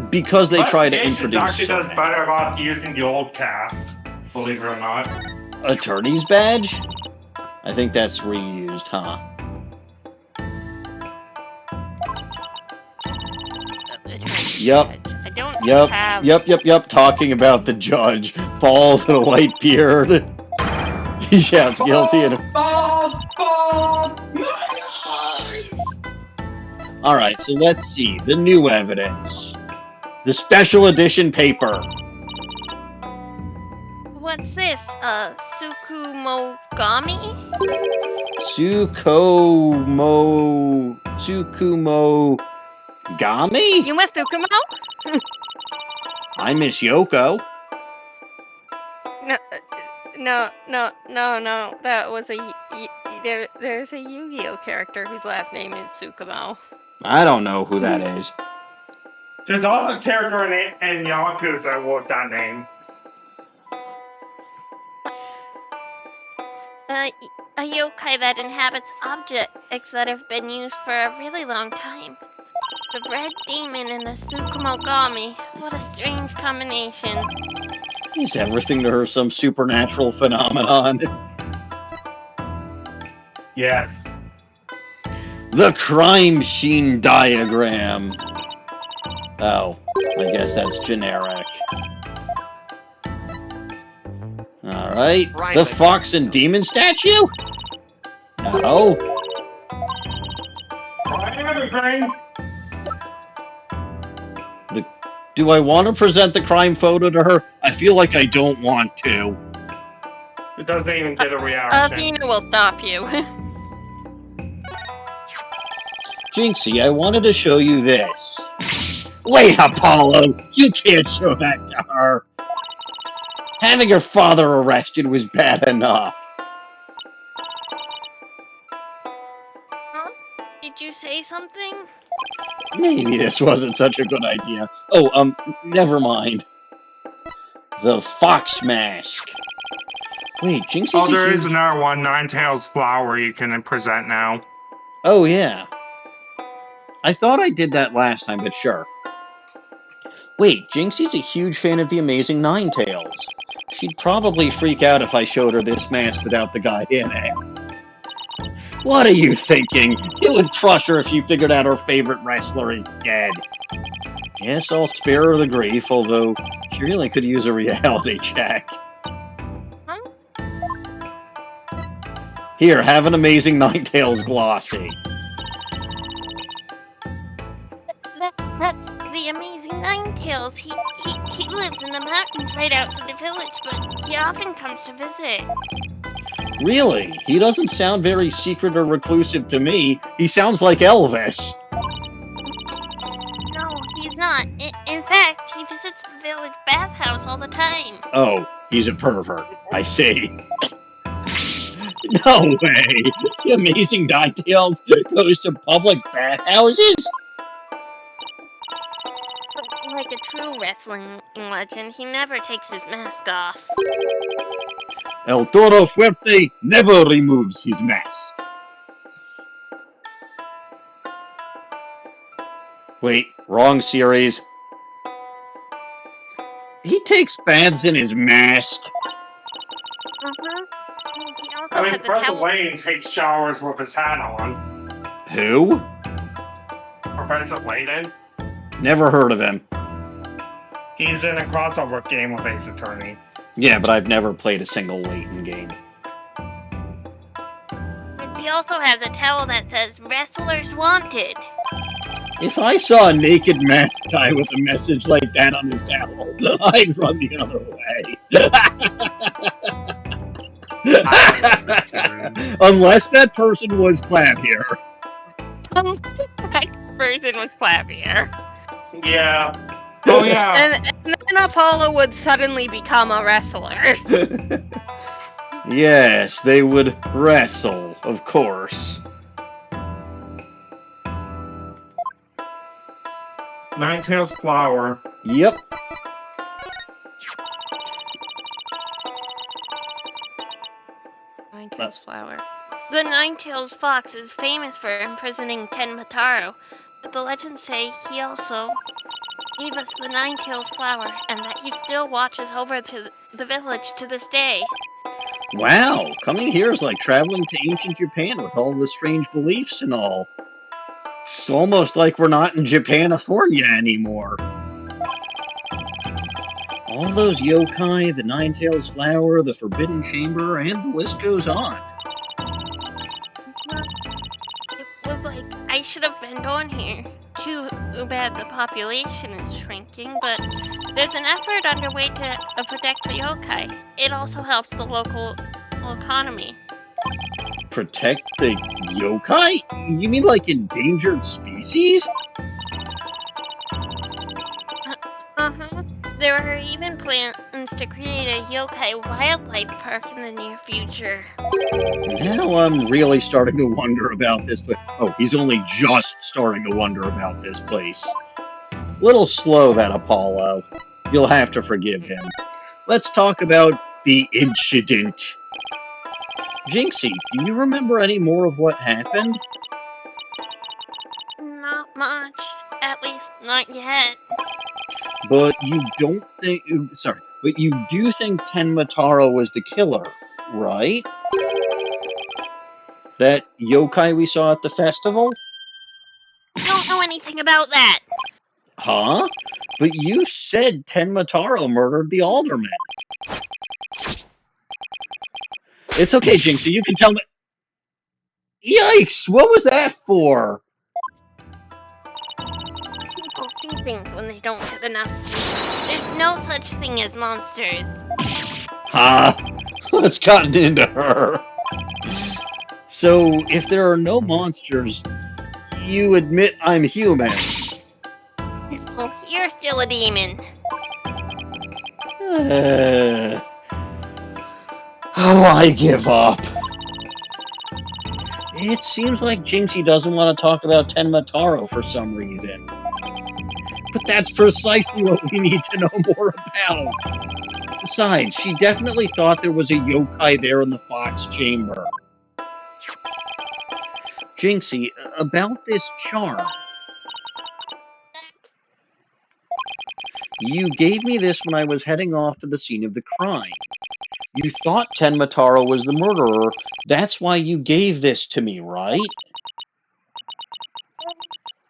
Because they try to introduce...
actually does better about using the old cast, believe it or not.
Attorney's badge? I think that's reused, huh? Yep.
I don't have...
Yep. Talking about the judge. Bald and a white beard. He shouts guilty and... Alright, so let's see. The new evidence. The special edition paper.
What's this? Tsukumogami?
Tsukumogami?
You miss Tsukumo?
I miss Yoko.
No. That was there's a Yu-Gi-Oh character whose last name is Tsukumo.
I don't know who that is.
There's also a character in Yakuza with that name.
A yokai that inhabits objects that have been used for a really long time. The red demon and the Tsukumogami. What a strange combination.
Is everything to her some supernatural phenomenon?
Yes.
The crime scene diagram. Oh, I guess that's generic. Alright. The fox and demon statue? No. Do I want to present the crime photo to her? I feel like I don't want to.
It doesn't even get a reaction.
Athena will stop you.
Jinxie, I wanted to show you this. Wait, Apollo! You can't show that to her! Having her father arrested was bad enough.
Huh? Did you say something?
Maybe this wasn't such a good idea. Oh, never mind. The fox mask. Wait, Jinxie's
Oh, there
huge...
is another one, Ninetales Flower, you can present now.
Oh, yeah. I thought I did that last time, but sure. Wait, Jinxie's a huge fan of the Amazing Ninetales. She'd probably freak out if I showed her this mask without the guy in it. What are you thinking? It would crush her if you figured out her favorite wrestler is dead. Yes, I'll spare her the grief, although she really could use a reality check.
Huh?
Here, have an Amazing Ninetales glossy.
That's the Amazing Ninetales. He lives in the mountains right outside the village, but he often comes to visit.
Really? He doesn't sound very secret or reclusive to me. He sounds like Elvis.
No, he's not. In fact, he visits the village bathhouse all the time.
Oh, he's a pervert. I see. No way! The Amazing Ninetales goes to public bathhouses?
Like a true wrestling legend, he never takes his mask off.
El Toro Fuerte never removes his mask. Wait, wrong series. He takes baths in his mask.
I mean, Professor Layton takes showers with his hat on.
Who?
Professor Layton?
Never heard of him.
He's in a crossover game with Ace Attorney.
Yeah, but I've never played a single Layton game.
And he also has a towel that says, "Wrestlers Wanted."
If I saw a naked masked guy with a message like that on his towel, I'd run the other way. Unless that person was Clavier.
That person was Clavier.
Yeah. Oh, yeah.
And then Apollo would suddenly become a wrestler.
Yes, they would wrestle, of course.
Ninetales Flower.
Yep.
Ninetales Flower. The Ninetales Fox is famous for imprisoning Ken Mataro, but the legends say he also gave us the Ninetales Flower, and that he still watches over to the village to this day.
Wow, coming here is like traveling to ancient Japan with all the strange beliefs and all. It's almost like we're not in Japanifornia anymore. All those yokai, the Nine-Tails Flower, the Forbidden Chamber, and the list goes on.
It was like I should have been born here. Too bad the population is shrinking, but there's an effort underway to protect the yokai. It also helps the local economy.
Protect the yokai? You mean like endangered species?
Uh-huh. There are even plans to create a yokai wildlife park in the near future.
Now I'm really starting to wonder about this place. Oh, he's only just starting to wonder about this place. Little slow, that Apollo. You'll have to forgive him. Let's talk about the incident. Jinxie, do you remember any more of what happened?
Not much. At least not yet.
But you don't think... Sorry. But you do think Tenmataro was the killer, right? That yokai we saw at the festival?
Don't know anything about that.
Huh? But you said Tenmataro murdered the alderman. It's okay, Jinxie, you can tell me... Yikes! What was that for?
People see things when they don't get enough sleep. There's no such thing as monsters.
Huh? What's gotten into her? So, if there are no monsters, you admit I'm human.
Oh, you're still a demon.
Oh, I give up. It seems like Jinxie doesn't want to talk about Tenmataro for some reason. But that's precisely what we need to know more about. Besides, she definitely thought there was a yokai there in the Fox Chamber. Jinxie, about this charm. You gave me this when I was heading off to the scene of the crime. You thought Tenmataro was the murderer. That's why you gave this to me, right?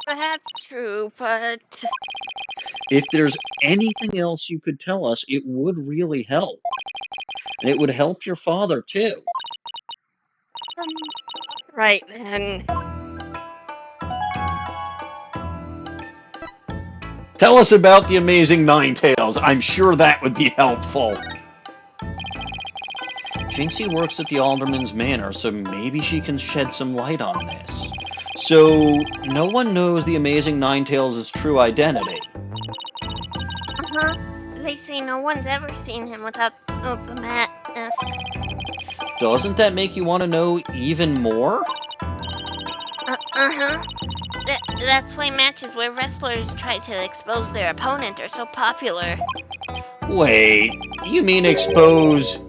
Perhaps true, but...
If there's anything else you could tell us, it would really help. And it would help your father, too.
Right then.
Tell us about the amazing Nine-Tails. I'm sure that would be helpful. Jinxie works at the Alderman's Manor, so maybe she can shed some light on this. So, no one knows the amazing Nine-Tails' true identity.
Uh-huh. They say no one's ever seen him without the mask.
Doesn't that make you want to know even more?
Uh-huh. That's why matches where wrestlers try to expose their opponent are so popular.
Wait, you mean expose...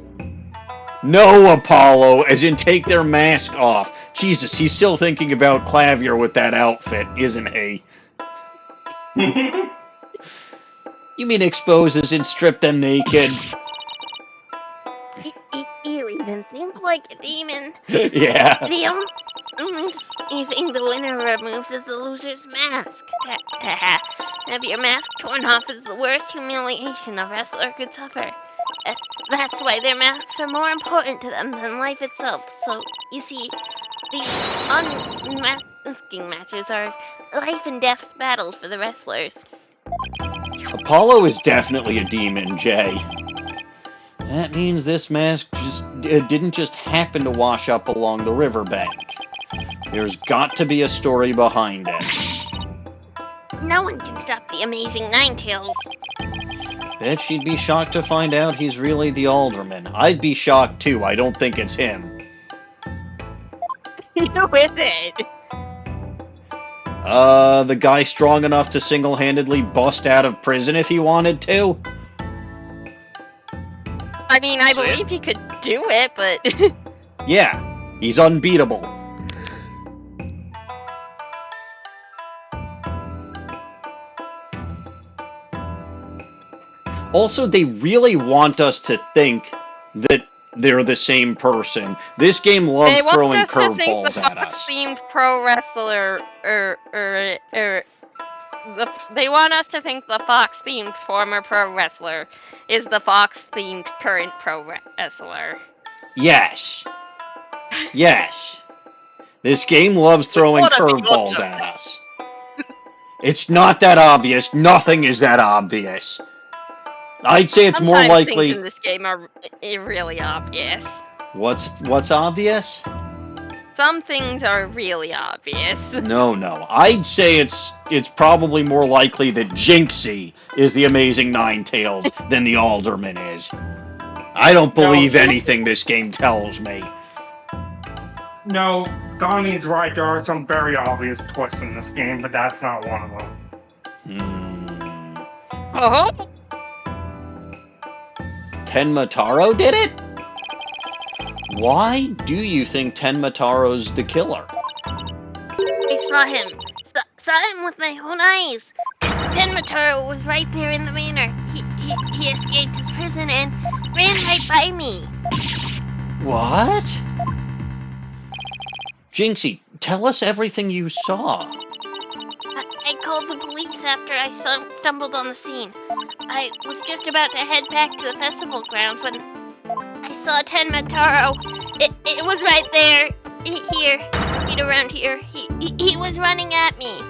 No, Apollo, as in take their mask off. Jesus, he's still thinking about Clavier with that outfit, isn't he? You mean expose as in strip them naked?
You even seems like a demon.
Yeah.
The only thing the winner removes is the loser's mask. To have your mask torn off is the worst humiliation a wrestler could suffer. That's why their masks are more important to them than life itself. So, you see, these unmasking matches are life and death battles for the wrestlers.
Apollo is definitely a demon, Jay. That means this mask didn't just happen to wash up along the riverbank. There's got to be a story behind it.
No one can stop the amazing Nine-Tails.
Bet she'd be shocked to find out he's really the alderman. I'd be shocked too. I don't think it's him.
Who is it?
The guy strong enough to single-handedly bust out of prison if he wanted to?
I mean, I believe he could do it, but...
Yeah, he's unbeatable. Also, they really want us to think that they're the same person. This game loves throwing curveballs at us.
Themed pro wrestler, They want us to think the Fox-themed former pro wrestler is the Fox-themed current pro wrestler.
Yes. Yes. This game loves throwing
What are the
curveballs
odds of
at us. It's not that obvious. Nothing is that obvious. I'd say it's more
Sometimes things
likely.
in this game are really obvious.
What's obvious?
Some things are really obvious.
No. I'd say it's probably more likely that Jinxie is the amazing Ninetales than the Alderman is. I don't believe anything this game tells me.
No, Donnie's right. There are some very obvious twists in this game, but that's not one of them.
Oh,
Tenmataro did it? Why do you think Tenmataro's the killer?
I saw him. Saw him with my own eyes. Tenmataro was right there in the manor. He escaped his prison and ran right by me.
What? Jinxie, tell us everything you saw.
I called the police after I stumbled on the scene. I was just about to head back to the festival grounds when I saw Tenmataro. It was right there. Here, around here. He was running at me.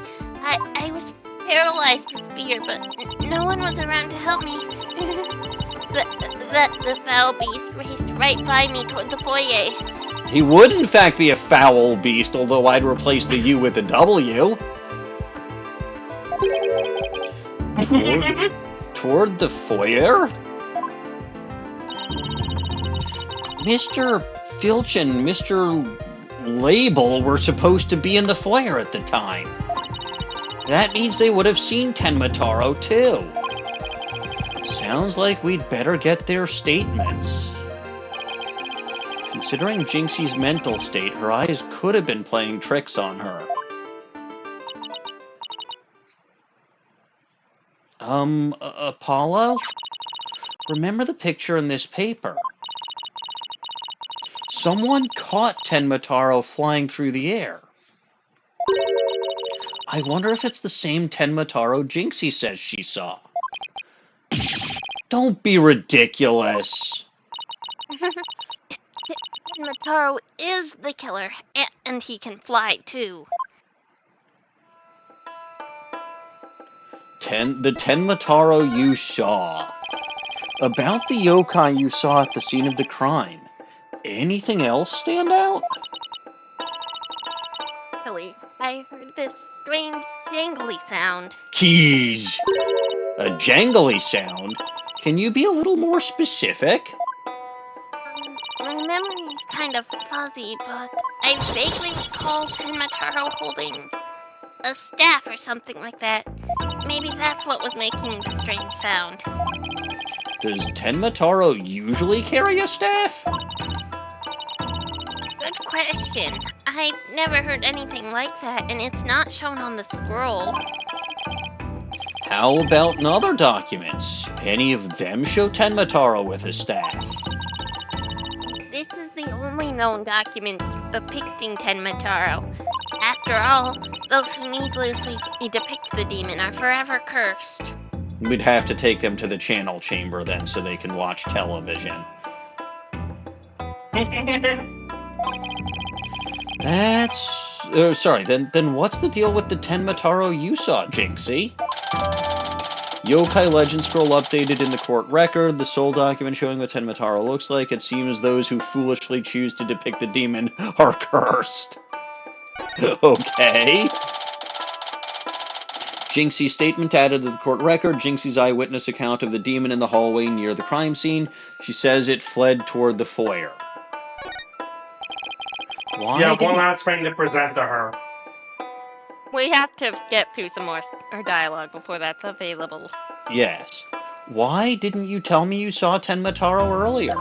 I was paralyzed with fear, but no one was around to help me. The foul beast raced right by me toward the foyer.
He would, in fact, be a foul beast, although I'd replace the U with a W. Toward the foyer? Mr. Filched and Mr. Label were supposed to be in the foyer at the time. That means they would have seen Tenmataro, too. Sounds like we'd better get their statements. Considering Jinxie's mental state, her eyes could have been playing tricks on her. Apollo? Remember the picture in this paper? Someone caught Tenmataro flying through the air. I wonder if it's the same Tenmataro Jinxie says she saw. Don't be ridiculous.
Tenmataro is the killer, and he can fly too.
The Tenmataro you saw. About the yokai you saw at the scene of the crime. Anything else stand out?
Really, I heard this strange jangly sound.
Keys. A jangly sound? Can you be a little more specific?
My memory's kind of fuzzy, but I vaguely recall Tenmataro holding a staff or something like that. Maybe that's what was making the strange sound.
Does Tenmataro usually carry a staff?
Good question. I've never heard anything like that, and it's not shown on the scroll.
How about in other documents? Any of them show Tenmataro with a staff?
This is the only known document depicting Tenmataro. After all, those who needlessly depict the demon are forever cursed.
We'd have to take them to the channel chamber then so they can watch television. That's... sorry, then what's the deal with the Tenmataro you saw, Jinxie? Yokai Legend Scroll updated in the court record. The sole document showing what Tenmataro looks like. It seems those who foolishly choose to depict the demon are cursed. Okay. Jinxie's statement added to the court record. Jinxie's eyewitness account of the demon in the hallway near the crime scene. She says it fled toward the foyer.
One last thing to present to her.
We have to get through some more dialogue before that's available.
Yes. Why didn't you tell me you saw Tenmataro earlier?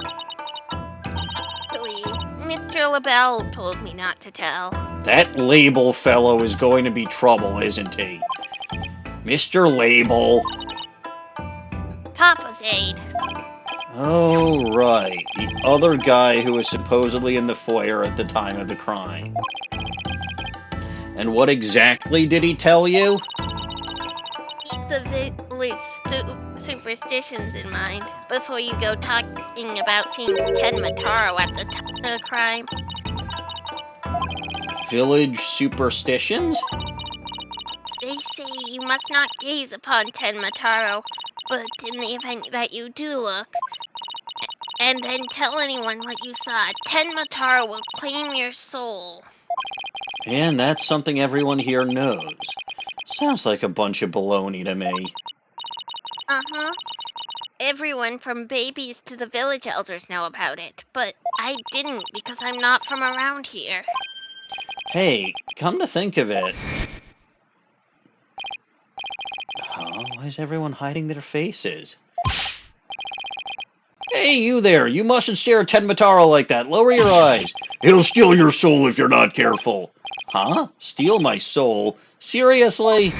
Actually, Mr. LaBelle told me not to tell.
That Label fellow is going to be trouble, isn't he? Mr. Label.
Papa's aide.
Oh, right. The other guy who was supposedly in the foyer at the time of the crime. And what exactly did he tell you?
superstitions in mind before you go talking about seeing Tenma Taro at the crime.
Village superstitions?
They say you must not gaze upon Tenma Taro, but in the event that you do look, and then tell anyone what you saw, Tenma Taro will claim your soul.
And that's something everyone here knows. Sounds like a bunch of baloney to me.
Uh-huh. Everyone from babies to the village elders know about it, but I didn't because I'm not from around here.
Hey, come to think of it. Huh? Why is everyone hiding their faces? Hey, you there! You mustn't stare at Tenmataro like that. Lower your eyes. He'll steal your soul if you're not careful. Huh? Steal my soul? Seriously?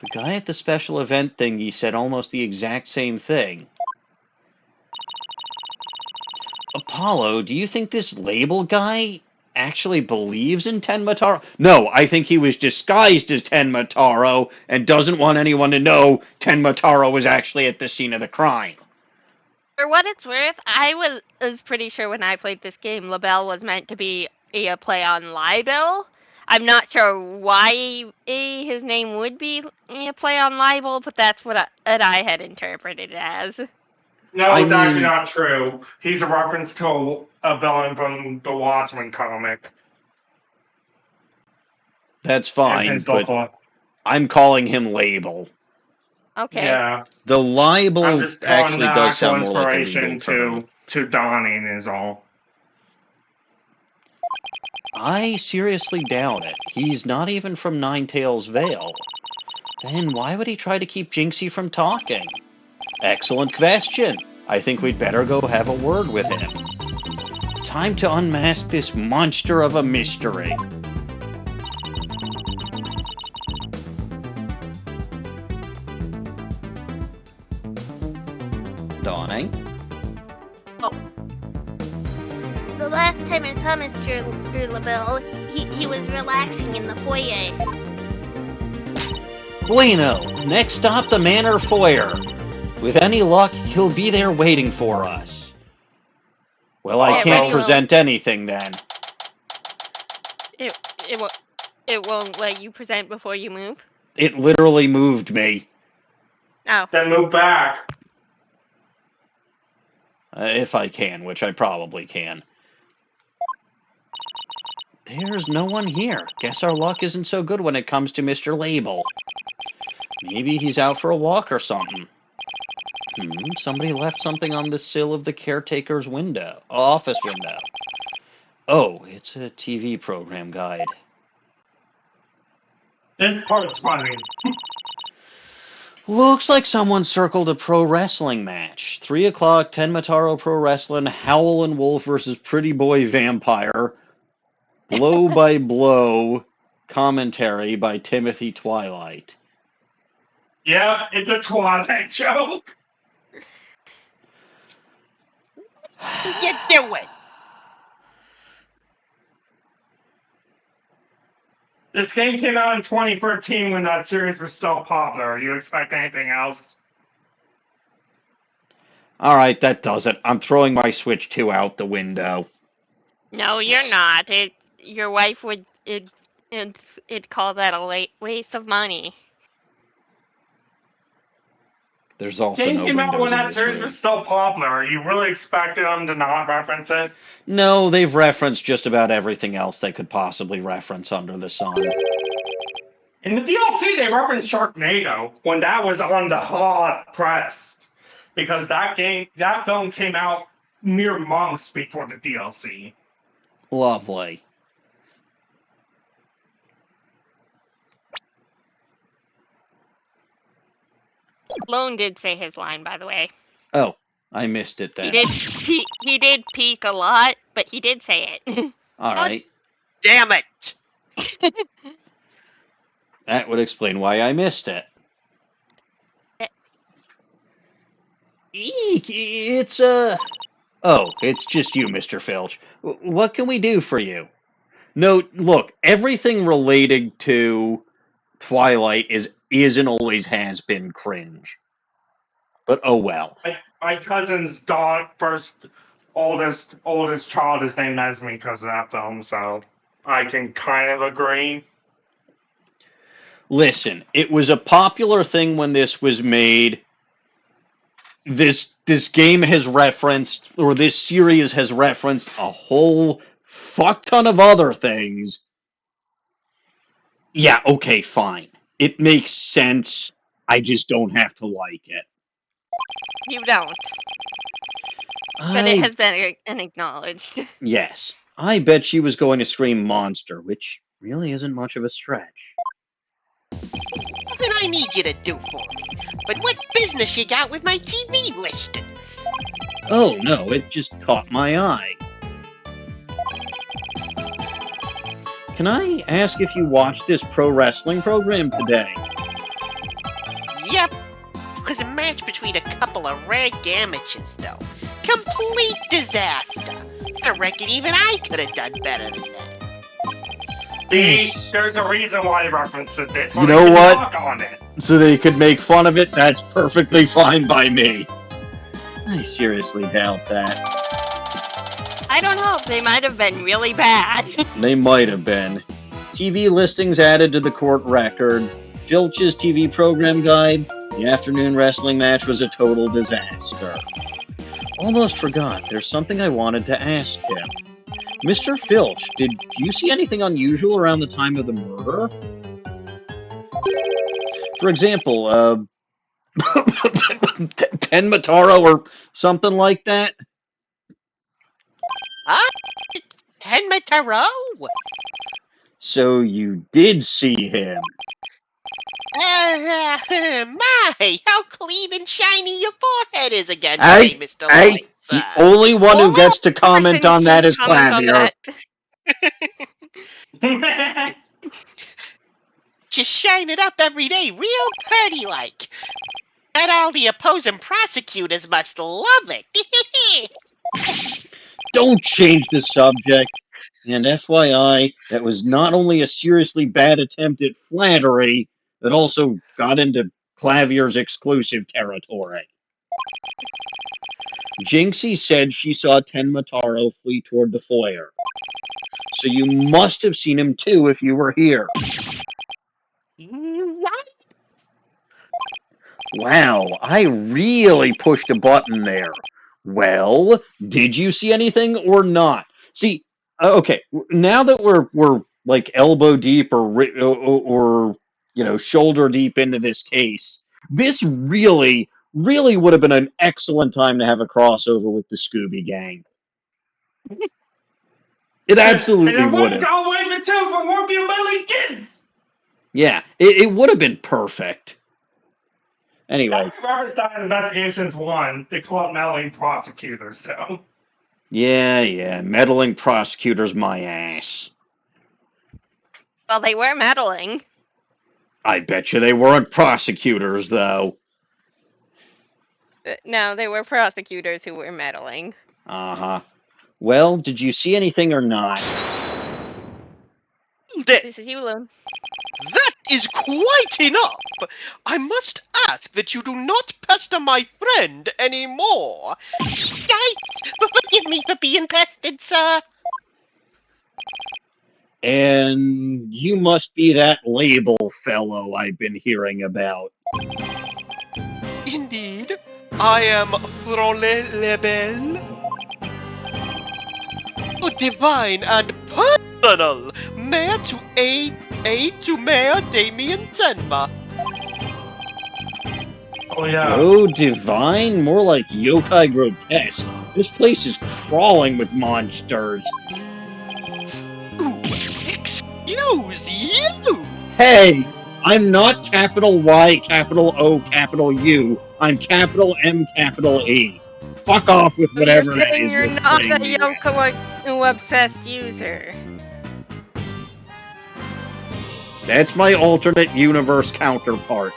The guy at the special event thingy said almost the exact same thing. Apollo, do you think this label guy actually believes in Tenmataro? No, I think he was disguised as Tenmataro and doesn't want anyone to know Tenmataro was actually at the scene of the crime.
For what it's worth, I was pretty sure when I played this game, LaBelle was meant to be a play on libel. I'm not sure why his name would be a play on libel, but that's what I had interpreted it as.
No, it's actually not true. He's a reference to a villain from the Watchmen comic.
That's fine, but I'm calling him Label.
Okay.
Yeah.
The libel
I'm just
actually does sound more like a
inspiration
legal term.
to Dawning is all.
I seriously doubt it. He's not even from Ninetales Vale. Then why would he try to keep Jinxie from talking? Excellent question. I think we'd better go have a word with him. Time to unmask this monster of a mystery. Dawning?
Oh. The last time I saw Mr. LaBelle, he was relaxing in the foyer.
Bueno, next stop the Manor Foyer. With any luck, he'll be there waiting for us. Well, I can't present anything then.
It won't let you present before you move?
It literally moved me.
Oh.
Then move back.
If I can, which I probably can. There's no one here. Guess our luck isn't so good when it comes to Mr. Label. Maybe he's out for a walk or something. Somebody left something on the sill of the caretaker's office window. Oh, it's a TV program guide.
This part's funny.
Looks like someone circled a pro wrestling match. 3 o'clock, Tenmataro Pro Wrestling, Howl and Wolf versus Pretty Boy Vampire. Blow by blow commentary by Timothy Twilight.
Yeah, it's a Twilight joke.
You do it.
This game came out in 2013 when that series was still popular. You expect anything else?
Alright, that does it. I'm throwing my Switch 2 out the window.
No, you're not. Your wife would it'd call that a waste of money.
There's also
Game
no
came out
windows
when
in
that
this
series
room.
was still popular. You really expected them to not reference it?
No, they've referenced just about everything else they could possibly reference under the sun.
In the DLC, they referenced Sharknado when that was on the hot press, because that film came out mere months before the DLC.
Lovely.
Lone did say his line, by the way.
Oh, I missed it then.
He did peek a lot, but he did say it.
All right.
Damn it!
That would explain why I missed it. Eek! It's Oh, it's just you, Mr. Filch. What can we do for you? No, look, everything related to Twilight is is and always has been cringe. But oh well.
My cousin's oldest child is named as me because of that film, so I can kind of agree.
Listen, it was a popular thing when this was made. This game has referenced, or this series has referenced a whole fuck ton of other things. Yeah, okay, fine. It makes sense. I just don't have to like it.
You don't. But it has been acknowledged.
Yes. I bet she was going to scream monster, which really isn't much of a stretch.
Nothing I need you to do for me. But what business you got with my TV listings?
Oh no, it just caught my eye. Can I ask if you watched this pro wrestling program today?
Yep. It was a match between a couple of rag amateurs, though. Complete disaster. I reckon even I could have done better than that.
See, there's a reason why I referenced it. So
you know what?
Talk on it.
So they could make fun of it? That's perfectly fine by me. I seriously doubt that.
I don't know. They might have been really bad.
They might have been. TV listings added to the court record. Filch's TV program guide. The afternoon wrestling match was a total disaster. Almost forgot. There's something I wanted to ask him. Mr. Filch, did you see anything unusual around the time of the murder? For example, Ten Mataro or something like that?
Huh? Tenmataro?
So you did see him.
My, how clean and shiny your forehead is again
Hey,
today, Mr. Lights.
The only one who gets to comment on that is Clavier.
Just shine it up every day, real pretty-like. Bet all the opposing prosecutors must love it.
Don't change the subject. And FYI, that was not only a seriously bad attempt at flattery, that also got into Clavier's exclusive territory. Jinxie said she saw Tenmataro flee toward the foyer. So you must have seen him too if you were here.
What?
Wow, I really pushed a button there. Well, did you see anything or not? See, okay, now that we're like elbow deep or shoulder deep into this case, this really would have been an excellent time to have a crossover with the Scooby Gang. It absolutely would have.
I'll wait for 2 for more million kids.
Yeah, it would have been perfect. Anyway.
Robert Stein's Investigations 1, they call it meddling prosecutors, though.
Yeah, meddling prosecutors, my ass.
Well, they were meddling.
I bet you they weren't prosecutors, though.
No, they were prosecutors who were meddling.
Uh-huh. Well, did you see anything or not?
This is you, Lone.
That is quite enough. I must ask that you do not pester my friend anymore. Shite! Forgive me for being pestered, sir.
And you must be that label fellow I've been hearing about.
Indeed. I am Frolebel. Oh, divine and personal, Mayor to aid to Mayor Damien Tenma.
Oh, yeah.
Oh, divine? More like yokai grotesque. This place is crawling with monsters.
Ooh, excuse you!
Hey! I'm not capital Y, capital O, capital U. I'm capital M, capital E. Fuck off with whatever that is.
You're not a Yoko-obsessed user.
That's my alternate universe counterpart.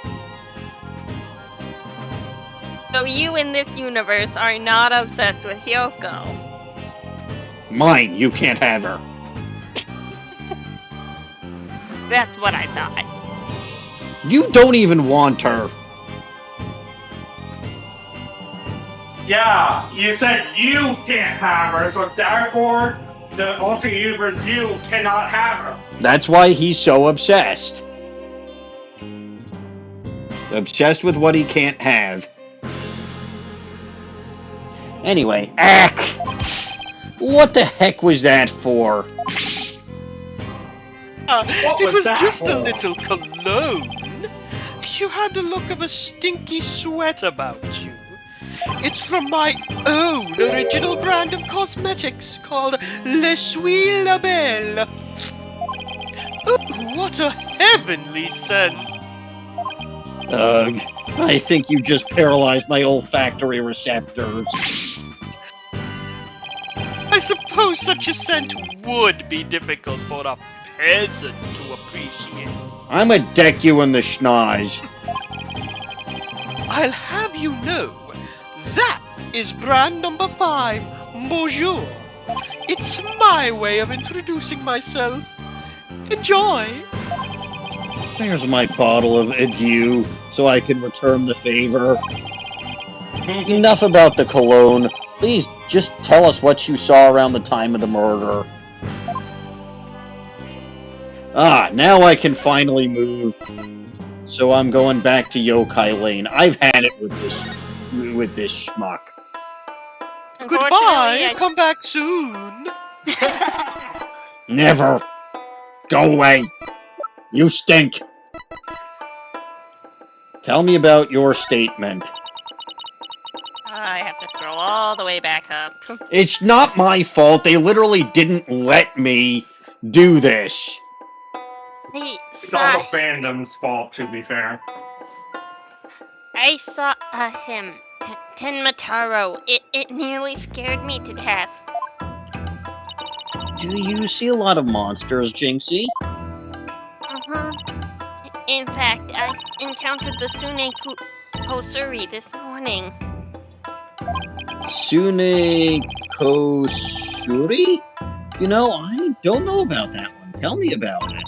So you in this universe are not obsessed with Yoko.
Mine, you can't have her.
That's what I thought.
You don't even want her.
Yeah, you said you can't have her, so therefore, the alter universe you cannot have her.
That's why he's so obsessed. Obsessed with what he can't have. Anyway, ack! What the heck was that for?
It was
that
just a
for?
little cologne. You had the look of a stinky sweat about you. It's from my own original brand of cosmetics called Le Suis La Belle. Ooh, what a heavenly scent!
Ugh, I think you just paralyzed my olfactory receptors.
I suppose such a scent would be difficult for a peasant to appreciate.
I'ma deck you in the schnoz.
I'll have you know, that is brand number 5, Bonjour. It's my way of introducing myself. Enjoy!
There's my bottle of adieu, so I can return the favor. Enough about the cologne. Please, just tell us what you saw around the time of the murder. Ah, now I can finally move. So I'm going back to Yokai Lane. I've had it with this schmuck.
Goodbye, come back soon.
Never. Go away. You stink. Tell me about your statement.
I have to scroll all the way back up.
It's not my fault. They literally didn't let me do this.
Hey,
It's all the
sorry.
fandom's fault, to be fair.
I saw him. Tenmataro. It nearly scared me to death.
Do you see a lot of monsters, Jinxie?
Uh-huh. In fact, I encountered the Sune Kosuri this morning.
Sune Kosuri? You know, I don't know about that one. Tell me about it.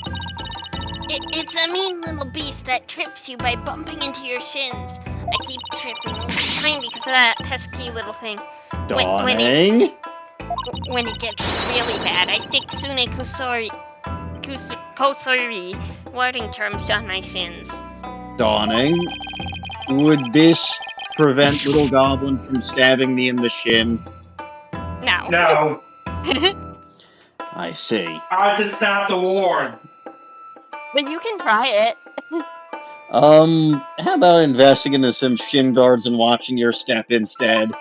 It's a mean little beast that trips you by bumping into your shins. I keep tripping all the time because of that pesky little thing.
Dawning?
When it gets really bad, I stick Sune Kosuri wording terms on my shins.
Dawning? Would this prevent Little Goblin from stabbing me in the shin?
No.
No,
I see.
I just snapped the ward.
But you can try it.
How about investing into some shin guards and watching your step instead?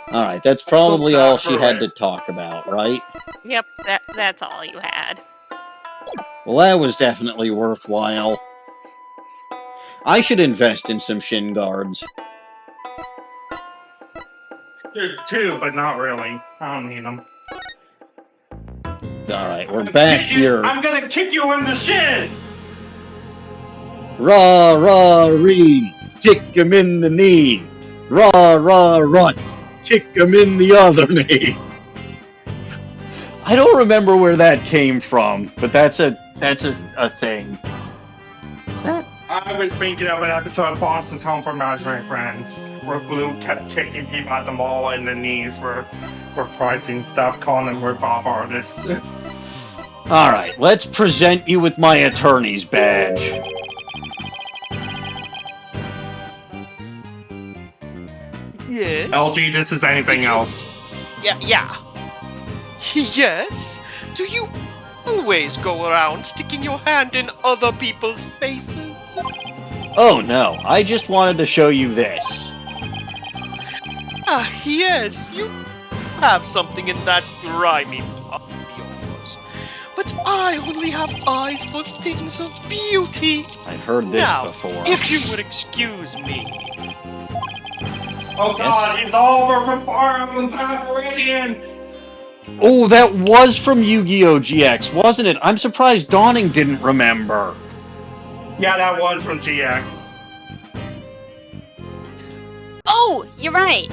Alright, that's probably all she had to talk about, right?
Yep, that's all you had.
Well, that was definitely worthwhile. I should invest in some shin guards.
There's 2, but not really. I don't need them.
Alright, we're back here.
I'm gonna kick you in the shin!
Rah, rah, ree. Kick him in the knee. Rah, rah, rut. Kick him in the other knee. I don't remember where that came from, but that's a thing. Is that?
I was thinking of an episode of Foster's Home for Imaginary Friends, where Blue kept kicking people at the mall in the knees for pricing stuff, calling them rip-off artists.
Alright, let's present you with my attorney's badge.
Yes?
LG, this is anything else.
Yeah. Yes? Do you always go around sticking your hand in other people's faces?
Oh no, I just wanted to show you this.
Ah, yes, you have something in that grimy puff of yours. But I only have eyes for things of beauty.
I've heard this
Now,
before.
if you would excuse me.
Oh god, he's all over from Fire Emblem Path of Radiance!
Oh, that was from Yu-Gi-Oh! GX, wasn't it? I'm surprised Dawning didn't remember.
Yeah, that was from GX.
Oh, you're right.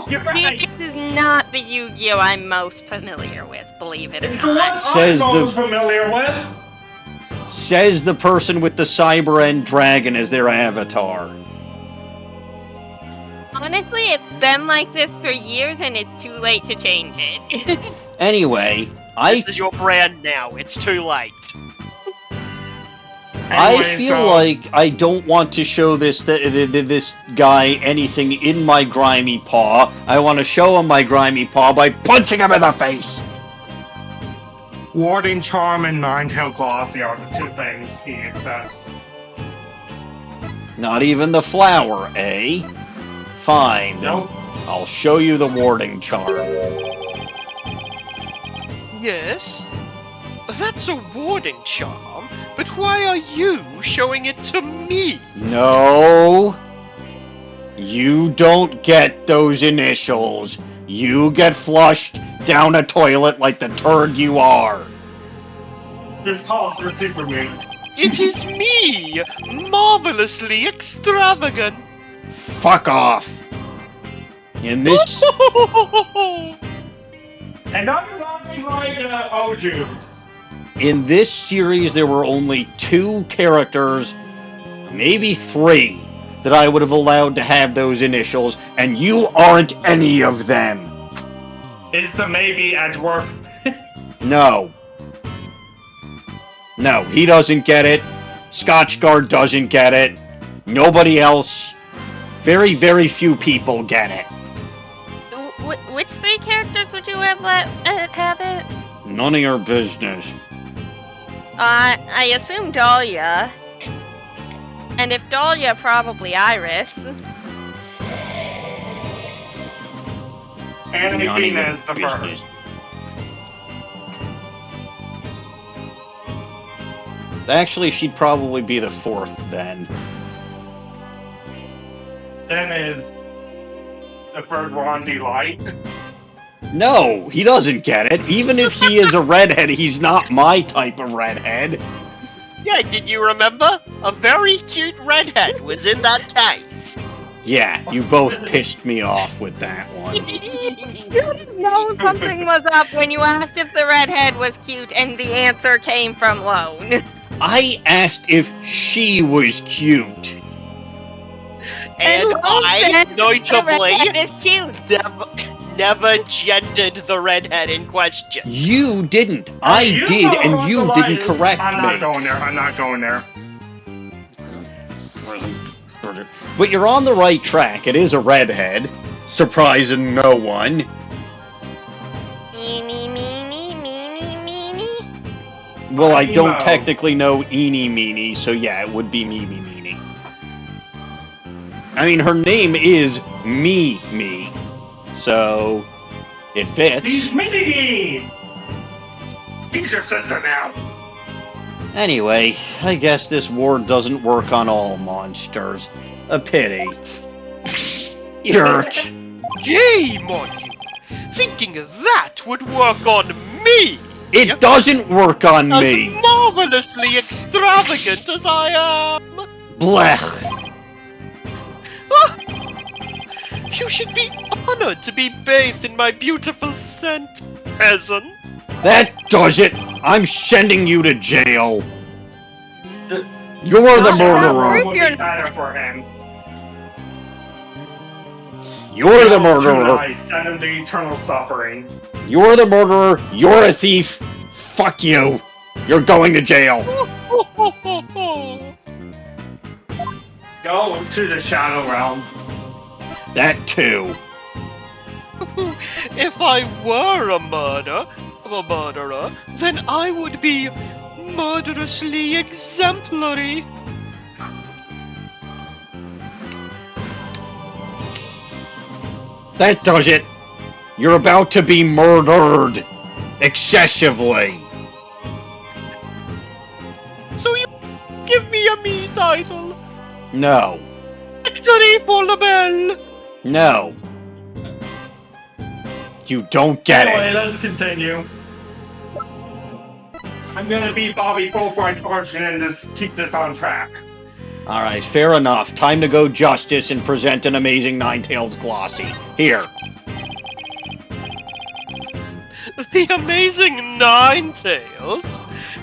You're right.
This is not the Yu-Gi-Oh! I'm most familiar with, believe it or
It's the one
not.
Says
I'm
the-
most familiar with.
Says the person with the cyber end dragon as their avatar.
Honestly, it's been like this for years and it's too late to change it.
Anyway,
This is your brand now. It's too late.
I
Anyway,
feel
so-
like I don't want to show this guy anything in my grimy paw. I want to show him my grimy paw by punching him in the face.
Warding Charm and Nine-Tailed Glossy are the two things he accepts.
Not even the flower, eh? Fine.
Nope.
I'll show you the warding charm.
Yes? That's a warding charm, but why are you showing it to me?
No. You don't get those initials. You get flushed down a toilet like the turd you are.
This calls for super moves.
It is me! Marvelously extravagant!
Fuck off. In this...
And now you're laughing like Oju.
In this series, there were only 2 characters, maybe 3, that I would have allowed to have those initials, and you aren't any of them.
Is the maybe Edgeworth?
No. No, he doesn't get it. Scotchguard doesn't get it. Nobody else. Very, very few people get it.
Which 3 characters would you have have it?
None of your business.
I assume Dahlia. And if Dahlia, probably Iris.
And
None of your
Athena is the
business.
first.
Actually, she'd probably be the 4th then.
Then is the third Rondi Light.
No, he doesn't get it. Even if he is a redhead, he's not my type of redhead.
Yeah, did you remember? A very cute redhead was in that case.
Yeah, you both pissed me off with that one.
You didn't know something was up when you asked if the redhead was cute, and the answer came from Lone.
I asked if she was cute.
And
Lone
I,
said the redhead
notably,
is cute.
never gendered the redhead in question.
You didn't. I
You
did,
know
and
what's
you
the
didn't
lie.
correct
I'm
me.
not going there. I'm not going there.
But you're on the right track. It is a redhead. Surprising no one.
Eeny, meeny, meeny, meeny.
Well, I don't
Emo.
technically know Eeny Meeny, so yeah, it would be Meeny Meeny. I mean, her name is Me, so it fits.
He's Minnie! He's your sister now.
Anyway, I guess this ward doesn't work on all monsters. A pity. Yerk.
Game on you! Thinking that would work on me!
It doesn't work on
As
me.
marvelously extravagant as I am!
Blech.
You should be honored to be bathed in my beautiful scent, peasant.
That does it. I'm sending you to jail. You're the murderer.
Would be better for him.
You're the
Too
murderer.
nice. Send him to eternal suffering.
You're the murderer. You're a thief. Fuck you. You're going to jail.
Go to the Shadow Realm.
That too.
If I were a murderer, then I would be murderously exemplary.
That does it. You're about to be murdered. Excessively.
So you give me a me title.
No.
Victory for the bell.
No. You don't get
Anyway,
it.
let's continue. I'm gonna beat Bobby Fulbright portion and just keep this on track.
Alright, fair enough. Time to go Justice and present an amazing Ninetales glossy. Here.
The amazing Ninetales?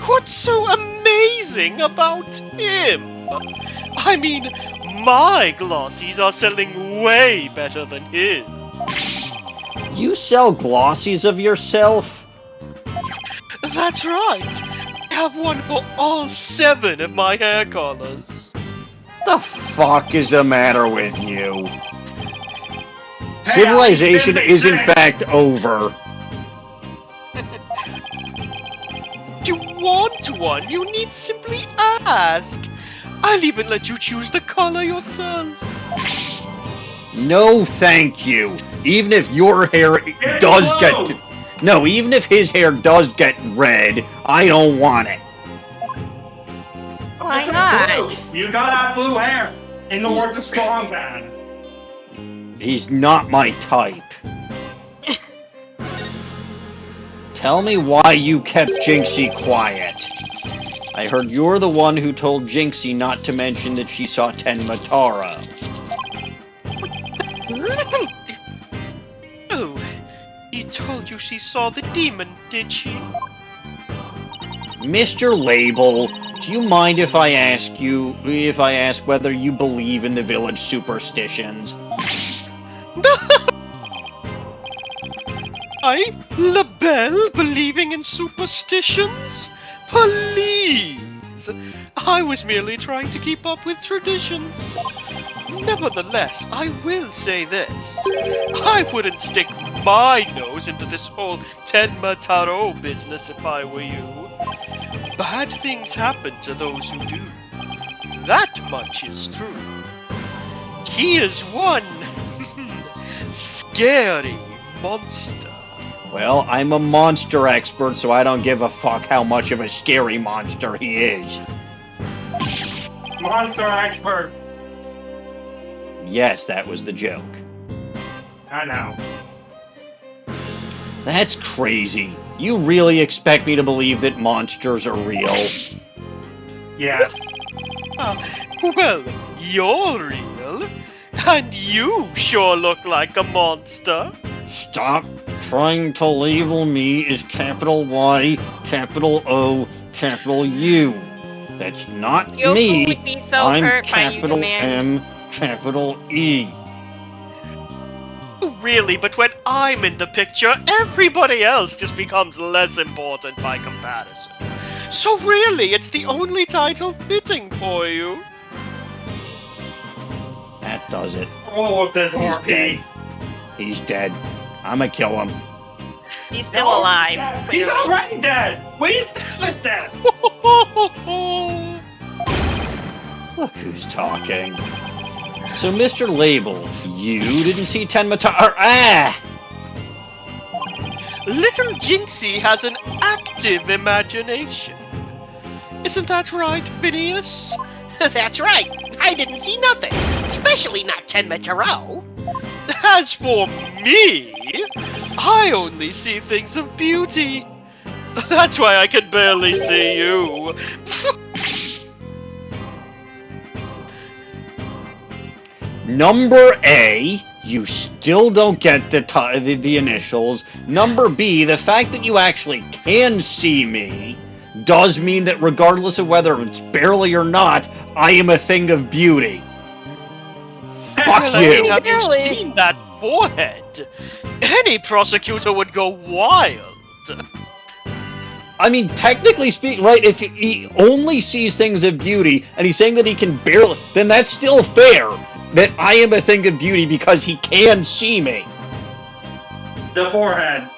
What's so amazing about him? I mean, my glossies are selling way better than his.
You sell glossies of yourself?
That's right. I have one for all 7 of my hair colors.
The fuck is the matter with you?
Hey,
Civilization
Alex,
is in fact over.
If you want one, you need simply ask. I'll even let you choose the color yourself.
No, thank you. Even if your hair does get... No, even if his hair does get red, I don't want it.
Why not?
Blue. You gotta have blue hair. In the words of Strong Man.
He's not my type. Tell me why you kept Jinxie quiet. I heard you're the one who told Jinxie not to mention that she saw Tenma Taro.
Oh, he told you she saw the demon, did she?
Mr. Label, do you mind if I ask whether you believe in the village superstitions?
I, LaBelle, believing in superstitions? Please! I was merely trying to keep up with traditions. Nevertheless, I will say this. I wouldn't stick my nose into this whole Tenma Taro business if I were you. Bad things happen to those who do. That much is true. He is one scary monster.
Well, I'm a monster expert, so I don't give a fuck how much of a scary monster he is.
Monster expert.
Yes, that was the joke.
I know.
That's crazy. You really expect me to believe that monsters are real?
Yes.
Well, you're real. And you sure look like a monster.
Stop trying to label me as capital Y, capital O, capital U. That's not
Yoko
me.
would be so
I'm
hurt by you,
capital
man.
M, capital E.
Really, but when I'm in the picture, everybody else just becomes less important by comparison. So really, it's the only title fitting for you.
That does it.
All of this
He's
RP.
dead. He's dead. I'ma kill him.
He's still alive.
He's already dead. We established this.
Look who's talking. So, Mr. Label, you didn't see Tenma Taro... Ah!
Little Jinxie has an active imagination. Isn't that right, Phineas?
That's right. I didn't see nothing, especially not Tenma Taro.
As for me, I only see things of beauty. That's why I can barely see you.
Number A, you still don't get the initials. Number B, the fact that you actually can see me does mean that regardless of whether it's barely or not, I am a thing of beauty. Fuck
I mean,
you.
have you
Really?
seen that forehead? Any prosecutor would go wild.
I mean, technically speaking, right, if he only sees things of beauty, and he's saying that he can barely, then that's still fair. That I am a thing of beauty because he can see me.
The forehead.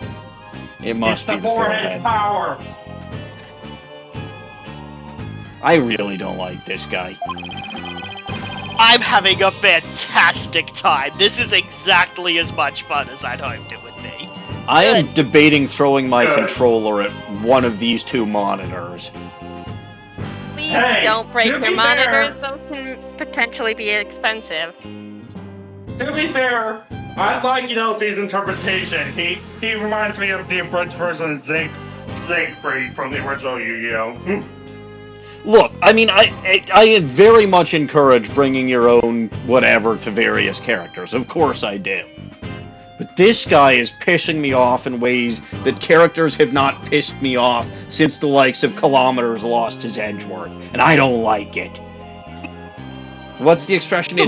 It must
It's
be
the
the
forehead's
forehead.
power.
I really don't like this guy.
I'm having a fantastic time. This is exactly as much fun as I'd hoped it would be.
I am debating throwing my
Good.
controller at one of these two monitors.
Please
Hey,
don't break
to
your
be
monitors.
fair-
Those can potentially be expensive.
To be fair, I like his interpretation. He reminds me of the abridged version of Siegfried from the original Yu-Gi-Oh.
Look, I mean, I very much encourage bringing your own whatever to various characters. Of course I do. But this guy is pissing me off in ways that characters have not pissed me off since the likes of Kilometers lost his Edgeworth, and I don't like it. What's the expression?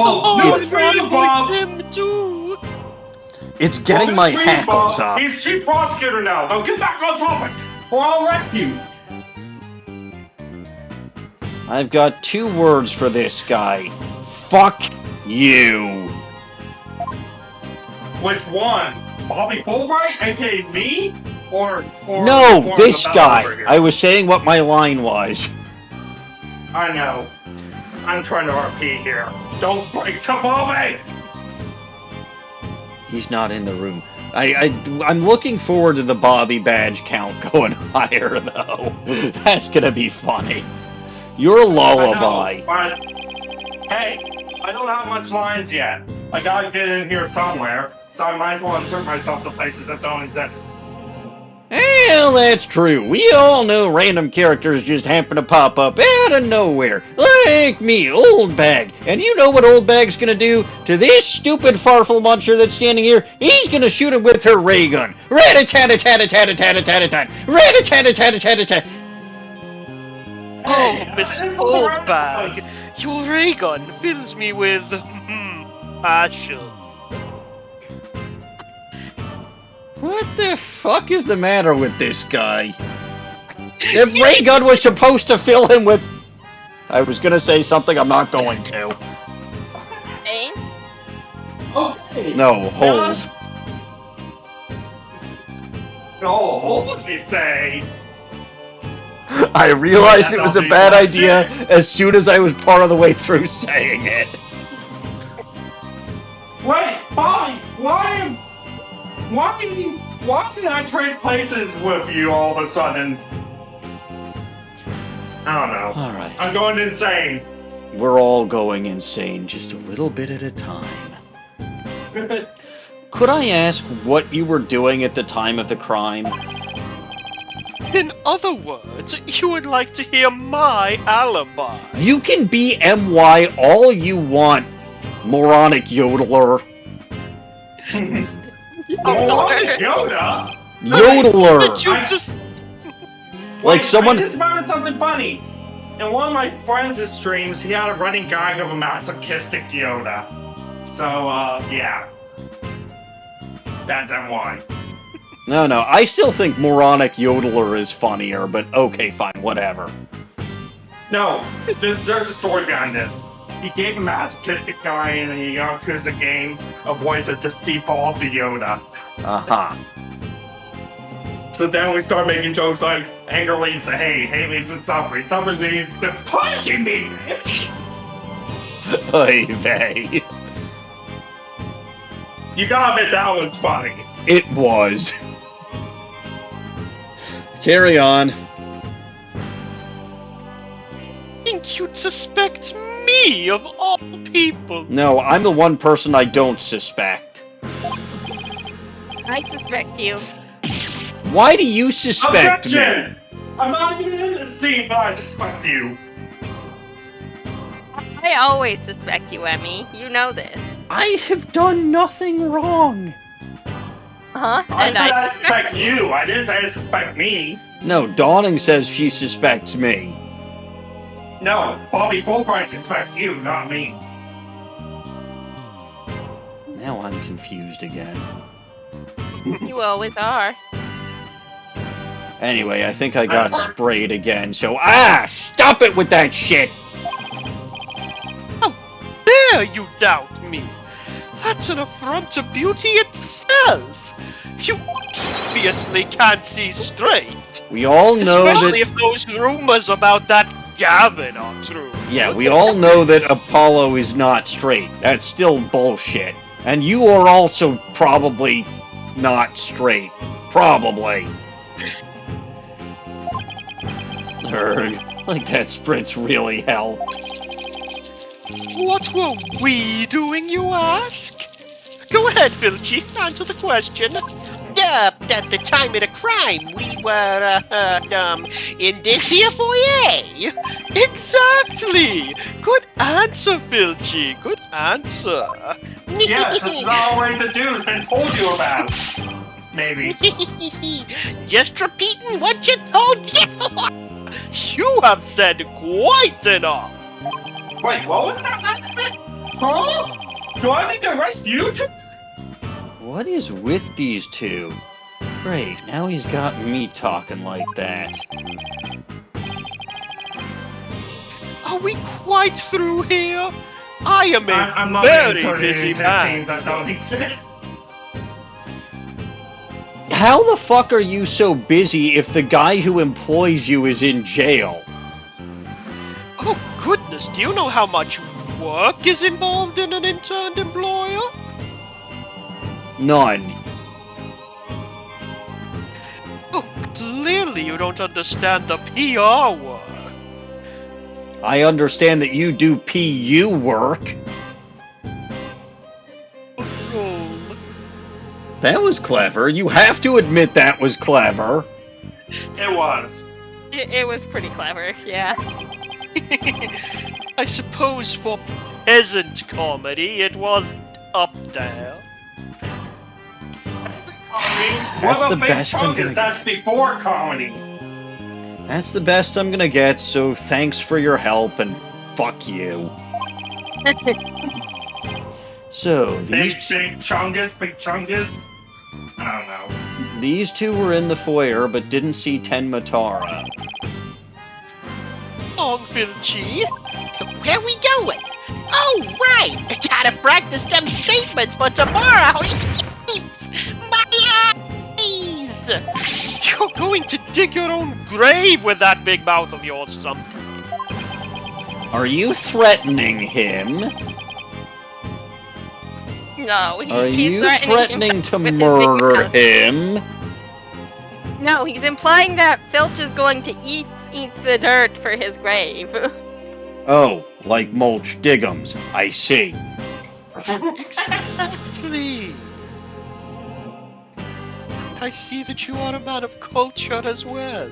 It's getting my hackles up.
He's chief prosecutor now. Now get back on topic, or I'll arrest you.
I've got 2 words for this guy. Fuck you.
Which one? Bobby Fulbright, aka me? Or
no, this guy. I was saying what my line was.
I know. I'm trying to RP here. Don't break to Bobby!
He's not in the room. I'm looking forward to the Bobby badge count going higher, though. That's gonna be funny. Your lullaby.
I know, but, hey, I don't have much lines yet. I gotta get in here somewhere, so I might as well insert myself to places that don't exist.
Well, that's true. We all know random characters just happen to pop up out of nowhere. Like me, Old Bag. And you know what Old Bag's gonna do to this stupid farfel muncher that's standing here? He's gonna shoot him with her ray gun. Rat-a-tat-a-tat-a-tat-a-tat-a-tat. Rat-a-tat-a-tat-a-tat-a-tat.
Oh, Miss Oldbag, your ray gun fills me with passion.
What the fuck is the matter with this guy? The ray gun was supposed to fill him with... I was gonna say something, I'm not going to.
Pain?
Okay.
No, holes.
No, holes, you say?
I realized it was a bad idea as soon as I was part of the way through saying it.
Wait, Bobby, why did I trade places with you all of a sudden? I don't know.
Alright.
I'm going insane.
We're all going insane, just a little bit at a time. Could I ask what you were doing at the time of the crime?
In other words, you would like to hear my alibi.
You can be MY all you want, moronic yodeler.
Yoda?
Yodeler!
Did you just...
Like someone...
I just remembered something funny. In one of my friends' streams, he had a running gag of a masochistic Yoda. So, yeah. That's MY.
No, I still think moronic yodeler is funnier, but okay, fine, whatever.
No, there's a story behind this. He gave a masochistic guy and he got to a game of voice that just default to Yoda.
Uh-huh.
So then we start making jokes like, anger leads to hate leads to suffering leads to punishing me!
Oy vey.
You gotta admit that was funny.
It was. Carry on.
I think you'd suspect me of all people.
No, I'm the one person I don't suspect.
I suspect you.
Why do you suspect
Objection!
me?
I'm not even in the scene, but I suspect you.
I always suspect you, Emmy. You know this.
I have done nothing wrong.
Huh?
I
And
said
I
I suspect you. I didn't say I suspect me.
No, Dawning says she suspects me.
No, Bobby Fulbright suspects you, not me.
Now I'm confused again.
You always are.
Anyway, I think I got sprayed again, so stop it with that shit!
How dare you doubt me? That's an affront to beauty itself. You obviously can't see straight.
We all know
Especially
that...
if those rumors about that Gavin are true.
Yeah, we all know that Apollo is not straight. That's still bullshit. And you are also probably not straight. Probably. Like that spritz really helped.
What were we doing, you ask? Go ahead, Filched, answer the question. At the time of the crime, we were, in this here foyer. Exactly. Good answer, Filched. Good answer.
Yes, this is our way to do. It's been told you about. Maybe.
Just repeating what you told you. You have said quite enough.
Wait, what was that last bit? Huh? Do I need to arrest you too?
What is with these two? Great, now he's got me talking like that.
Are we quite through here? I am
I'm
a
not
very
into
busy
these
man.
scenes that don't exist.
How the fuck are you so busy if the guy who employs you is in jail?
Oh goodness, do you know how much work is involved in an interned employer?
None.
Oh, clearly you don't understand the PR work.
I understand that you do PU work.
Roll.
That was clever. You have to admit that was clever.
It was.
It was pretty clever, yeah.
I suppose for peasant comedy it was up there.
That's
What
the
about
best I'm
Fake
gonna
That's before comedy.
That's the best I'm gonna get, so thanks for your help and fuck you. So,
Big chungus. I don't know.
these two were in the foyer but didn't see Tenma Tara.
On Filched. Where we going? Oh, right! I gotta practice them statements for tomorrow! My eyes! You're going to dig your own grave with that big mouth of yours someday.
Are you threatening him?
No,
Are
he's
you
threatening
threatening to
with his
murder
big
him?
No, he's implying that Filch is going to eat the dirt for his grave.
Oh, like Mulch Diggums. I see.
Exactly. I see that you are a man of culture as well.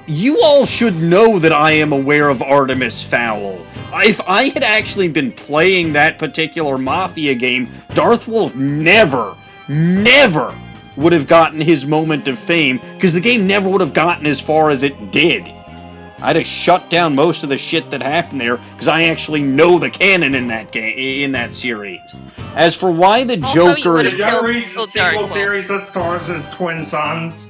You all should know that I am aware of Artemis Fowl. If I had actually been playing that particular Mafia game, Darth Wolf never would have gotten his moment of fame, because the game never would have gotten as far as it did. I'd have shut down most of the shit that happened there, because I actually know the canon in that game, in that series. As for why the
Also, you
Joker
would
is...
Did you ever read the sequel
Wolf.
series that stars his twin sons?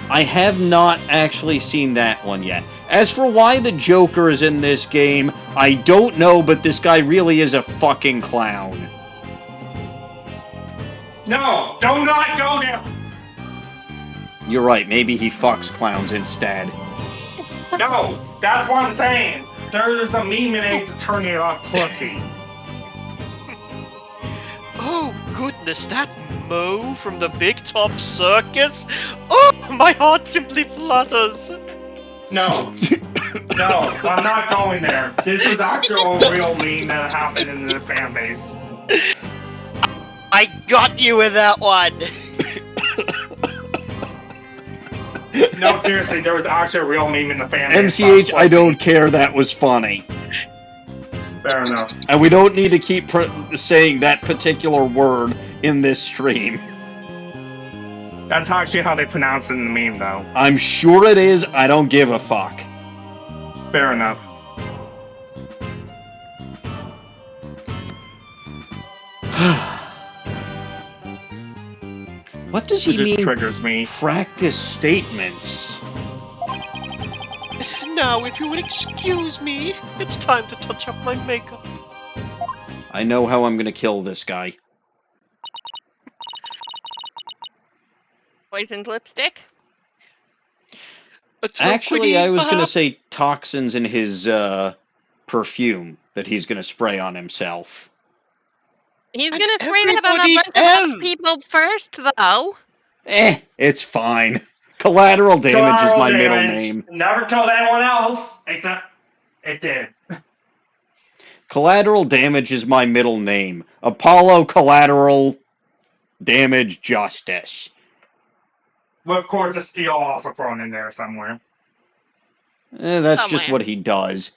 I have not actually seen that one yet. As for why the Joker is in this game, I don't know, but this guy really is a fucking clown.
No, do not go there.
You're right, maybe he fucks clowns instead.
No, that's what I'm saying. There is a meme in Ace Attorney about pussy.
Oh goodness, that Mo from the Big Top Circus? Oh, my heart simply flutters.
No. No, I'm not going there. This is actual real meme that happened in the fan base.
I got you with that one.
No, seriously, there was actually a real meme in the fan base.
MCH, I don't care, that was funny.
Fair enough.
And we don't need to keep saying that particular word in this stream.
That's actually how they pronounce it in the meme, though.
I'm sure it is, I don't give a fuck.
Fair enough.
What does he
It just
mean?
triggers me.
Practice statements.
Now, if you would excuse me, it's time to touch up my makeup.
I know how I'm gonna kill this guy.
Poisoned lipstick?
Actually, I was gonna say toxins in his perfume that he's gonna spray on himself.
He's
And
gonna spray that on a
everybody
bunch of
else.
other people first, though.
It's fine. Collateral damage is my middle
damage.
name.
Never killed anyone else, except it did.
Collateral Damage is my middle name. Apollo Collateral Damage Justice.
With Courts of Steel also thrown in there somewhere.
That's just
Somewhere.
what he does.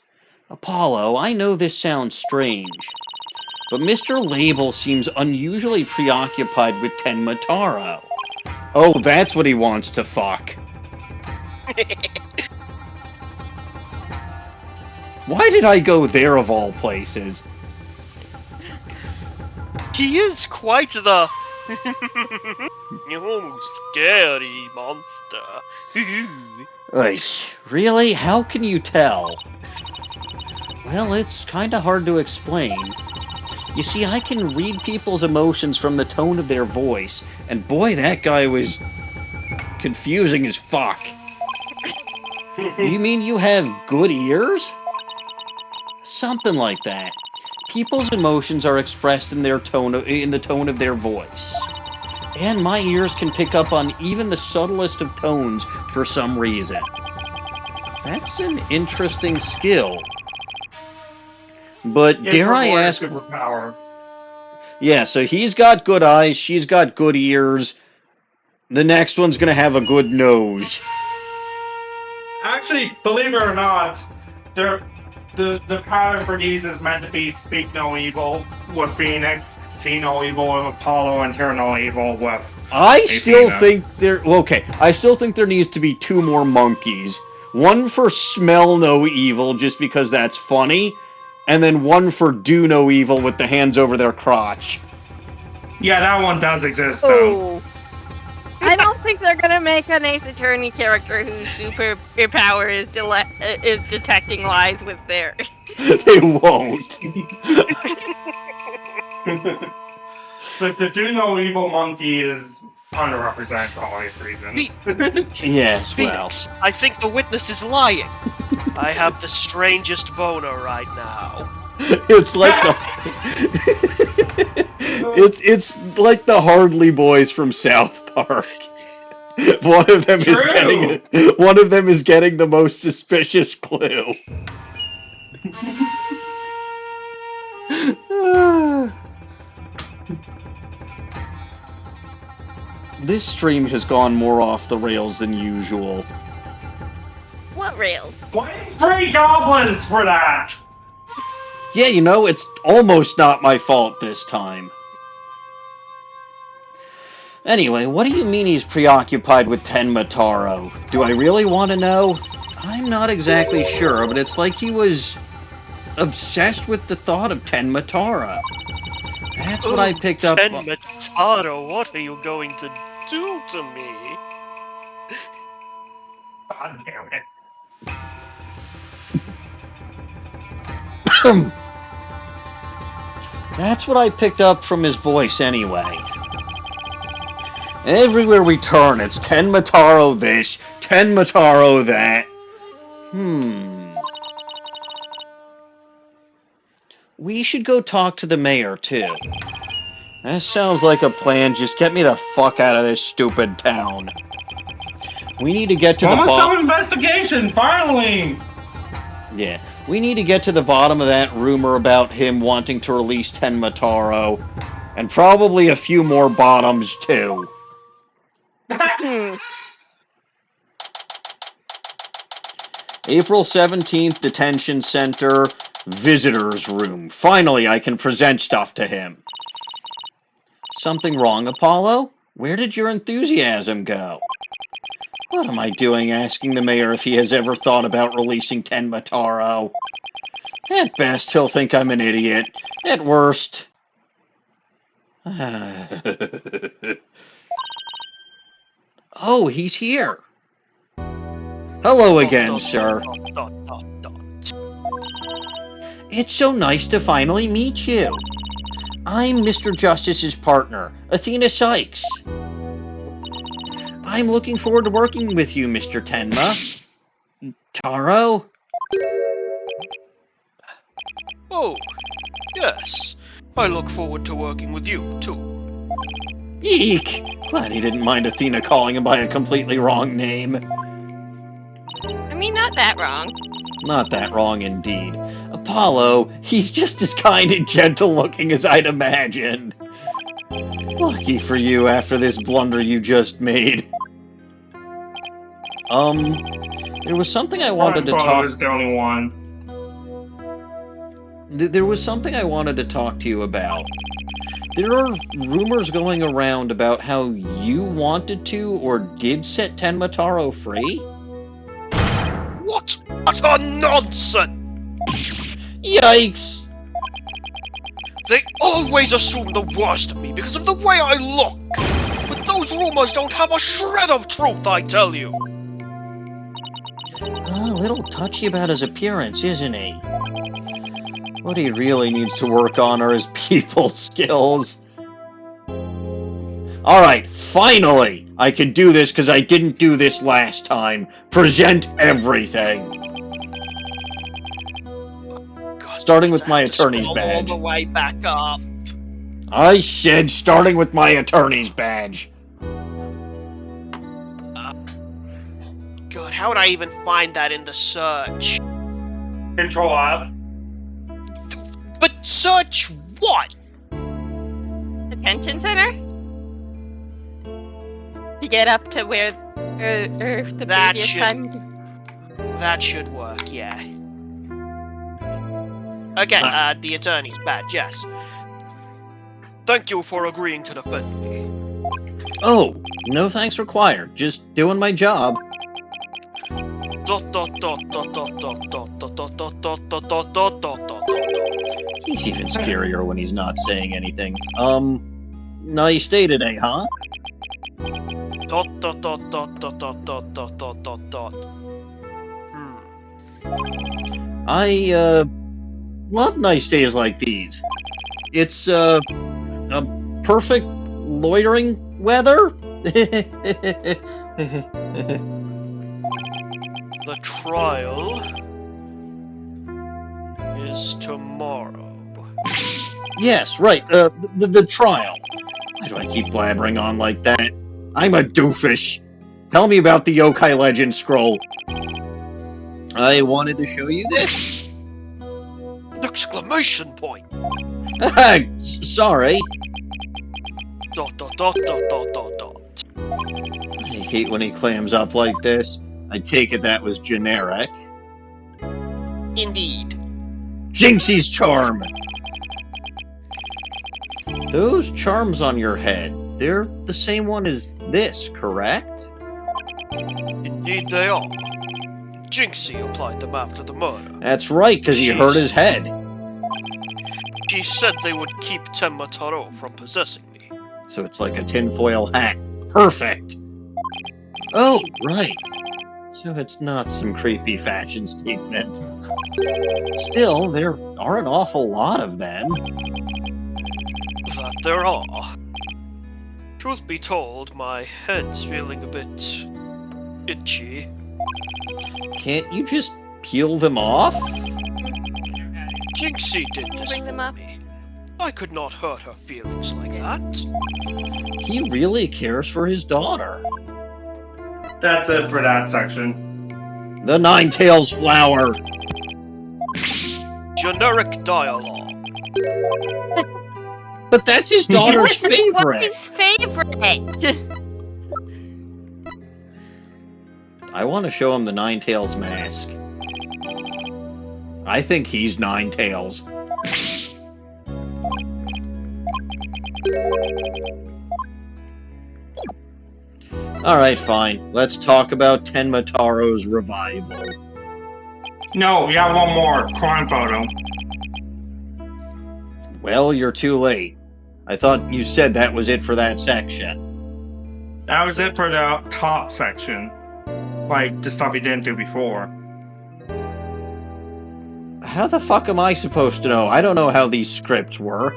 Apollo, I know this sounds strange, but Mr. Label seems unusually preoccupied with Tenma Taro. Oh, that's what he wants to fuck. Why did I go there of all places?
He is quite the scary monster.
Like, really? How can you tell? Well, it's kinda hard to explain. You see, I can read people's emotions from the tone of their voice, and boy, that guy was confusing as fuck. You mean you have good ears? Something like that. People's emotions are expressed in the tone of their voice. And my ears can pick up on even the subtlest of tones for some reason. That's an interesting skill. But dare I ask...
Superpower.
Yeah, so he's got good eyes, she's got good ears. The next one's gonna have a good nose.
Actually, believe it or not, the pattern for these is meant to be speak no evil with Phoenix, see no evil with Apollo, and hear no evil with
I still
Athena.
think there... Okay, I still think there needs to be 2 more monkeys. One for smell no evil, just because that's funny, and then one for do no evil with the hands over their crotch.
Yeah, that one does exist, though.
Oh. I don't think they're gonna make an Ace Attorney character whose superpower is detecting lies with their.
They won't.
But the do no evil monkey is underrepresented for all these reasons.
Yes, well.
Phoenix, I think the witness is lying. I have the strangest boner right now.
It's like the it's like the Hardley Boys from South Park. One of them is getting the most suspicious clue. This stream has gone more off the rails than usual.
What rails?
Blame 3 goblins for that!
Yeah, you know, it's almost not my fault this time. Anyway, what do you mean he's preoccupied with Tenma Taro? Do I really want to know? I'm not exactly sure, but it's like he was obsessed with the thought of Tenma Taro. That's what I picked up.
Tenma Taro, what are you going to do to me?
God damn it.
That's what I picked up from his voice anyway. Everywhere we turn, it's Tenma Taro this, Tenma Taro that. We should go talk to the mayor, too. That sounds like a plan. Just get me the fuck out of this stupid town. We need to get to the
some investigation, finally!
Yeah, we need to get to the bottom of that rumor about him wanting to release Tenma Taro. And probably a few more bottoms, too. April 17th, Detention Center, Visitor's Room. Finally, I can present stuff to him. Something wrong, Apollo? Where did your enthusiasm go? What am I doing asking the mayor if he has ever thought about releasing Tenma Taro? At best, he'll think I'm an idiot. At worst... Oh, he's here. Hello again, sir. It's so nice to finally meet you. I'm Mr. Justice's partner, Athena Cykes. I'm looking forward to working with you, Mr. Tenma. Taro?
Oh, yes. I look forward to working with you, too.
Eek! Glad he didn't mind Athena calling him by a completely wrong name.
I mean, not that wrong.
Not that wrong indeed. Apollo, he's just as kind and gentle looking as I'd imagined. Lucky for you after this blunder you just made. There was something I wanted to talk...
is the only one.
There was something I wanted to talk to you about. There are rumors going around about how you wanted to or did set Tenmataro free.
What utter nonsense!
Yikes!
They always assume the worst of me because of the way I look. But those rumors don't have a shred of truth, I tell you.
A little touchy about his appearance, isn't he? What he really needs to work on are his people skills. Alright, finally! I can do this because I didn't do this last time. Present everything.
God,
Starting with my
I have to
attorney's
scroll
badge.
all the way back up.
I said starting with my attorney's badge.
God, how would I even find that in the search?
Control F.
But search what?
Detention center? To get up to where the
That
previous
should-
time.
That should work, yeah. Again, the attorney's badge, yes. Thank you for agreeing to defend me.
Oh, no thanks required. Just doing my job.
Dot dot dot dot dot dot dot dot dot dot dot dot dot dot dot dot.
He's even scarier when he's not saying anything. Nice day today, huh?
Dot dot dot dot dot dot dot dot dot dot dot.
I, love nice days like these. It's, a perfect loitering weather?
The trial is tomorrow.
Yes, right, the trial. Why do I keep blabbering on like that? I'm a doofus. Tell me about the Yokai Legend scroll. I wanted to show you this.
An exclamation point!
Sorry.
Dot dot dot dot dot dot dot.
I hate when he clams up like this. I take it that was generic.
Indeed.
Jinxie's charm! Those charms on your head, they're the same one as this, correct?
Indeed they are. Jinxie applied them after the murder.
That's right, because he hurt his head.
She said they would keep Tenmataro from possessing me.
So it's like a tinfoil hat. Perfect! Oh, right. So it's not some creepy fashion statement. Still, there are an awful lot of them.
That there are. Truth be told, my head's feeling a bit itchy.
Can't you just peel them off?
Jinxie did this
Bring them
for
up.
me. I could not hurt her feelings like that.
He really cares for his daughter.
That's it for that section.
The Nine-Tails flower.
Generic dialogue.
But that's his daughter's
What's
favorite.
his favorite?
I want to show him the Nine-Tails mask. I think he's Nine-Tails. Alright, fine. Let's talk about Tenmataro's revival.
No, we got one more. Crime photo.
Well, you're too late. I thought you said that was it for that section.
That was it for the top section. Like, the stuff he didn't do before.
How the fuck am I supposed to know? I don't know how these scripts work.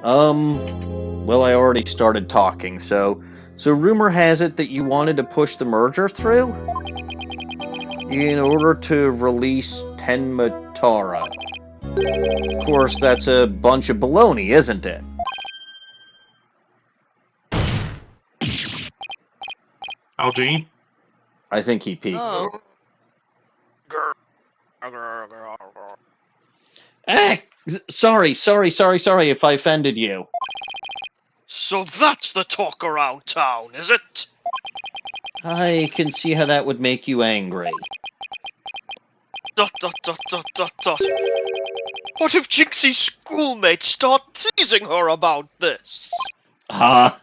Well, I already started talking, so rumor has it that you wanted to push the merger through? In order to release Tenmataro. Of course, that's a bunch of baloney, isn't it?
LG?
I think he peeked.
Oh.
Sorry if I offended you.
So that's the talk around town, is it?
I can see how that would make you angry. ...
What if Jinxie's schoolmates start teasing her about this?
Huh?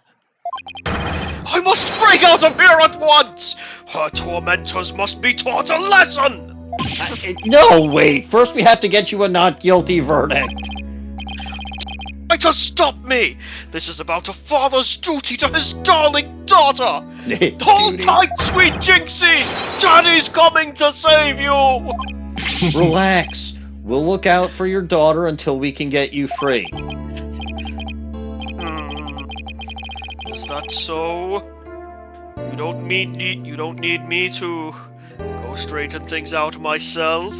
I must break out of here at once! Her tormentors must be taught a lesson!
No, wait. First we have to get you a not guilty verdict.
Try to stop me! This is about a father's duty to his darling daughter! Hold tight, sweet Jinxie! Daddy's coming to save you!
Relax. We'll look out for your daughter until we can get you free.
Is that so? You don't need me to go straighten things out myself?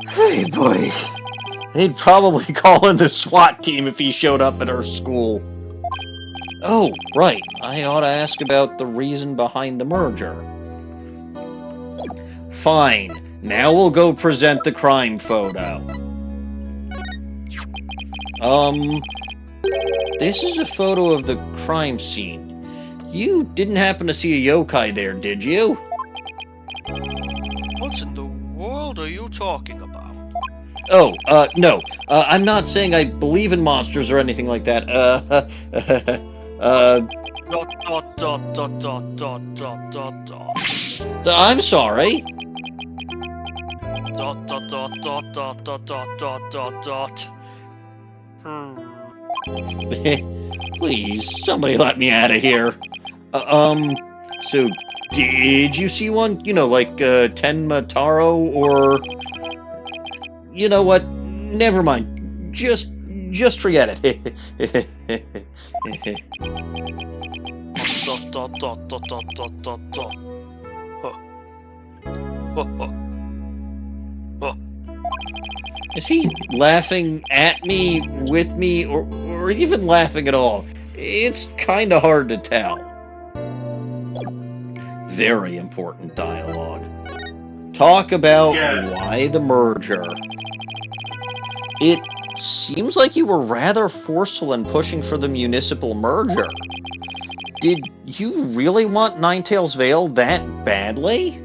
Hey, boy. They'd probably call in the SWAT team if he showed up at our school. Oh, right. I ought to ask about the reason behind the merger. Fine. Now we'll go present the crime photo. This is a photo of the crime scene. You didn't happen to see a yokai there, did you?
What in the world are you talking about?
Oh, no. I'm not saying I believe in monsters or anything like that. I'm sorry. Please, somebody let me out of here. So, did you see one? You know, like, Tenma Taro, or... You know what? Never mind. Just forget it. Is he laughing at me, with me, or even laughing at all? It's kind of hard to tell. Very important dialogue. Talk about why the merger. It seems like you were rather forceful in pushing for the municipal merger. Did you really want Ninetales Vale that badly?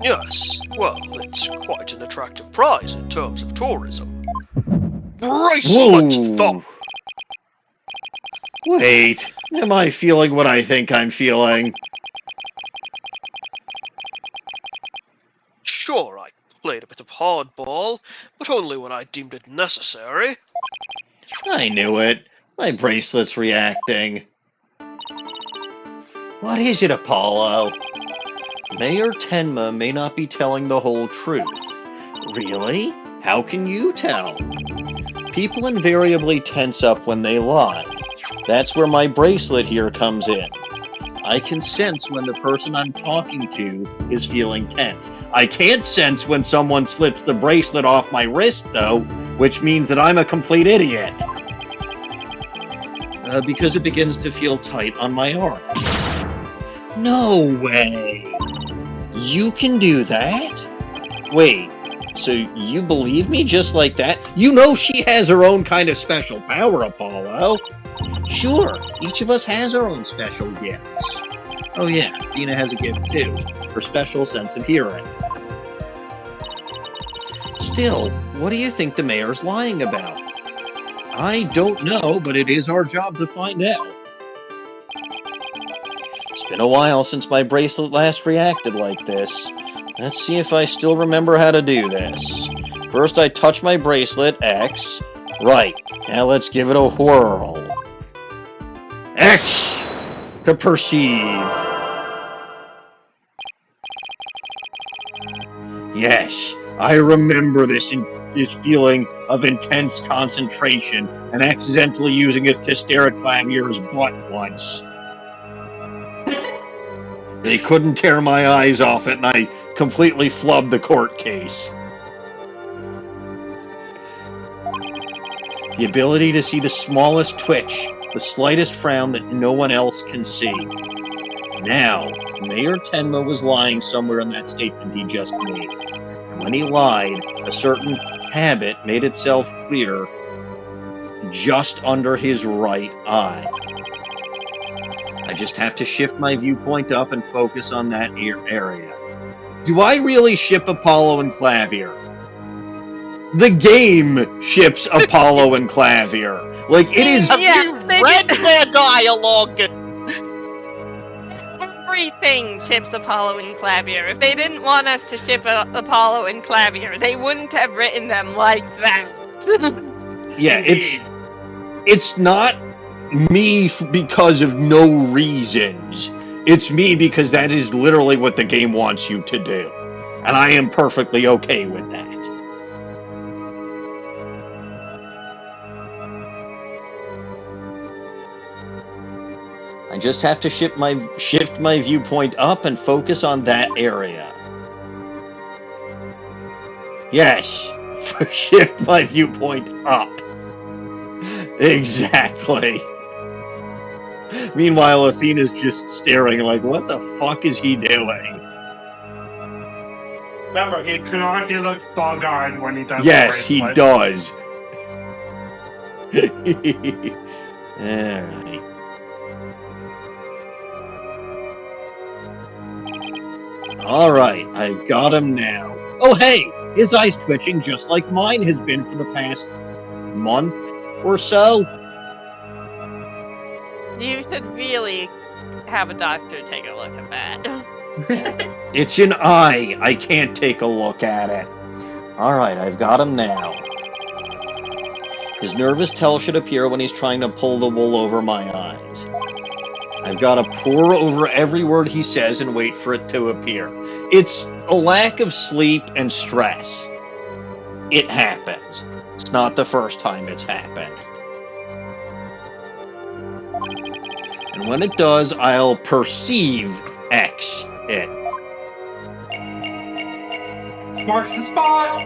Yes, well, it's quite an attractive prize in terms of tourism. Bracelet thump!
Wait, am I feeling what I think I'm feeling?
Sure, I played a bit of hardball, but only when I deemed it necessary.
I knew it. My bracelet's reacting. What is it, Apollo? Mayor Tenma may not be telling the whole truth. Really? How can you tell? People invariably tense up when they lie. That's where my bracelet here comes in. I can sense when the person I'm talking to is feeling tense. I can't sense when someone slips the bracelet off my wrist, though, which means that I'm a complete idiot. Because it begins to feel tight on my arm. No way! You can do that? Wait, so you believe me just like that? You know she has her own kind of special power, Apollo. Sure, each of us has our own special gifts. Oh yeah, Athena has a gift too, her special sense of hearing. Still, what do you think the mayor's lying about? I don't know, but it is our job to find out. It's been a while since my bracelet last reacted like this. Let's see if I still remember how to do this. First I touch my bracelet, X. Right, now let's give it a whirl. X! To perceive. Yes, I remember this feeling of intense concentration and accidentally using it to stare at Clamir's butt once. They couldn't tear my eyes off it, and I completely flubbed the court case. The ability to see the smallest twitch, the slightest frown that no one else can see. Now, Mayor Tenma was lying somewhere in that statement he just made. And when he lied, a certain habit made itself clear just under his right eye. I just have to shift my viewpoint up and focus on that area. Do I really ship Apollo and Clavier? The game ships Apollo and Clavier. Like, it is...
Have
Yeah,
you
they
read
did-
their dialogue?
Everything ships Apollo and Clavier. If they didn't want us to ship Apollo and Clavier, they wouldn't have written them like that.
Yeah, it's not me because of no reasons. It's me because that is literally what the game wants you to do. And I am perfectly okay with that. I just have to shift my viewpoint up and focus on that area. Yes, shift my viewpoint up. Exactly. Meanwhile, Athena's just staring like, what the fuck is he doing?
Remember, he cannot look bug-eyed when he does
Yes,
the
he
bracelet.
does. Alright. Alright, I've got him now. Oh hey, his eye's twitching just like mine has been for the past month or so.
You should really have a doctor take a look at that.
It's an eye. I can't take a look at it. Alright, I've got him now. His nervous tell should appear when he's trying to pull the wool over my eyes. I've got to pour over every word he says and wait for it to appear. It's a lack of sleep and stress. It happens. It's not the first time it's happened. And when it does, I'll perceive X it.
This marks the spot!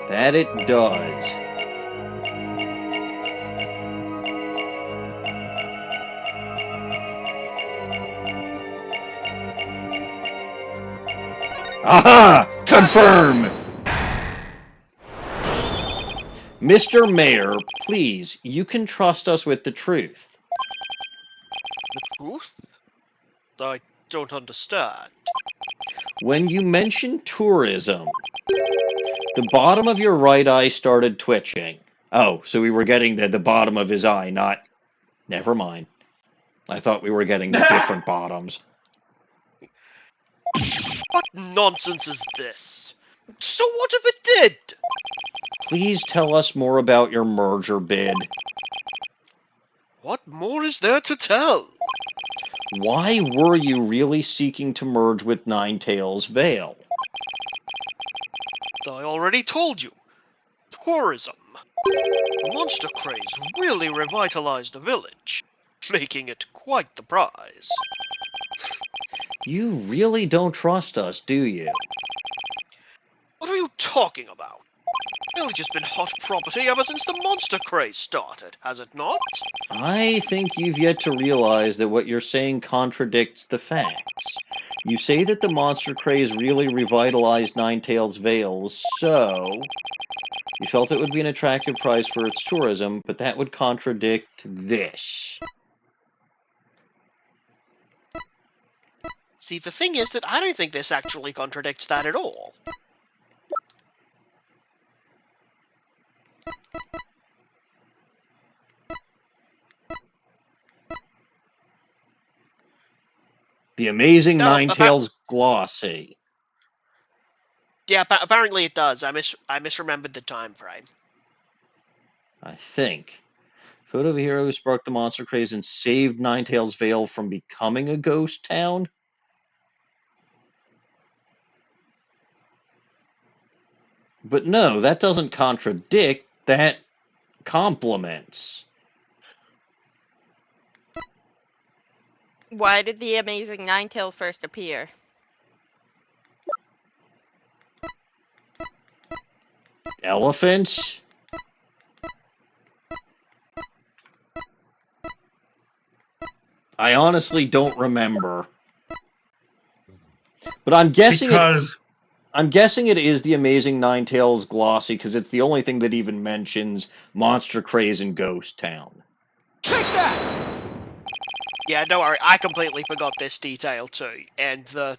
That it does. Aha! Confirm! Mr. Mayor, please, you can trust us with the truth.
The truth? I don't understand.
When you mentioned tourism, the bottom of your right eye started twitching. Oh, so we were getting the bottom of his eye, not... Never mind. I thought we were getting the different bottoms.
What nonsense is this? So what if it did?
Please tell us more about your merger bid.
What more is there to tell?
Why were you really seeking to merge with Ninetales Vale?
I already told you. Tourism. The monster craze really revitalized the village, making it quite the prize.
You really don't trust us, do you?
What are you talking about? The village has been hot property ever since the monster craze started, has it not?
I think you've yet to realize that what you're saying contradicts the facts. You say that the monster craze really revitalized Ninetales Vale, so... You felt it would be an attractive price for its tourism, but that would contradict this.
See, the thing is that I don't think this actually contradicts that at all.
The amazing
No,
Ninetales Glossy.
Yeah, apparently it does. I misremembered the time frame.
I think. Photo of a hero who sparked the monster craze and saved Ninetales Vale from becoming a ghost town? But no, that doesn't contradict. That complements.
Why did the amazing Ninetales first appear?
Elephants? I honestly don't remember. But I'm guessing
Because
I'm guessing it is the Amazing Nine Tails Glossy because it's the only thing that even mentions Monster Craze and Ghost Town.
Take that! Yeah, don't worry, I completely forgot this detail too, and the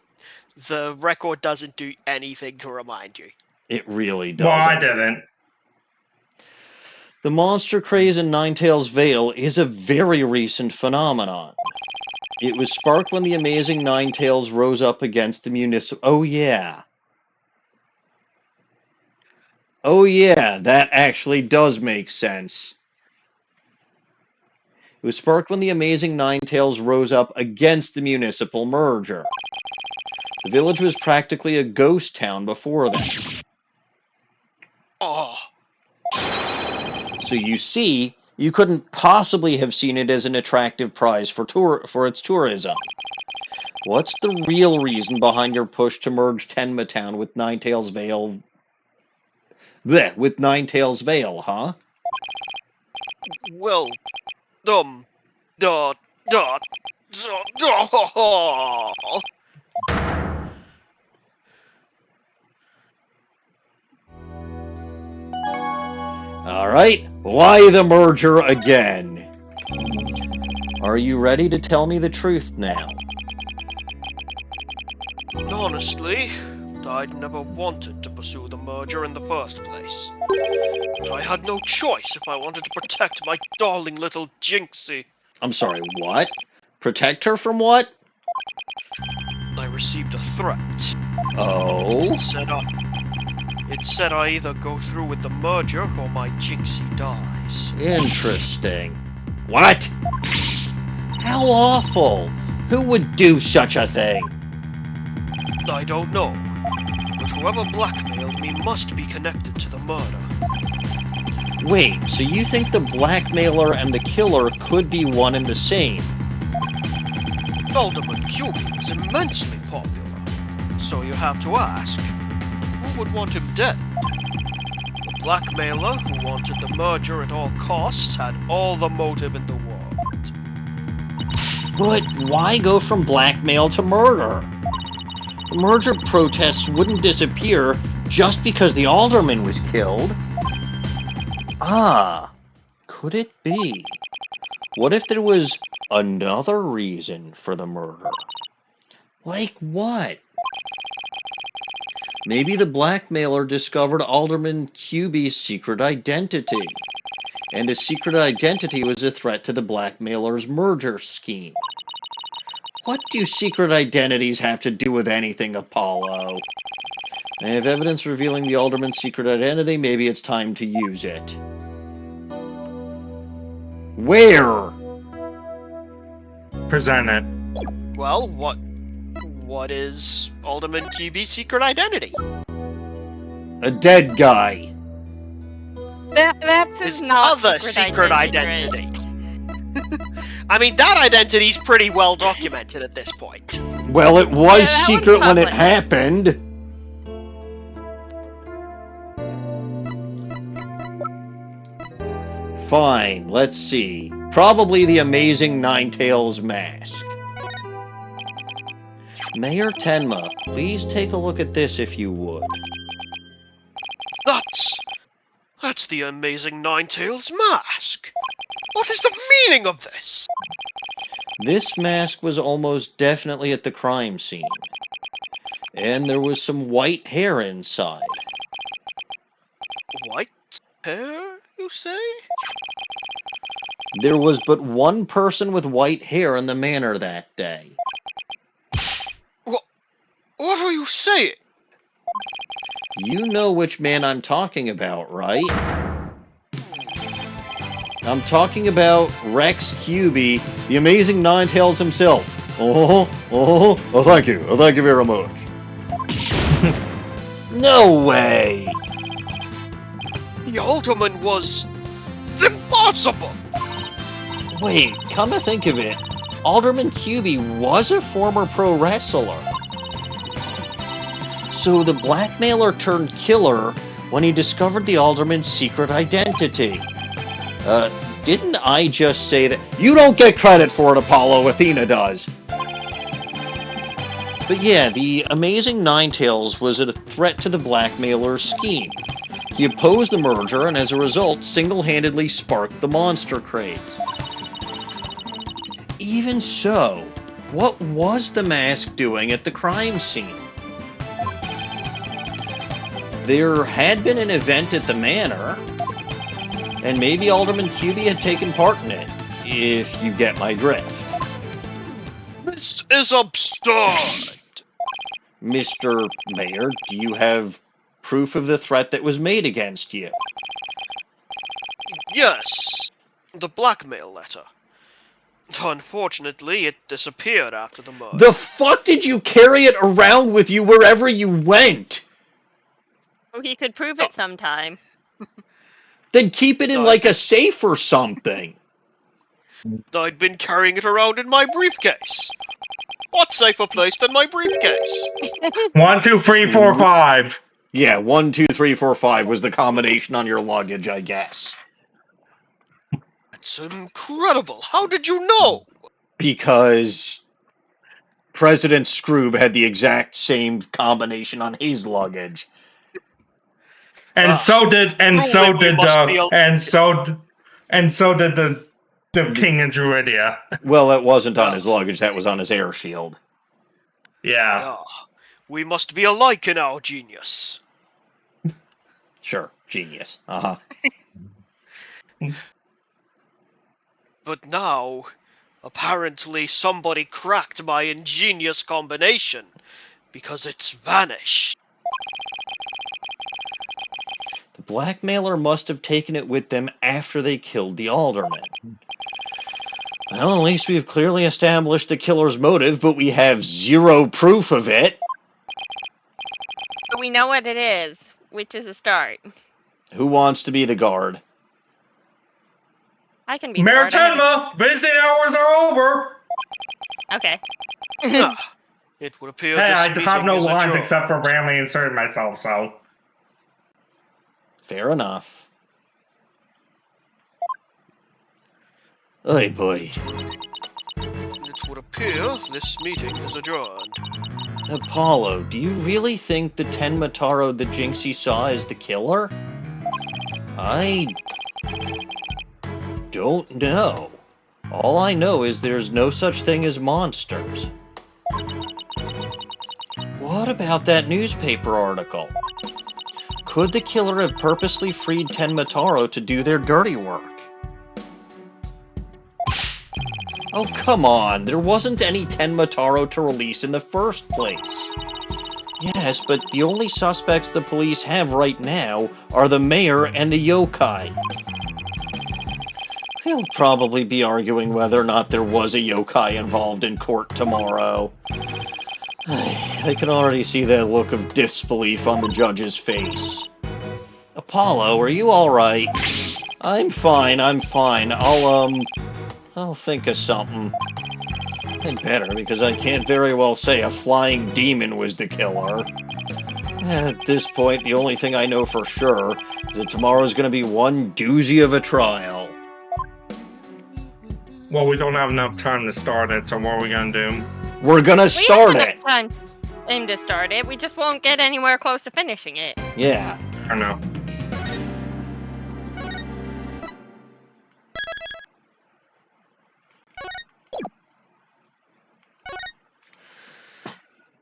record doesn't do anything to remind you.
It really doesn't.
well, I didn't.
The monster craze in Ninetales Vale is a very recent phenomenon. It was sparked when the Amazing Ninetales rose up against the municipal... Oh yeah, that actually does make sense. It was sparked when the Amazing Ninetales rose up against the municipal merger. The village was practically a ghost town before that.
Oh,
So you see, you couldn't possibly have seen it as an attractive prize for its tourism. What's the real reason behind your push to merge Tenma Town with Ninetales Vale? Blech, with Ninetales Vale, huh?
well,
Alright, why the merger again? Are you ready to tell me the truth now?
honestly, I'd never wanted to pursue the merger in the first place. But I had no choice if I wanted to protect my darling little Jinxie.
I'm sorry, what? Protect her from what?
I received a threat.
Oh?
It said I either go through with the merger or my Jinxie dies.
Interesting. What? How awful! Who would do such a thing?
I don't know, but whoever blackmailed me must be connected to the murder.
Wait, so you think the blackmailer and the killer could be one and the same?
Alderman Kyubi was immensely popular, so you have to ask, who would want him dead? The blackmailer who wanted the merger at all costs had all the motive in the world.
But why go from blackmail to murder? The merger protests wouldn't disappear just because the alderman was killed. Ah, could it be? What if there was another reason for the murder? Like what? Maybe the blackmailer discovered Alderman Kyubi's secret identity, and his secret identity was a threat to the blackmailer's merger scheme. What do secret identities have to do with anything, Apollo? I have evidence revealing the Alderman's secret identity. Maybe it's time to use it. Where?
Present it.
Well, what is Alderman Kyubi's secret identity?
A dead guy.
That's
His
not
other secret identity. I mean, that identity's pretty well documented at this point.
Well, it was
Yeah, that one's
secret when it
public.
happened. Fine, let's see. Probably the Amazing Ninetales mask. Mayor Tenma, please take a look at this if you would.
That's the Amazing Ninetales mask. What is the meaning of this?
This mask was almost definitely at the crime scene. And there was some white hair inside.
White hair, you say?
There was but one person with white hair in the manor that day.
What are you saying?
You know which man I'm talking about, right? I'm talking about Rex Kyubi, the Amazing Ninetales himself. Oh, thank you. Thank you very much. No way!
The Alderman was impossible!
Wait, come to think of it, Alderman Kyubi was a former pro wrestler. So the blackmailer turned killer when he discovered the Alderman's secret identity. Didn't I just say that? You don't get credit for it, Apollo. Athena does. But yeah, the amazing Ninetales was a threat to the blackmailer's scheme. He opposed the merger and as a result single-handedly sparked the monster craze. Even so, what was the mask doing at the crime scene? There had been an event at the manor, and maybe Alderman Kyubi had taken part in it, if you get my drift.
This is absurd!
Mr. Mayor, do you have proof of the threat that was made against you?
Yes, the blackmail letter. Unfortunately, it disappeared after the murder.
The fuck did you carry it around with you wherever you went?
Oh, he could prove it sometime.
Then keep it in like a safe or something.
I'd been carrying it around in my briefcase. What safer place than my briefcase?
1, 2, 3, 4, 5.
Yeah, 1, 2, 3, 4, 5 was the combination on your luggage, I guess.
That's incredible. How did you know?
Because President Scroob had the exact same combination on his luggage.
And so did the King of Druidia.
Well, that wasn't on his luggage, that was on his air shield.
Yeah.
We must be alike in our genius.
Sure, genius. Uh-huh.
But now, apparently somebody cracked my ingenious combination, because it's vanished.
The blackmailer must have taken it with them after they killed the alderman. Well, at least we've clearly established the killer's motive, but we have zero proof of it.
But we know what it is, which is a start.
Who wants to be the guard?
I can be
Mayor
the guard.
Tenma, visiting hours are over.
Okay.
It would appear
Hey,
this
I
meeting
have no
is
lines
adjourned.
except for randomly inserting myself, so.
Fair enough. Oy boy.
It would appear this meeting is adjourned.
Apollo, do you really think the Tenmataro the Jinxie saw is the killer? I don't know. All I know is there's no such thing as monsters. What about that newspaper article? Could the killer have purposely freed Tenmataro to do their dirty work? Oh, come on, there wasn't any Tenmataro to release in the first place. Yes, but the only suspects the police have right now are the mayor and the yokai. They'll probably be arguing whether or not there was a yokai involved in court tomorrow. I can already see that look of disbelief on the judge's face. Apollo, are you alright? I'm fine. I'll think of something. I'd better, because I can't very well say a flying demon was the killer. At this point, the only thing I know for sure is that tomorrow's going to be one doozy of a trial.
Well, we don't have enough time to start it, so what are we gonna do?
We're going to start
We
it!
have enough time to start it. We just won't get anywhere close to finishing it.
Yeah.
I know.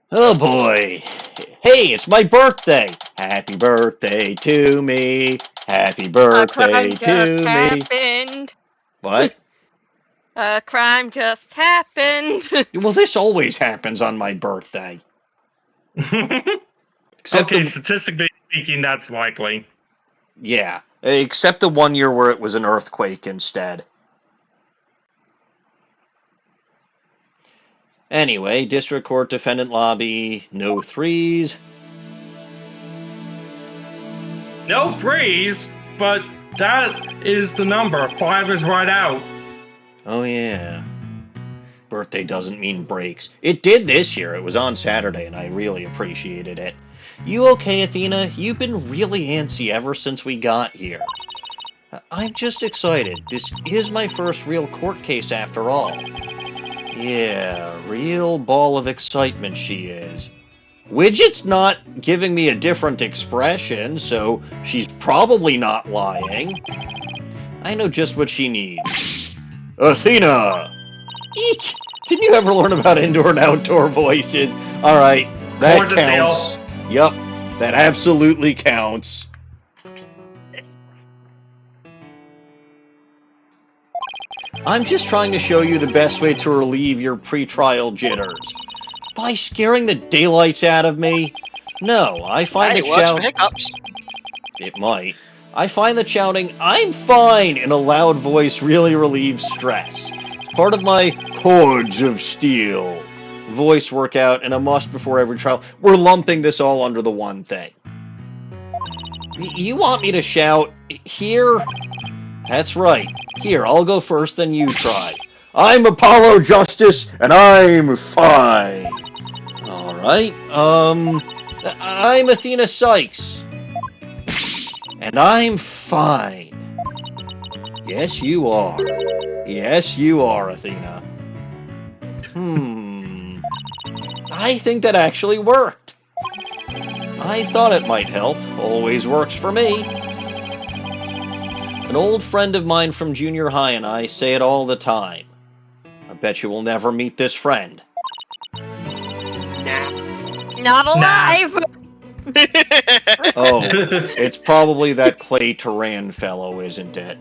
Oh boy. Hey, it's my birthday! Happy birthday to me! Happy birthday to me!
Happened.
What?
A crime just happened.
Well, this always happens on my birthday. Except
Okay, statistically speaking, that's likely.
Yeah, except the one year where it was an earthquake instead. Anyway, District Court Defendant Lobby, no threes.
No threes, but that is the number. 5 is right out.
Oh yeah. Birthday doesn't mean breaks. It did this year. It was on Saturday, and I really appreciated it. You okay, Athena? You've been really antsy ever since we got here. I'm just excited. This is my first real court case after all. Yeah, real ball of excitement she is. Widget's not giving me a different expression, so she's probably not lying. I know just what she needs. Athena! Eek! Didn't you ever learn about indoor and outdoor voices? Alright, that
Gorgeous
counts. Yup, that absolutely counts. I'm just trying to show you the best way to relieve your pre-trial jitters. By scaring the daylights out of me? No, I find
Hey,
that
it works for
shouting...
hiccups.
It might. I find that shouting, "I'm fine!" in a loud voice really relieves stress. It's part of my Cords of Steel voice workout and a must before every trial. We're lumping this all under the one thing. You want me to shout, "Here"? That's right. Here, I'll go first, then you try. I'm Apollo Justice, and I'm fine. Alright, I'm Athena Cykes. And I'm fine. Yes, you are. Yes, you are, Athena. I think that actually worked. I thought it might help. Always works for me. An old friend of mine from junior high and I say it all the time. I bet you will never meet this friend.
Nah.
Not alive!
Oh, it's probably that Clay Turan fellow, isn't it?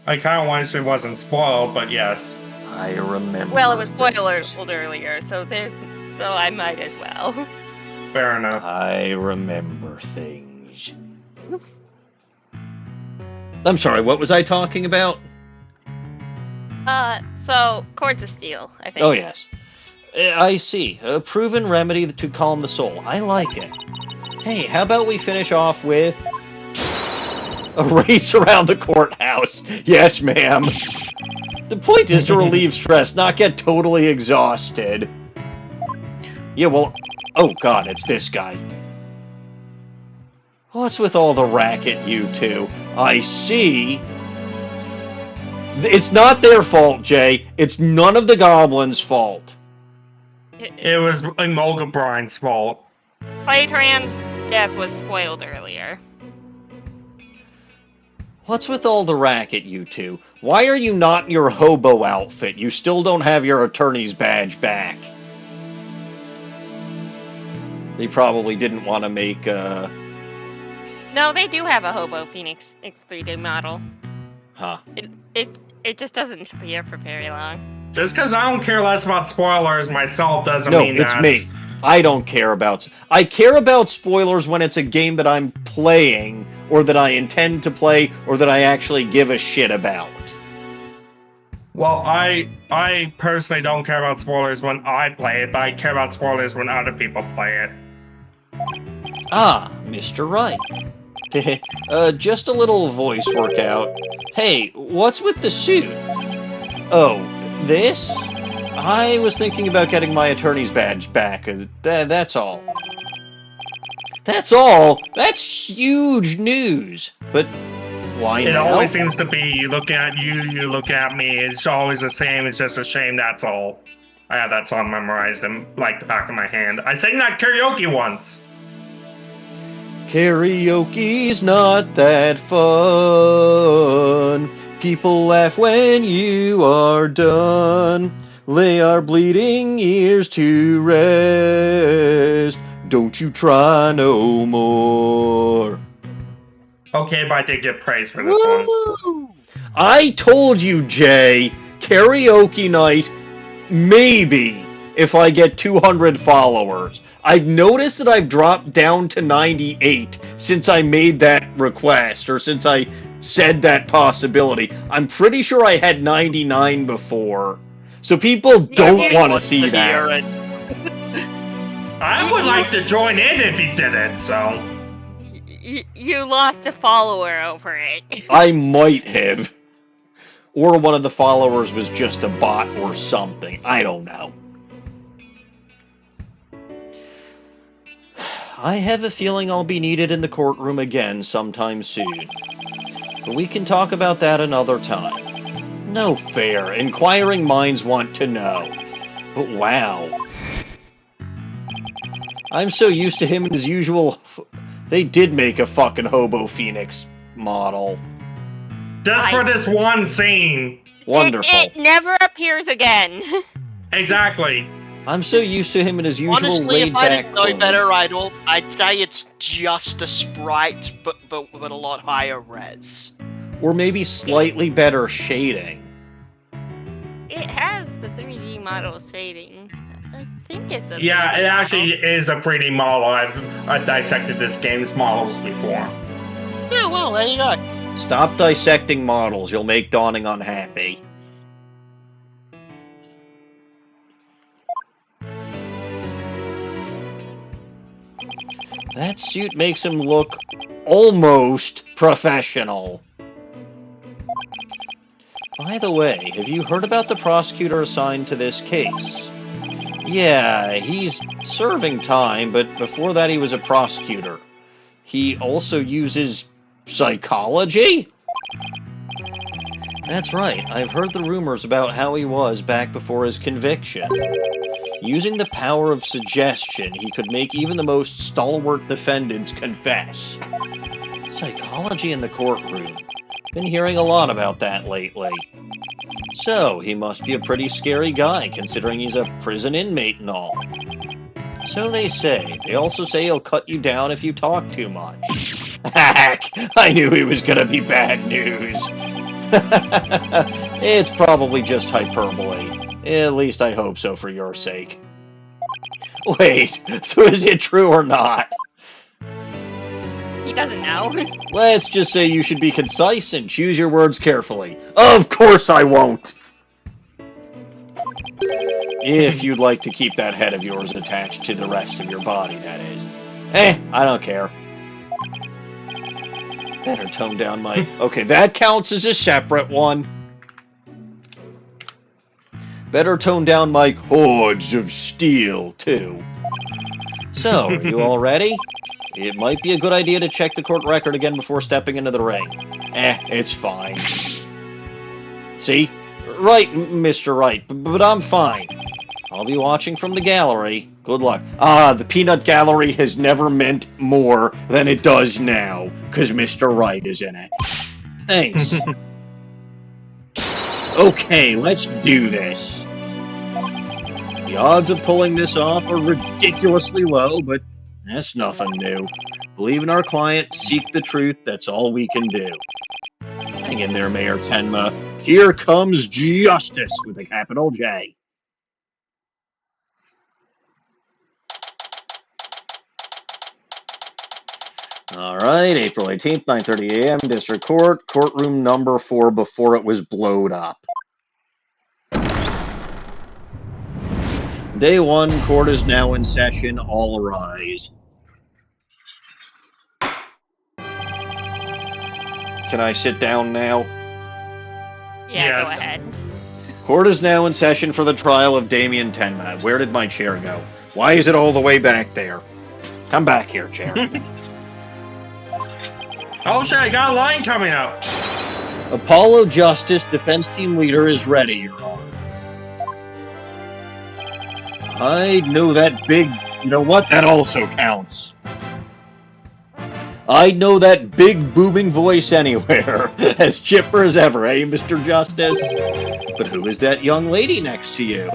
I kind of wish it wasn't spoiled, but yes.
I remember.
Well, it was
things.
spoilers earlier, so I might as well.
Fair enough.
I remember things. I'm sorry, what was I talking about?
So, Cords of Steel, I think.
Oh, yes. I see. A proven remedy to calm the soul. I like it. Hey, how about we finish off with a race around the courthouse? Yes, ma'am. The point is to relieve stress, not get totally exhausted. Yeah, well... Oh, God, it's this guy. What's with all the racket, you two? I see... It's not their fault, Jay. It's none of the goblins' fault.
It was Emolga Brian's fault.
Clay Turan's death was spoiled earlier.
What's with all the racket, you two? Why are you not in your hobo outfit? You still don't have your attorney's badge back. They probably didn't want to make,
No, they do have a Hobo Phoenix X3D model.
Huh.
It just doesn't appear for very long.
Just because I don't care less about spoilers myself doesn't mean that.
No, it's me. I don't care about... I care about spoilers when it's a game that I'm playing, or that I intend to play, or that I actually give a shit about.
Well, I personally don't care about spoilers when I play it, but I care about spoilers when other people play it.
Ah, Mr. Right. Just a little voice workout. Hey, what's with the suit? Oh, this? I was thinking about getting my attorney's badge back. That's all. That's all? That's huge news. But why
It
now?
always seems to be, you look at you look at me, it's always the same, it's just a shame, that's all. I had that song memorized in, like, the back of my hand. I sang that karaoke once!
Karaoke's not that fun. People laugh when you are done. Lay our bleeding ears to rest. Don't you try no more.
Okay, but I did get praise for this one.
I told you, Jay, karaoke night, maybe, if I get 200 followers. I've noticed that I've dropped down to 98 since I made that request, or since I said that possibility. I'm pretty sure I had 99 before. So people don't want to see that.
I would like to join in if he did it, so...
You lost a follower over it.
I might have. Or one of the followers was just a bot or something. I don't know. I have a feeling I'll be needed in the courtroom again sometime soon. But we can talk about that another time. No fair. Inquiring minds want to know. But wow. I'm so used to him and his usual... They did make a fucking Hobo Phoenix model.
Just for this one scene.
Wonderful.
It never appears again.
Exactly.
I'm so used to him and his usual
Honestly, if I
laid-back
didn't know
clothes.
better, I'd say it's just a sprite, but a lot higher res.
Or maybe slightly better shading.
It has the 3D model shading. I think it's a
Yeah,
3D
it actually
model.
is a 3D model. I've dissected this game's models before.
Yeah, well, there you go.
Stop dissecting models. You'll make Dawning unhappy. That suit makes him look almost professional. By the way, have you heard about the prosecutor assigned to this case? Yeah, he's serving time, but before that he was a prosecutor. He also uses psychology? That's right, I've heard the rumors about how he was back before his conviction. Using the power of suggestion, he could make even the most stalwart defendants confess. Psychology in the courtroom. Been hearing a lot about that lately. So, he must be a pretty scary guy, considering he's a prison inmate and all. So they say. They also say he'll cut you down if you talk too much. Hack! I knew he was gonna be bad news. It's probably just hyperbole. At least I hope so for your sake. Wait, so is it true or not?
He doesn't know.
Let's just say you should be concise and choose your words carefully. Of course I won't! If you'd like to keep that head of yours attached to the rest of your body, that is. I don't care. Better tone down my... Okay, that counts as a separate one. Better tone down my hordes of steel, too. So, are you all ready? It might be a good idea to check the court record again before stepping into the ring. It's fine. See? Right, Mr. Wright, but I'm fine. I'll be watching from the gallery. Good luck. The peanut gallery has never meant more than it does now, because Mr. Wright is in it. Thanks. Okay, let's do this. The odds of pulling this off are ridiculously low, but that's nothing new. Believe in our client, seek the truth, that's all we can do. Hang in there, Mayor Tenma. Here comes justice with a capital J. Alright, April 18th, 9:30 a.m., District Court, courtroom number 4 before it was blowed up. Day 1, court is now in session, all rise. Can I sit down now?
Yeah, go
Yes.
ahead.
Court is now in session for the trial of Damien Tenma. Where did my chair go? Why is it all the way back there? Come back here, chair.
Oh shit, I got a line coming up.
Apollo Justice, defense team leader, is ready, Your Honor. I know that big... You know what? That also counts. I know that big booming voice anywhere. As chipper as ever, eh, Mr. Justice? But who is that young lady next to you?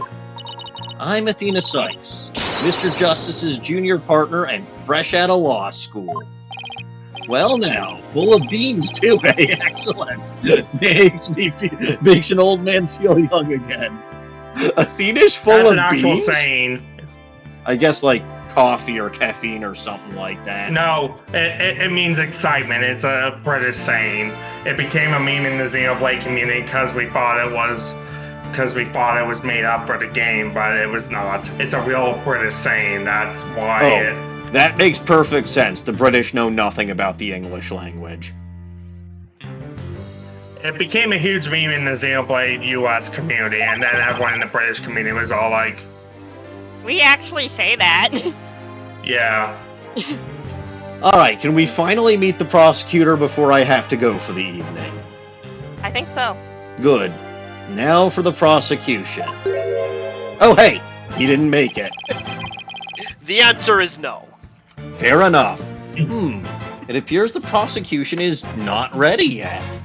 I'm Athena Cykes, Mr. Justice's junior partner and fresh out of law school. Well now, full of beans too, eh? Excellent. Makes an old man feel young again. Athena's full
That's
of
an actual
beans?
saying.
I guess like coffee or caffeine or something like that.
No, it means excitement. It's a British saying. It became a meme in the Xenoblade community because we thought it was made up for the game, but it was not. It's a real British saying. That's why
That makes perfect sense. The British know nothing about the English language.
it became a huge meme in the Xenoblade US community, and then everyone in the British community was all like,
We actually say that.
yeah.
Alright, can we finally meet the prosecutor before I have to go for the evening?
I think so.
Good. Now for the prosecution. Oh, hey, he didn't make it.
The answer is no.
Fair enough. It appears the prosecution is not ready yet.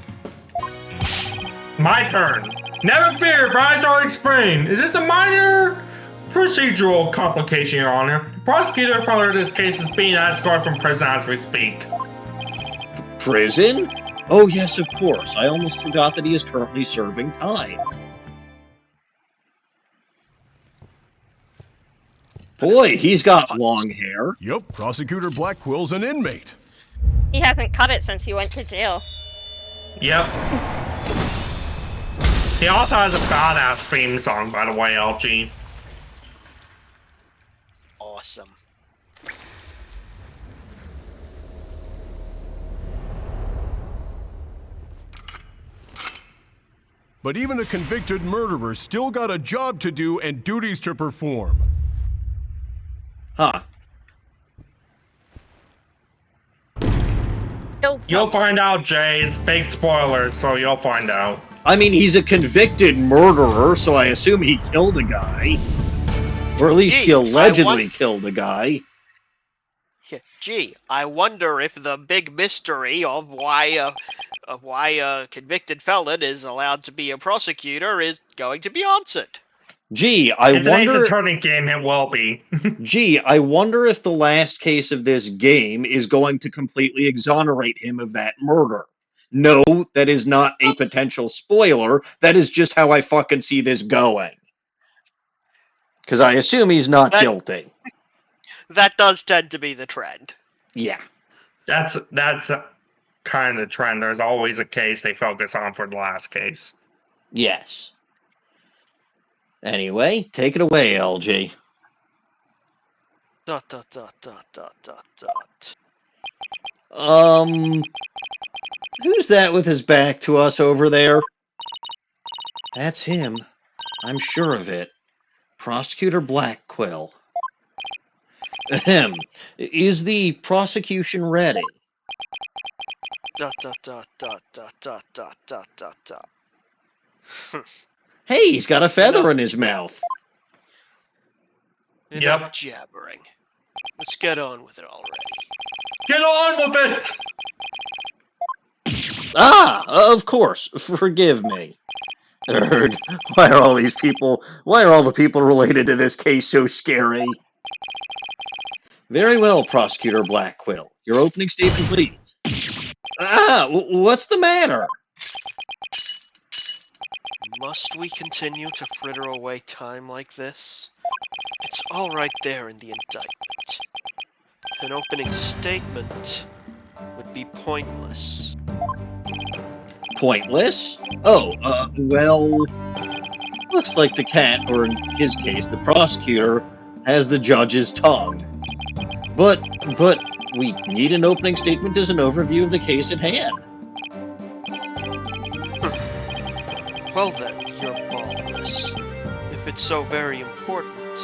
My turn. Never fear, Bryce already explained. Is this a minor procedural complication, Your Honor? The prosecutor for this case is being escorted from prison as we speak.
Prison? Oh, yes, of course. I almost forgot that he is currently serving time. Boy, he's got long hair.
Yep, Prosecutor Blackwell's an inmate.
He hasn't cut it since he went to jail.
Yep. He also has a badass theme song, by the way, LG.
Awesome.
But even a convicted murderer still got a job to do and duties to perform.
Huh.
You'll find out, Jay. It's big spoilers, so you'll find out.
I mean, he's a convicted murderer, so I assume he killed a guy. Or at least he allegedly killed a guy.
Gee, I wonder if the big mystery of why a convicted felon is allowed to be a prosecutor is going to be answered.
Gee, I
In today's
wonder...
attorney game, it will be.
Gee, I wonder if the last case of this game is going to completely exonerate him of that murder. No, that is not a potential spoiler. That is just how I fucking see this going. Because I assume he's not guilty.
That does tend to be the trend.
Yeah.
That's kind of the trend. There's always a case they focus on for the last case.
Yes. Anyway, take it away, LG. ... Who's that with his back to us over there? That's him. I'm sure of it. Prosecutor Blackquill. Ahem. Is the prosecution ready? ... Hey, he's got a feather in his mouth.
Enough jabbering. Let's get on with it already.
Get on with it!
Ah, of course. Forgive me. Why are all the people related to this case so scary? Very well, Prosecutor Blackquill. Your opening statement, please. Ah, what's the matter?
Must we continue to fritter away time like this? It's all right there in the indictment. An opening statement would be pointless.
Pointless? Oh, well... Looks like the cat, or in his case, the prosecutor, has the judge's tongue. But we need an opening statement as an overview of the case at hand.
Well then, Your Baldness, if it's so very important,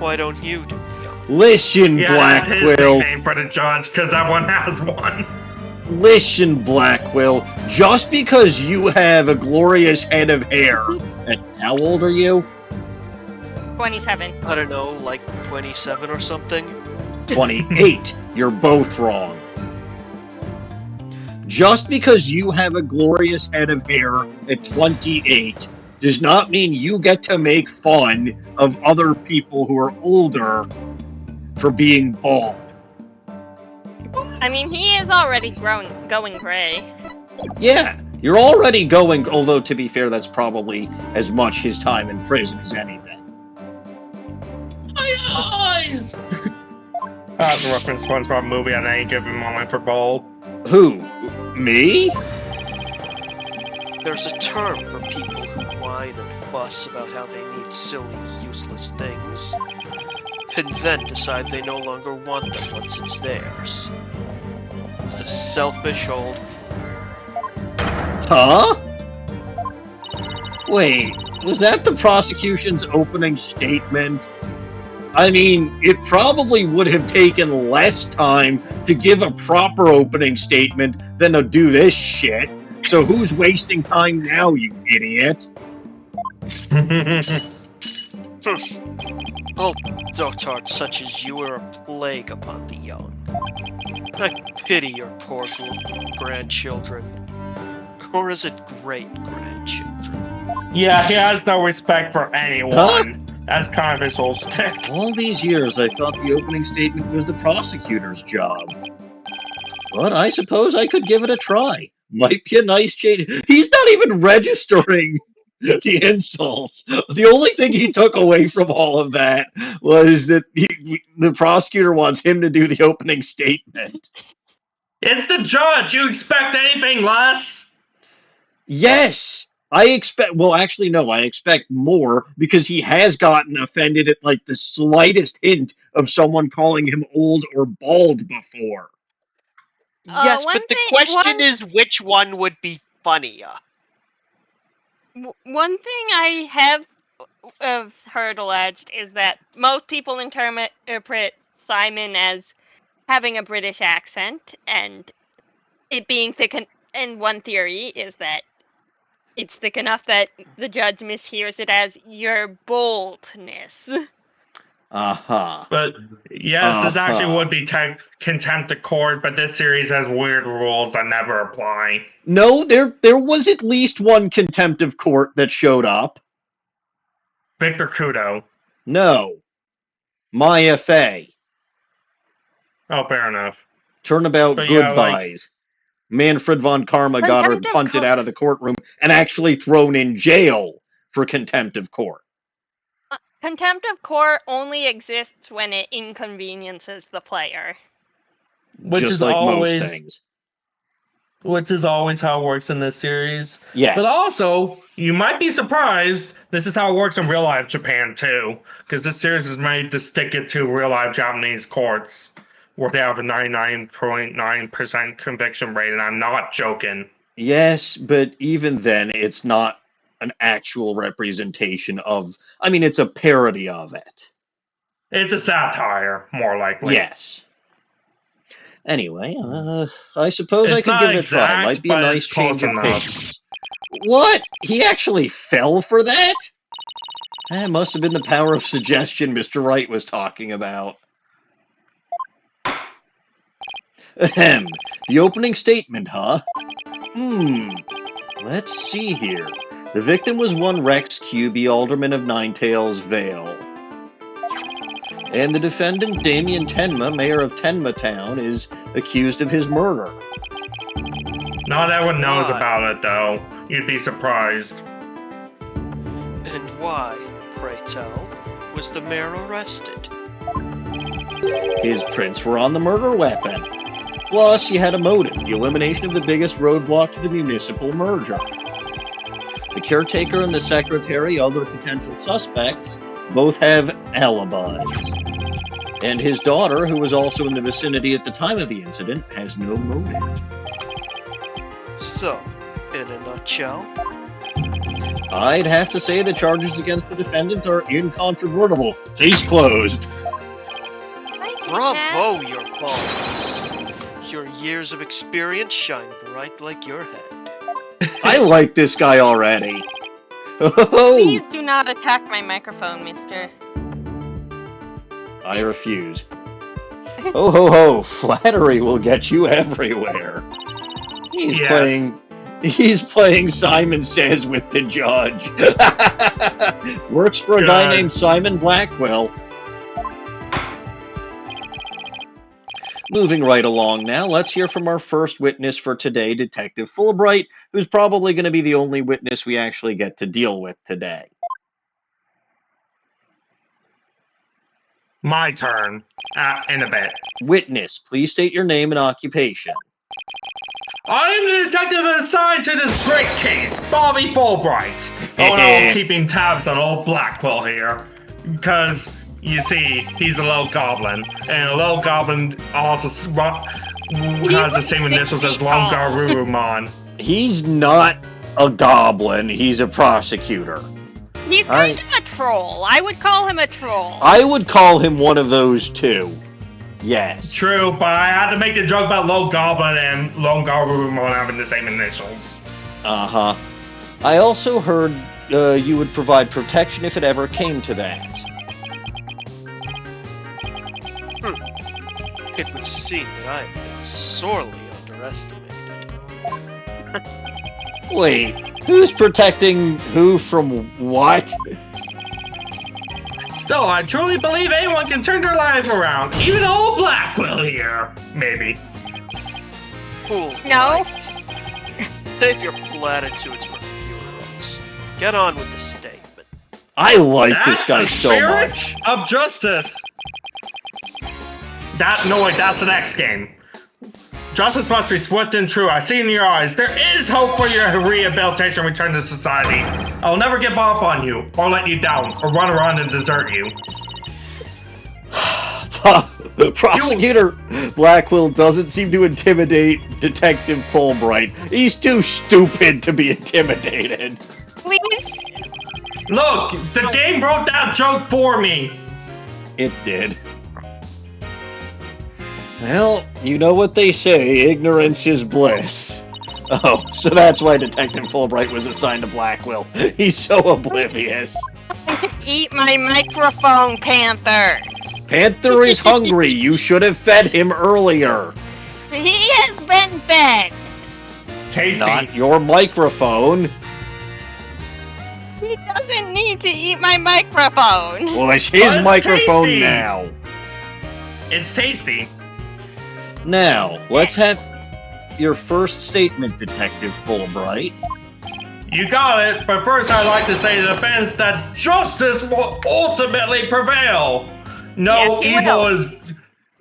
why don't you do the honor?
Listen,
That's his
Blackquill.
nickname for the judge, because that one has one.
Listen, Blackquill. Just because you have a glorious head of hair, and how old are you?
27.
I don't know, like 27 or something?
28. You're both wrong. Just because you have a glorious head of hair at 28 does not mean you get to make fun of other people who are older for being bald.
I mean, he is already going gray.
Yeah, you're already going, although to be fair, that's probably as much his time in prison as anything.
My eyes! That's a reference to SpongeBob movie at any given moment for bald.
Who? Me?
There's a term for people who whine and fuss about how they need silly, useless things, and then decide they no longer want them once it's theirs. A selfish old fool.
Huh? Wait, was that the prosecution's opening statement? I mean, it probably would have taken less time to give a proper opening statement than to do this shit. So who's wasting time now, you idiot?
All dotards such as you are a plague upon the young. I pity your poor grandchildren. Or is it great-grandchildren?
Yeah, he has no respect for anyone.
Huh?
That's kind of his whole stick.
All these years, I thought the opening statement was the prosecutor's job. But I suppose I could give it a try. Might be a nice change. He's not even registering the insults. The only thing he took away from all of that was that the prosecutor wants him to do the opening statement.
It's the judge. You expect anything less?
Yes! I expect more because he has gotten offended at like the slightest hint of someone calling him old or bald before.
Yes, but the question is which one would be funnier?
One thing I have heard alleged is that most people interpret Simon as having a British accent, and it being thick. And one theory is that it's thick enough that the judge mishears it as your boldness.
Uh-huh.
But yes, this actually would be contempt of court, but this series has weird rules that never apply.
No, there was at least one contempt of court that showed up.
Victor Kudo.
No. Maya Fey.
Oh, fair enough.
Turnabout
But
goodbyes. Manfred von Karma got her punted out of the courtroom and actually thrown in jail for contempt of court.
Contempt of court only exists when it inconveniences the player.
Which
just
is
like
always,
most things.
Which is always how it works in this series.
Yes.
But also, you might be surprised, this is how it works in real-life Japan, too. Because this series is made to stick it to real-life Japanese courts, where they have a 99.9% conviction rate, and I'm not joking.
Yes, but even then, it's not an actual representation of... I mean, it's a parody of it.
It's a satire, more likely.
Yes. Anyway, I suppose I could give it a try. Might be a nice change of pace. What? He actually fell for that? That must have been the power of suggestion Mr. Wright was talking about. Ahem. The opening statement, huh? Let's see here. The victim was one Rex Kyubi, alderman of Ninetails Vale. And the defendant, Damien Tenma, mayor of Tenma Town, is accused of his murder.
Not everyone knows about it, though. You'd be surprised.
And why, pray tell, was the mayor arrested?
His prints were on the murder weapon. Plus, he had a motive, the elimination of the biggest roadblock to the municipal merger. The caretaker and the secretary, other potential suspects, both have alibis. And his daughter, who was also in the vicinity at the time of the incident, has no motive.
So, in a nutshell?
I'd have to say the charges against the defendant are incontrovertible. Case closed.
Bravo, your balls. Your years of experience shine bright like your head.
I like this guy already.
Please do not attack my microphone, mister.
I refuse. Ho ho ho! Flattery will get you everywhere. He's playing Simon Says with the judge. Works for a guy named Simon Blackwell. Moving right along now, let's hear from our first witness for today, Detective Fulbright, who's probably going to be the only witness we actually get to deal with today.
My turn. In a bit.
Witness, please state your name and occupation.
I am the detective assigned to this great case, Bobby Fulbright. Oh no, I'm keeping tabs on old Blackwell here. Because, you see, he's a little goblin. And a little goblin also has the same initials as Longarurumon.
He's not a goblin, he's a prosecutor.
He's kind of a troll. I would call him a troll.
I would call him one of those two. Yes.
True, but I had to make the joke about Lone Goblin and Longarurumon having the same initials.
Uh-huh. I also heard you would provide protection if it ever came to that.
It would seem that I have been sorely underestimated.
Wait, who's protecting who from what?
Still, I truly believe anyone can turn their life around. Even old Blackwell here, maybe.
Fool.
No.
Save your platitudes for funerals. Get on with the statement.
I like this
That's
guy
the
so
spirit
much.
of justice. That's the next game. Justice must be swift and true. I see in your eyes. There is hope for your rehabilitation and return to society. I will never give up on you, or let you down, or run around and desert you.
Prosecutor Blackwell doesn't seem to intimidate Detective Fulbright. He's too stupid to be intimidated.
Please.
Look, the game wrote that joke for me.
It did. Well, you know what they say, ignorance is bliss. Oh, so that's why Detective Fulbright was assigned to Blackwell. He's so oblivious.
Eat my microphone, Panther.
Panther is hungry. You should have fed him earlier.
He has been fed.
Tasty.
Not your microphone.
He doesn't need to eat my microphone.
Well, it's his
But
microphone
tasty.
now.
It's tasty.
Now, let's have your first statement, Detective Fulbright.
You got it, but first I'd like to say to the defense that justice will ultimately prevail. No,
Yes, it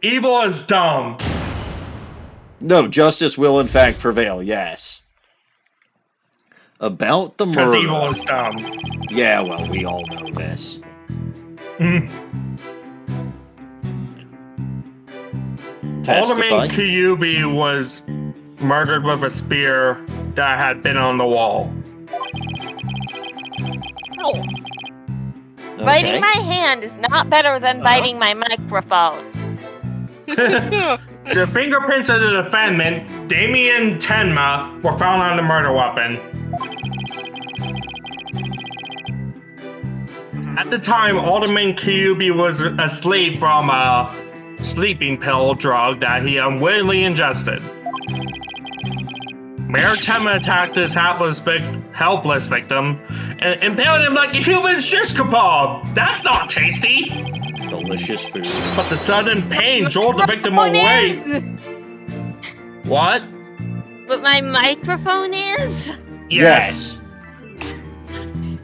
evil is dumb.
No, justice will in fact prevail, yes. About the
Because
murder.
evil is dumb.
Yeah, well, we all know this.
Alderman
Testify.
Kyubi was murdered with a spear that had been on the wall.
No. Biting my hand is not better than biting my microphone.
The fingerprints of the defendant, Damien Tenma, were found on the murder weapon. At the time, Alderman Kyubi was asleep from a sleeping pill drug that he unwittingly ingested. Mayor Tenma attacked his helpless victim and impaled him like a human shish kebab. That's not tasty.
Delicious food.
But the sudden pain drove the victim away. What?
But my microphone is?
Yes.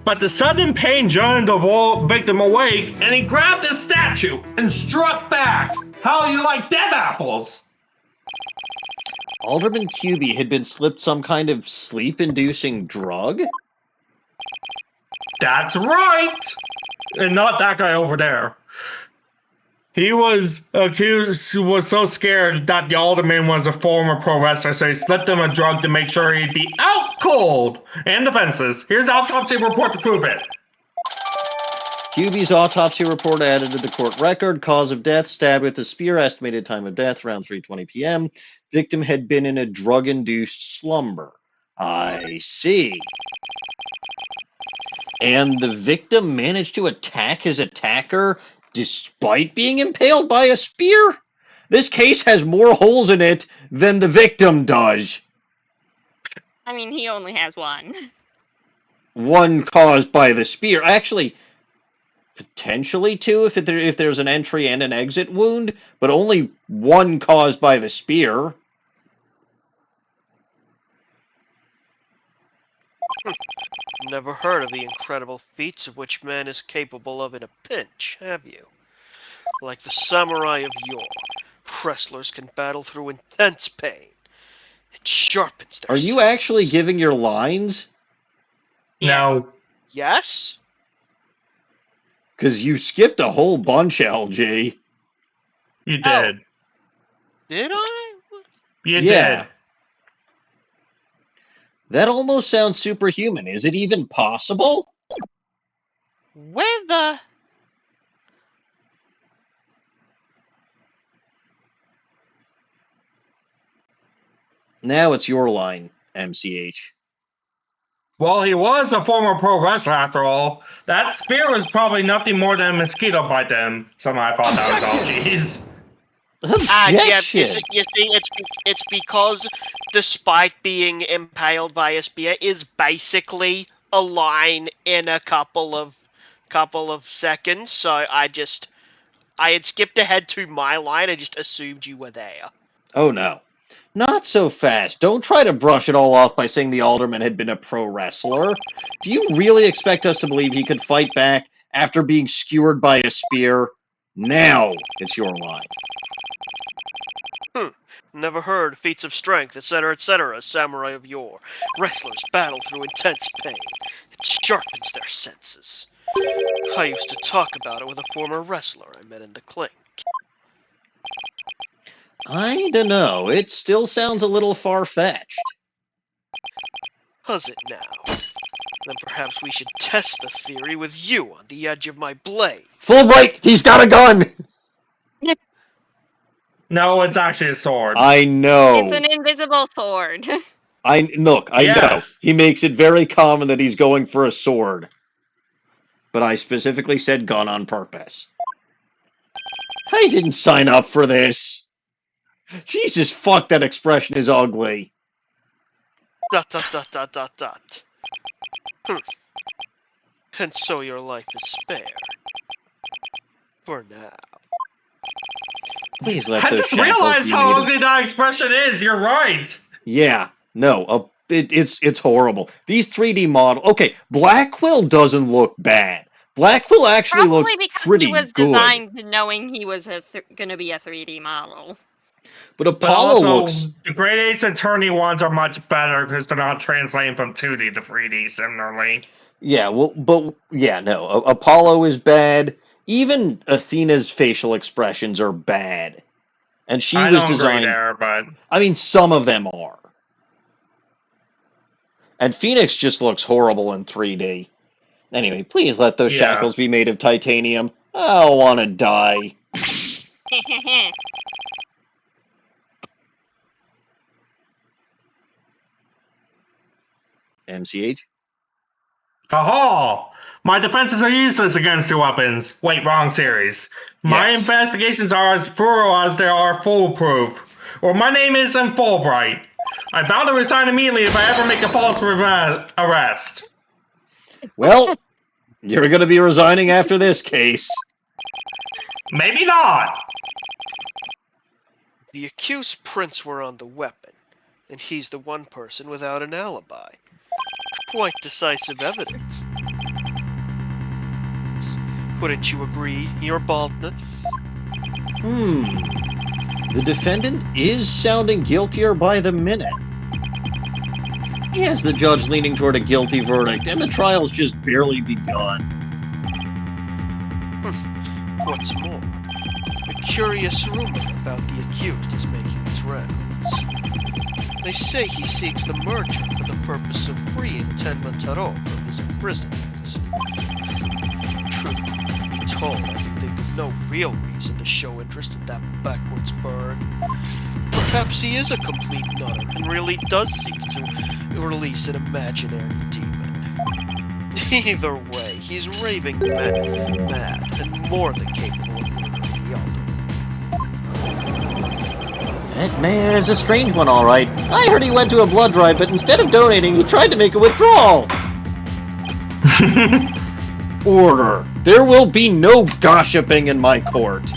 But the sudden pain jarred the victim awake, and he grabbed his statue and struck back. How you like them apples?
Alderman Kyubi had been slipped some kind of sleep-inducing drug?
That's right! And not that guy over there. He was so scared that the alderman was a former pro wrestler, so he slipped him a drug to make sure he'd be out cold and defenseless. Here's the autopsy report to prove it.
Kyubi's autopsy report added to the court record. Cause of death, stabbed with a spear. Estimated time of death, around 3:20 p.m. Victim had been in a drug-induced slumber. I see. And the victim managed to attack his attacker despite being impaled by a spear? This case has more holes in it than the victim does.
I mean, he only has one.
One caused by the spear. Actually, potentially two if there's an entry and an exit wound, but only one caused by the spear.
Never heard of the incredible feats of which man is capable of in a pinch, have you? Like the samurai of yore, wrestlers can battle through intense pain. It sharpens their
Are you
senses.
actually giving your lines?
No.
Yes?
Because you skipped a whole bunch, LG.
You did.
Did I?
You
Yeah.
did.
That almost sounds superhuman. Is it even possible?
Where the...
Now it's your line, MCH.
Well, he was a former pro wrestler after all. That spear was probably nothing more than a mosquito bite to him. Somehow I thought that was all cheese.
Yeah,
Objection!
you see, it's because despite being impaled by a spear is basically a line in a couple of seconds, so I had skipped ahead to my line and just assumed you were there.
Oh no. Not so fast. Don't try to brush it all off by saying the alderman had been a pro wrestler. Do you really expect us to believe he could fight back after being skewered by a spear? Now it's your line.
Never heard feats of strength, etc., samurai of yore. Wrestlers battle through intense pain. It sharpens their senses. I used to talk about it with a former wrestler I met in the clink.
I dunno. It still sounds a little far-fetched.
Does it now? Then perhaps we should test the theory with you on the edge of my blade.
Fulbright, he's got a gun!
No, it's actually a sword.
I know.
It's an invisible sword.
I know.
Yes.
He makes it very common that he's going for a sword. But I specifically said gun on purpose. I didn't sign up for this. Jesus, fuck, that expression is ugly. ...
And so your life is spared. For now.
Please let
I
those
just
shackles
realized
be
how
made of...
ugly that expression is. You're right.
Yeah, no, it's horrible. These 3D models... Okay, Blackquill doesn't look bad. Blackquill actually
Probably
looks
because
pretty
he was
good.
designed knowing he was going to be a 3D model.
But
But
Apollo
also,
looks...
the Great Ace Attorney ones are much better because they're not translating from 2D to 3D similarly.
Yeah, well, but... Yeah, no, Apollo is bad. Even Athena's facial expressions are bad. And she
I
was
don't agree
designed...
there, but...
I mean, some of them are. And Phoenix just looks horrible in 3D. Anyway, please let those
Yeah.
shackles be made of titanium. I don't want to die. MCH?
Haha! My defenses are useless against your weapons. Wait, wrong series. My
Yes.
investigations are as thorough as they are foolproof. Or my name isn't Fulbright. I vow to resign immediately if I ever make a false arrest.
Well, you're going to be resigning after this case.
Maybe not.
The accused prints were on the weapon, and he's the one person without an alibi. Quite decisive evidence. Wouldn't you agree, your baldness?
The defendant is sounding guiltier by the minute. He has the judge leaning toward a guilty verdict, and the trial's just barely begun.
What's more, a curious rumor about the accused is making its rounds. They say he seeks the merger for the purpose of freeing Tenma Taro from his imprisonment. Truth be told, I can think of no real reason to show interest in that backwards bird. Perhaps he is a complete nutter and really does seek to release an imaginary demon. Either way, he's raving mad and more than capable of murdering the Alderman.
That man is a strange one, all right. I heard he went to a blood drive, but instead of donating, he tried to make a withdrawal. Order. There will be no gossiping in my court.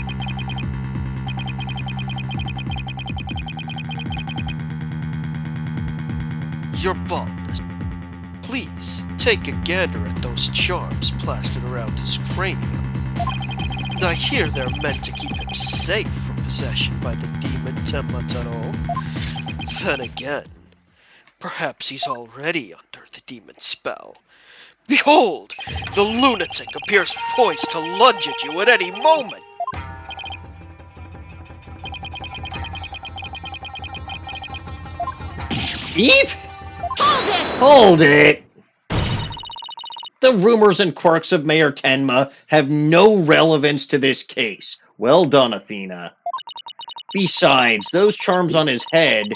Your baldness. Please, take a gander at those charms plastered around his cranium. I hear they're meant to keep him safe from possession by the demon Tenma Taro. Then again, perhaps he's already under the demon's spell. Behold! The lunatic appears poised to lunge at you at any moment!
Eve? Hold it! The rumors and quirks of Mayor Tenma have no relevance to this case. Well done, Athena. Besides, those charms on his head,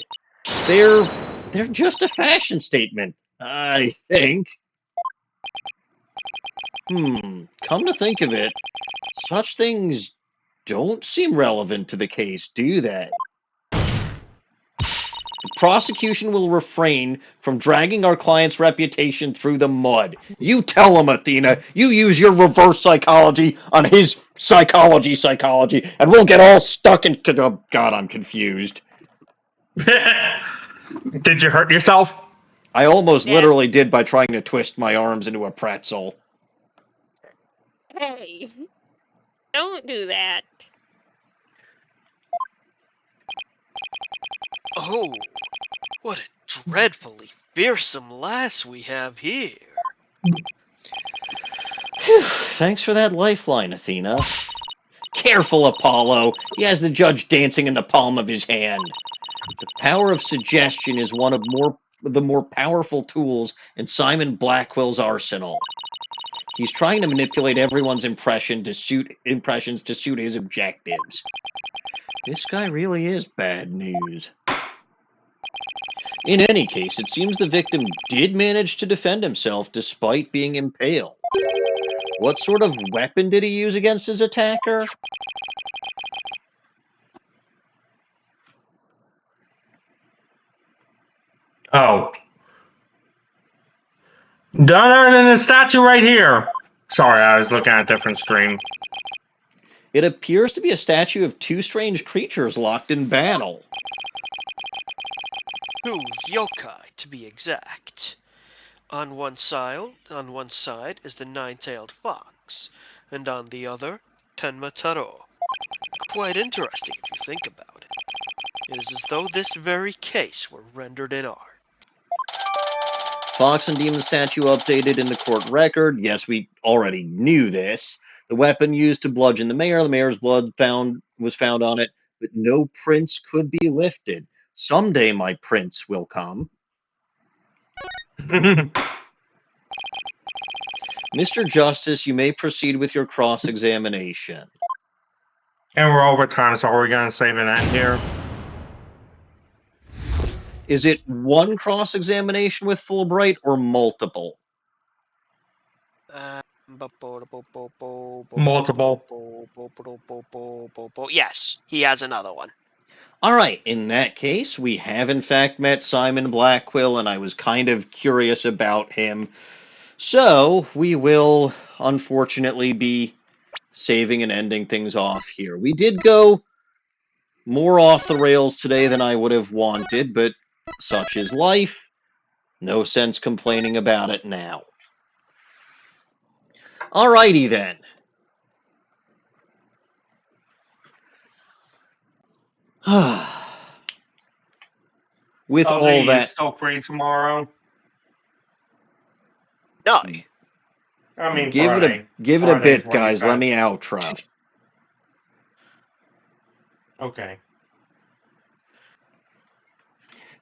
they're just a fashion statement. I think. Come to think of it, such things don't seem relevant to the case, do they? The prosecution will refrain from dragging our client's reputation through the mud. You tell him, Athena. You use your reverse psychology on his psychology, and we'll get all stuck in... Oh, God, I'm confused.
Did you hurt yourself?
I almost
Yeah.
literally did by trying to twist my arms into a pretzel.
Hey, don't do that.
Oh, what a dreadfully fearsome lass we have here.
Phew, thanks for that lifeline, Athena. Careful, Apollo. He has the judge dancing in the palm of his hand. The power of suggestion is one of the more powerful tools in Simon Blackwell's arsenal. He's trying to manipulate everyone's impressions to suit his objectives. This guy really is bad news. In any case, it seems the victim did manage to defend himself despite being impaled. What sort of weapon did he use against his attacker?
Oh. Done in the statue right here. Sorry, I was looking at a different stream.
It appears to be a statue of two strange creatures locked in battle.
Two yokai, to be exact. On one side is the nine-tailed fox, and on the other, Tenma Taro. Quite interesting if you think about it. It is as though this very case were rendered in art.
Fox and Demon statue updated in the court record. Yes, we already knew this. The weapon used to bludgeon the mayor's blood was found on it, but no prints could be lifted. Someday my prints will come. Mr. Justice, you may proceed with your cross-examination.
And we're over time, so are we going to save an end here?
Is it one cross-examination with Fulbright or multiple?
Multiple.
Yes, he has another one.
All right, in that case, we have in fact met Simon Blackwell, and I was kind of curious about him. So, we will unfortunately be saving and ending things off here. We did go more off the rails today than I would have wanted, but such is life. No sense complaining about it now. Alrighty then. With
LG,
all that,
still free tomorrow?
No.
I mean,
give
Friday.
it a
Friday's
bit,
when you
guys.
got-
Let me outro.
Okay.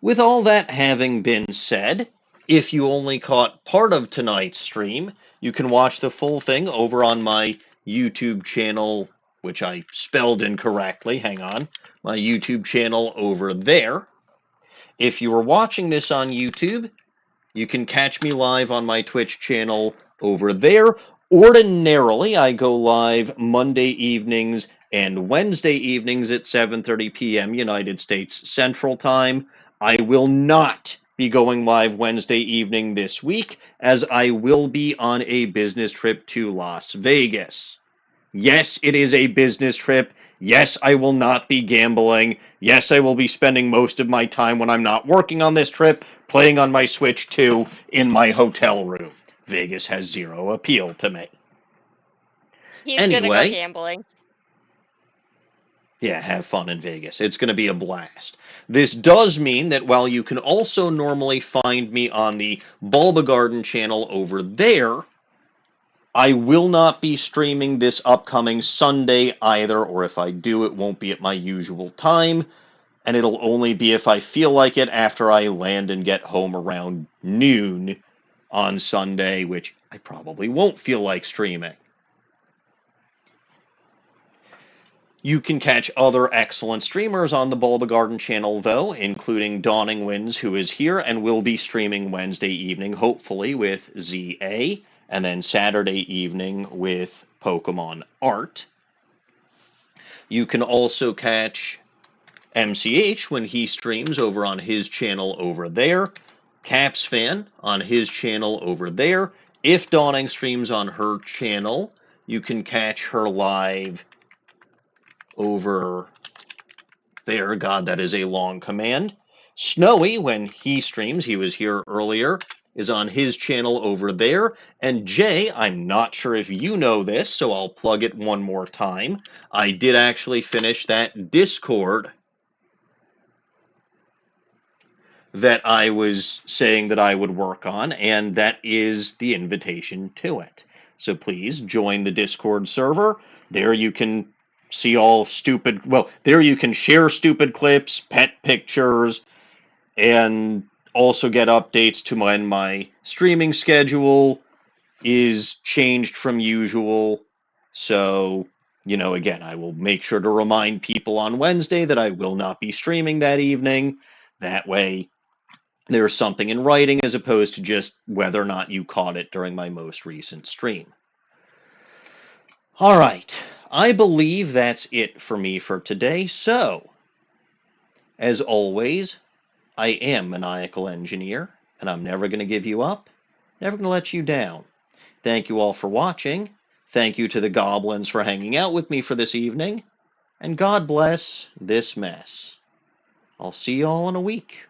With all that having been said, if you only caught part of tonight's stream, you can watch the full thing over on my YouTube channel, which I spelled incorrectly. Hang on. My YouTube channel over there. If you are watching this on YouTube, you can catch me live on my Twitch channel over there. Ordinarily, I go live Monday evenings and Wednesday evenings at 7:30 p.m. United States Central Time. I will not be going live Wednesday evening this week, as I will be on a business trip to Las Vegas. Yes, it is a business trip. Yes, I will not be gambling. Yes, I will be spending most of my time when I'm not working on this trip playing on my Switch 2 in my hotel room. Vegas has zero appeal to me.
He's gonna
Anyway.
go gambling.
Yeah, have fun in Vegas. It's going to be a blast. This does mean that while you can also normally find me on the Bulba Garden channel over there, I will not be streaming this upcoming Sunday either, or if I do, it won't be at my usual time, and it'll only be if I feel like it after I land and get home around noon on Sunday, which I probably won't feel like streaming. You can catch other excellent streamers on the Bulba Garden channel, though, including DawningWinds, who is here and will be streaming Wednesday evening, hopefully, with ZA, and then Saturday evening with Pokemon Art. You can also catch MCH when he streams over on his channel over there, Caps Fan on his channel over there. If Dawning streams on her channel, you can catch her live over there. God, that is a long command. Snowy, when he streams, he was here earlier, is on his channel over there. And Jay, I'm not sure if you know this, so I'll plug it one more time. I did actually finish that Discord that I was saying that I would work on, and that is the invitation to it. So please join the Discord server. There you can see all stupid, well, there you can share stupid clips, pet pictures, and also get updates to when my streaming schedule is changed from usual. So, again, I will make sure to remind people on Wednesday that I will not be streaming that evening. That way, there's something in writing as opposed to just whether or not you caught it during my most recent stream. All right, I believe that's it for me for today. So, as always, I am Maniacal Engineer, and I'm never going to give you up, never going to let you down. Thank you all for watching. Thank you to the goblins for hanging out with me for this evening, and God bless this mess. I'll see you all in a week.